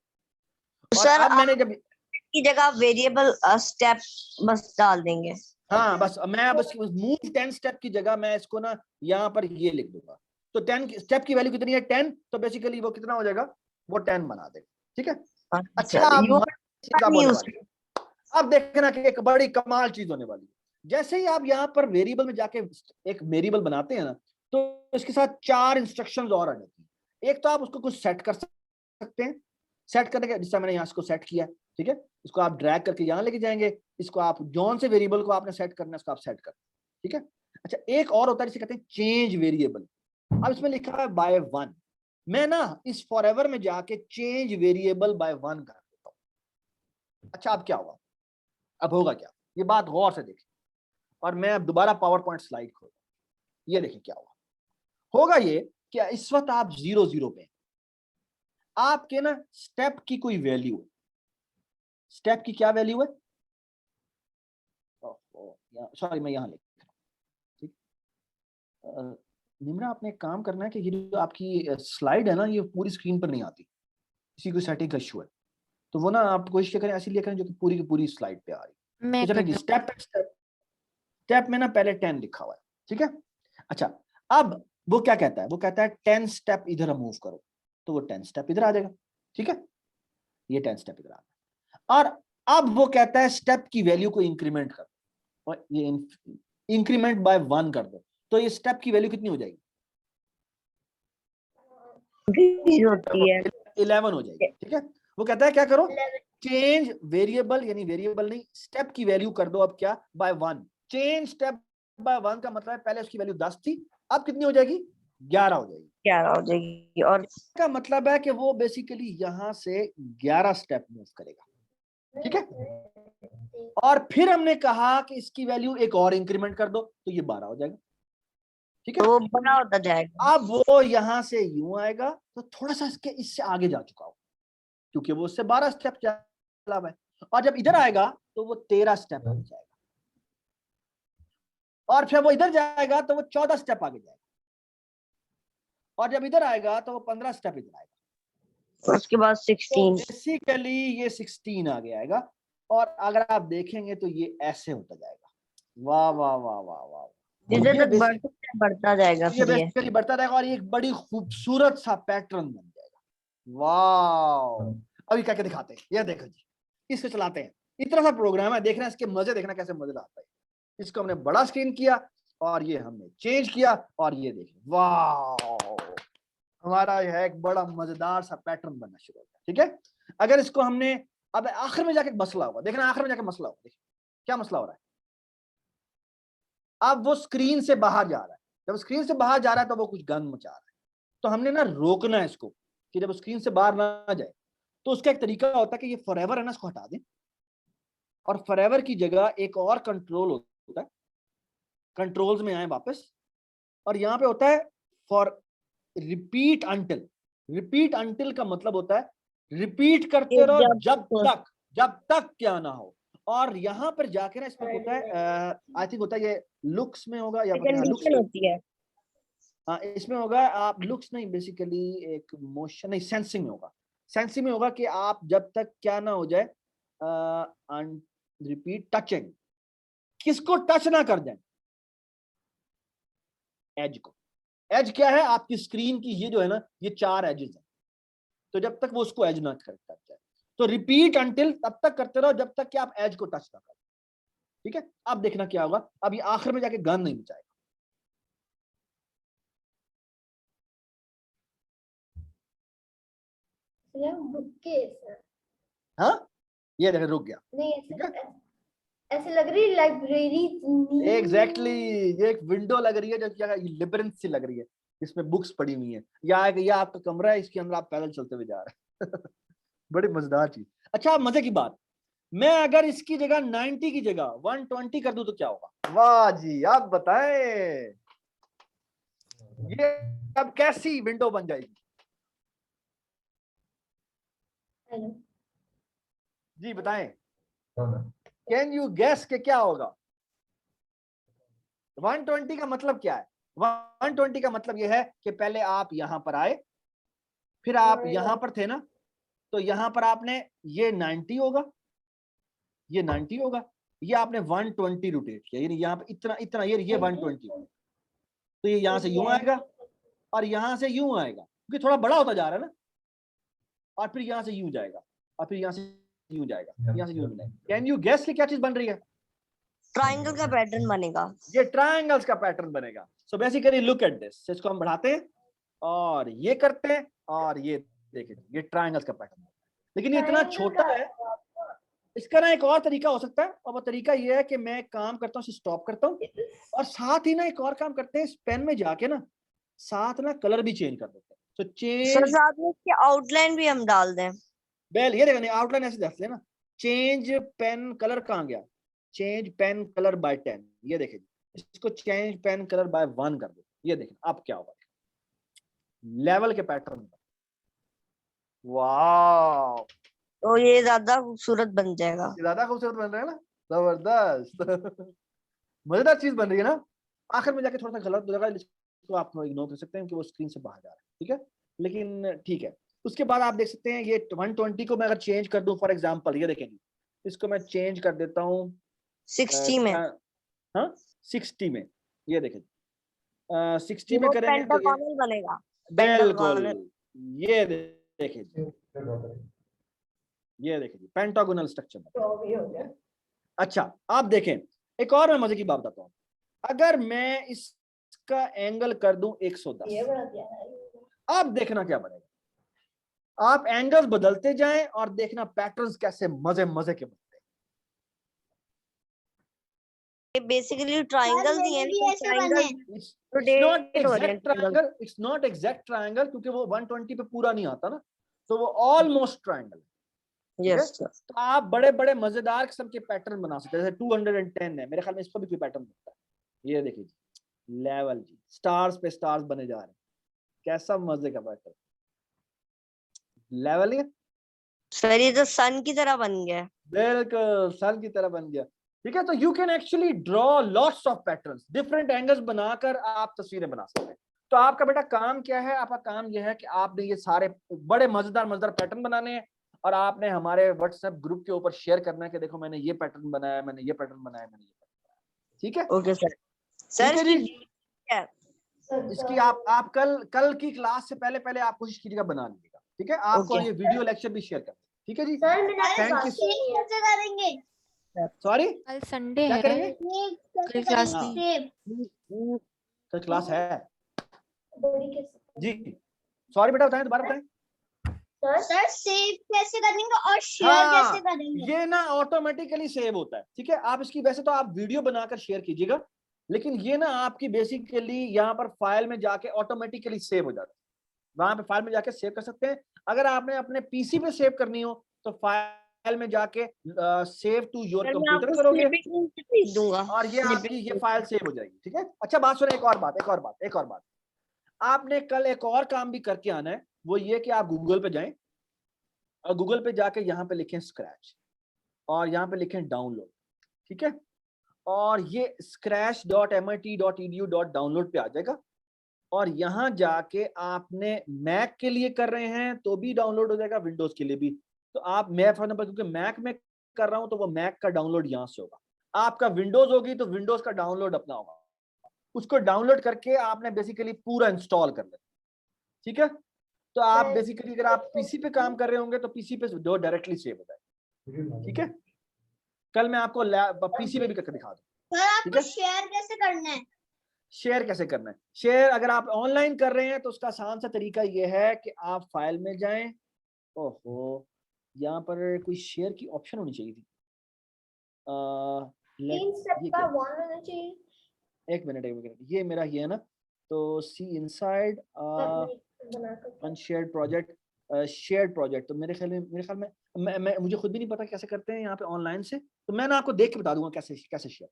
सर अब मैंने जब की जगह वेरिएबल स्टेप बस डाल देंगे। हाँ, बस मैं बस मूव 10 स्टेप की जगह मैं इसको ना यहाँ पर ये लिख दूंगा। तो 10 स्टेप की वैल्यू कितनी है, 10, तो बेसिकली वो कितना हो जाएगा, वो 10 बना देगा, ठीक है। अच्छा, अब देखना कि एक बड़ी कमाल चीज होने वाली है। जैसे ही आप यहाँ पर वेरिएबल में जाके एक वेरिएबल बनाते हैं ना, तो इसके साथ 4 इंस्ट्रक्शंस और आ जाती हैं। एक तो आप उसको कुछ सेट कर सकते हैं, सेट करने के, जिससे मैंने यहाँ इसको सेट किया, ठीक है, इसको आप ड्रैग करके यहाँ लेके जाएंगे, इसको आप जौन से वेरिएबल को आपने सेट करना है उसको आप सेट कर, ठीक है। अच्छा, एक और होता है जिसे कहते हैं चेंज वेरिएबल। अब इसमें लिखा है बाय 1, मैं ना इस फॉरएवर में जाके चेंज वेरिएबल बाय 1 कर देता हूँ। अच्छा, अब क्या होगा, अब होगा क्या, ये बात गौर से देखें, और मैं अब दोबारा पावर पॉइंट स्लाइड खोल, ये देखिए क्या होगा ये कि इस वक्त आप 0 0 पे, आपके ना स्टेप की कोई वैल्यू है, स्टेप की क्या वैल्यू है, सॉरी मैं यहाँ लिख रहा हूँ, ठीक। निम्रा, आपने एक काम करना है कि ये जो आपकी स्लाइड है ना, ये पूरी स्क्रीन पर नहीं आती, इसी कोई सेटिंग का इशू है, तो वो ना आप कोशिश करें ऐसी लिखें जो कि पूरी की पूरी स्लाइड पे आ रही। मैं तो चलेगी स्टेप स्टेप में ना पहले 10 लिखा हुआ है, ठीक है। अच्छा, अब वो क्या कहता है, वो कहता है 10 स्टेप इधर मूव करो, तो वो 10 स्टेप इधर आ जाएगा, ठीक है, ये 10 स्टेप इधर आ गया। और अब वो कहता है स्टेप की वैल्यू को इंक्रीमेंट कर, और ये इंक्रीमेंट बाय 1 कर दो, तो ये स्टेप की वैल्यू कितनी हो जाएगी, 11 हो जाएगी, ठीक है। वो कहता है क्या करो, चेंज वेरिएबल, यानी वेरिएबल नहीं, स्टेप की वैल्यू कर दो अब क्या, बाय 1। चेंज स्टेप बाय 1 का मतलब है पहले उसकी वैल्यू 10 थी, अब कितनी हो जाएगी, 11 हो जाएगी, 11 हो जाएगी। और इसका मतलब है कि वो बेसिकली यहां से 11 स्टेप मूव करेगा, ठीक है। और फिर हमने कहा कि इसकी वैल्यू एक और इंक्रीमेंट कर दो, तो ये 12 हो जाएगा, ठीक है। वो बड़ा होता जाएगा। अब वो यहां से यूं आएगा, तो थोड़ा सा इससे आगे जा चुका हो, क्योंकि वो उससे 12 स्टेप चला है, और जब इधर आएगा तो वो 13 स्टेप आगे जाएगा, और फिर वो इधर जाएगा तो वो 14 स्टेप आगे जाएगा, और जब इधर आएगा तो वो 15 स्टेप इधर आएगा, उसके बाद 16। बेसिकली ये 16 आगे आएगा, और अगर आप देखेंगे तो ये ऐसे होता जाएगा, वाह वाह वाह वाह वाह, जिधर तक बढ़ता जाएगा, ये बेसिकली बढ़ता रहेगा, और ये एक बड़ी खूबसूरत सा पैटर्न बन जाएगा। वाह, अभी क्या क्या दिखाते हैं, ये देखो जी, इसको चलाते हैं, इतना सा प्रोग्राम है, देखना इसके मजे, देखना कैसे मजे आता है। इसको हमने बड़ा स्क्रीन किया, और ये हमने चेंज किया, और ये देखिए, वाह, हमारा यह एक बड़ा मजेदार सा पैटर्न बनना शुरू हो गया, ठीक है। अगर इसको हमने, अब आखिर में जाके मसला होगा, देखना आखिर में जाके मसला होगा, देखिए क्या मसला हो रहा है। अब वो स्क्रीन से बाहर जा रहा है, जब स्क्रीन से बाहर जा रहा है तो वो कुछ गंद मचा रहा है, तो हमने ना रोकना है इसको कि जब स्क्रीन से बाहर ना जाए। तो उसका एक तरीका होता है कि ये फॉरएवर है ना, इसको हटा दें, और फॉरएवर की जगह एक और कंट्रोल होता है, कंट्रोल्स में आए वापस, और यहाँ पे होता है for repeat until. Repeat until का मतलब होता है रिपीट करते रहो जब तक क्या ना हो। और यहाँ पर जाके ना इसमें होता है, आई थिंक होता है ये लुक्स में होगा, या लुक्स होती है, हाँ इसमें होगा, आप लुक्स नहीं, बेसिकली एक मोशन नहीं, सेंसिंग में होगा, सेंसिंग में होगा कि आप जब तक क्या ना हो जाए, रिपीट टचिंग, किसको टच ना कर दें, एज को। एज क्या है, आपकी स्क्रीन की ये जो है ना, ये 4 एजेस हैं, तो जब तक वो उसको एज ना कर जाए, तो रिपीट अंटिल तब तक करते रहो जब तक कि आप एज को टच ना करें, ठीक है। अब देखना क्या होगा, अब ये आखिर में जाके गन नहीं मचाएगा, हाँ ये देखो रुक गया, नहीं ऐसे लग रही है लाइब्रेरी। एग्जैक्टली, ये एक विंडो लग रही है जो क्या लिबरेंस सी लग रही है, इसमें बुक्स पड़ी हुई हैं, या आपका कमरा है, इसके अंदर आप पैदल चलते हुए जा रहे हैं बड़ी मजेदार चीज। अच्छा, मजे की बात, मैं अगर इसकी जगह 90 की जगह 120 कर दूं तो क्या होगा, वाह जी, आप बताएं ये अब कैसी विंडो बन जाएगी, जी बताएं, कैन यू गेस के क्या होगा। 120 का मतलब क्या है, 120 का मतलब यह है कि पहले आप यहां पर आए, फिर आप यहां पर थे ना, तो यहां पर आपने ये 90 होगा, ये 90 होगा, ये आपने 120 रोटेट किया, यानी यहाँ पे इतना इतना, ये 120 होगा, तो ये यहां से यूं आएगा और यहां से यूं आएगा, क्योंकि थोड़ा बड़ा होता जा रहा है ना, और फिर यहां से यूं जाएगा, और फिर यहां से यूं जाएगा, यहां से यूं जाएगा। कैन यू गेस कि क्या चीज बन रही है, ट्रायंगल का पैटर्न बनेगा, ये ट्रायंगल्स का पैटर्न बनेगा। So basically look at this, इसको हम बढ़ाते हैं और ये करते हैं और ये देखिए ये ट्रायंगल्स का पैटर्न है, लेकिन ये इतना छोटा है। इसका ना एक और तरीका हो सकता है, और वो तरीका ये है कि मैं एक काम करता हूँ, स्टॉप करता हूँ और साथ ही ना एक और काम करते हैं, इस पेन में जाके ना साथ ना कलर भी चेंज कर देते हैं। सो सर चेंज साथ में इसकी आउटलाइन भी हम डाल दें। बेल, ये देखो आउटलाइन ऐसे दस लेना, चेंज पेन कलर कहाँ गया, चेंज पेन कलर बाय 10, ये देखिए इसको चेंज पेन कलर बाय 1 कर दो, ये देखिए अब क्या होगा लेवल के पैटर्न। वाह, तो ये ज्यादा खूबसूरत बन जाएगा। ज्यादा खूबसूरत बन रहा है ना, जबरदस्त मजेदार चीज बन रही है ना। आखिर में जाके थोड़ा सा गलत लगा, इसको आप इग्नोर कर सकते हैं कि वो स्क्रीन से बाहर जा रहा है, ठीक है, लेकिन ठीक है। उसके बाद आप देख सकते हैं ये 120 को मैं अगर चेंज कर दूं फॉर एग्जांपल, ये देखेंगे इसको मैं चेंज कर देता हूं 60 में। हाँ 60 में, ये देखें 60 में करेंगे तो पेंटागोनल बनेगा। बिल्कुल, ये देखिए ये देखिए पेंटागोनल स्ट्रक्चर। अच्छा आप देखें, एक और मैं मजे की बात बताता हूँ, अगर मैं इसका एंगल कर दूं 110, अब देखना क्या बनेगा। आप एंगल्स बदलते जाएं और देखना पैटर्न्स कैसे मजे मजे के बनते हैं। बेसिकली ट्रायंगल दिए हैं, इट्स नॉट एग्जैक्ट ट्रायंगल क्योंकि वो 120 पे पूरा नहीं आता ना, तो वो ऑलमोस्ट ट्रायंगल है। Yes sir. तो आप बड़े बड़े मजेदार किस्म के पैटर्न बना सकते हैं, जैसे 210 है, मेरे ख्याल में इस पर भी कोई पैटर्न बनता है। ये देखिए जी लेवल जी, स्टार्स पे स्टार्स बने जा रहे हैं, कैसा मजे का पैटर्न लेवल है सर। ये तो सन की तरह बन गया, बिल्कुल सन की तरह बन गया, ठीक है। तो you can actually draw lots of patterns, different angles बनाकर आप तस्वीरें बना सकते हैं। तो आपका बेटा काम क्या है, आपका काम यह है कि आपने ये सारे बड़े मजेदार मजेदार पैटर्न बनाने हैं और आपने हमारे व्हाट्सएप ग्रुप के ऊपर शेयर करना है कि देखो मैंने ये पैटर्न बनाया, मैंने ये पैटर्न बनाया, मैंने ये पैटर्न बनाया, ठीक है। Okay sir. सर इसकी आप कल की क्लास से पहले आप कोशिश कीजिएगा बना लीजिएगा, ठीक है। आपको ये वीडियो लेक्चर भी शेयर कर, ठीक है जी। Thank you. सॉरी कल संडे क्या है, करेंगे, कल क्लास नहीं। कल क्लास है जी। सॉरी बेटा बताएं, दोबारा बताएं। सर सेव कैसे करेंगे और शेयर कैसे करेंगे? ये ना ऑटोमेटिकली सेव होता है, ठीक है। आप इसकी वैसे तो आप वीडियो बनाकर शेयर कीजिएगा, लेकिन ये ना आपकी बेसिकली यहाँ पर फाइल में जाके ऑटोमेटिकली सेव हो जाता है, वहां पे फाइल में जाके सेव कर सकते हैं। अगर आपने अपने पीसी पे सेव करनी हो तो फाइल में जाके सेव टू योर कंप्यूटर करोगे और ये आपकी ये फाइल सेव हो जाएगी, ठीक है। अच्छा बात सुनो, एक और बात आपने कल एक और काम भी करके आना है, वो ये कि आप गूगल पे जाएं और गूगल पे जाके यहाँ पे लिखें स्क्रैच और यहाँ पे लिखें डाउनलोड, ठीक है। और ये scratch.mit.edu.download पे आ जाएगा और यहाँ जाके आपने मैक के लिए कर रहे हैं तो भी डाउनलोड हो जाएगा, विंडोज के लिए भी। तो आप मैं फॉर एग्जांपल क्योंकि मैक में कर रहा हूँ तो वो मैक का डाउनलोड यहाँ से होगा, आपका विंडोज होगी तो विंडोज का डाउनलोड अपना होगा, उसको डाउनलोड करके आपने बेसिकली पूरा इंस्टॉल कर लेना, ठीक है। तो आप बेसिकली अगर आप पीसी पे काम कर रहे होंगे तो पीसी पे जो डायरेक्टली सेव हो जाएगा, ठीक है। कल मैं आपको पीसी पे भी करके दिखा दूं। सर आपको शेयर कैसे करना है? शेयर कैसे करना है, शेयर अगर आप ऑनलाइन कर रहे हैं तो उसका आसान सा तरीका ये है कि आप फाइल में जाएं, ओहो यहाँ पर कोई शेयर की ऑप्शन होनी चाहिए थी, एक मिनट ये मेरा ये है ना, तो see inside unshared project, shared project. तो मेरे ख्याल में मैं मुझे खुद भी नहीं पता कैसे करते हैं यहाँ पे ऑनलाइन से, तो मैं ना आपको देख के बता दूंगा कैसे शेयर करना।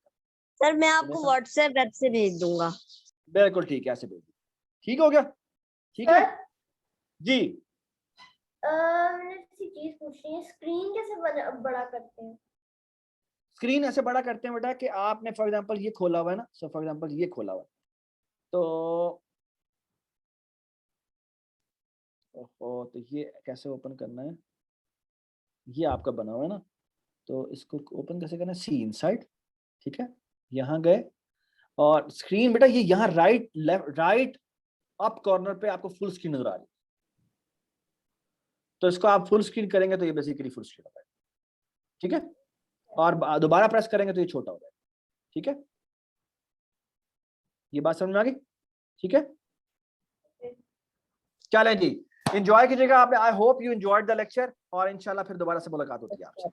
सर मैं आपको व्हाट्सएप वेब से भेज दूंगा। बिल्कुल ठीक है, ऐसे भेज दीजिए, ठीक हो गया, ठीक है जी। चीज पूछनी है, स्क्रीन कैसे बड़ा करते हैं? स्क्रीन ऐसे बड़ा करते हैं बेटा कि आपने फॉर एग्जांपल ये खोला हुआ है ना, सो फॉर एग्जांपल ये खोला हुआ है तो ये कैसे ओपन करना है, ये आपका बना हुआ है ना, तो इसको ओपन कैसे करना है, सी इनसाइड, ठीक है। यहाँ गए और स्क्रीन बेटा ये यहाँ राइट अप कॉर्नर पे आपको फुल स्क्रीन नजर आ रही है, तो इसको आप फुल स्क्रीन करेंगे तो ये बेसिकली फुल स्क्रीन होता है, ठीक है। और दोबारा प्रेस करेंगे तो ये छोटा हो जाएगा, ठीक है। ये बात समझ में आ गई? ठीक है, चलें जी, एंजॉय कीजिएगा आपने। I hope you enjoyed the lecture, और इंशाल्लाह फिर दोबारा से मुलाकात होती है आपसे।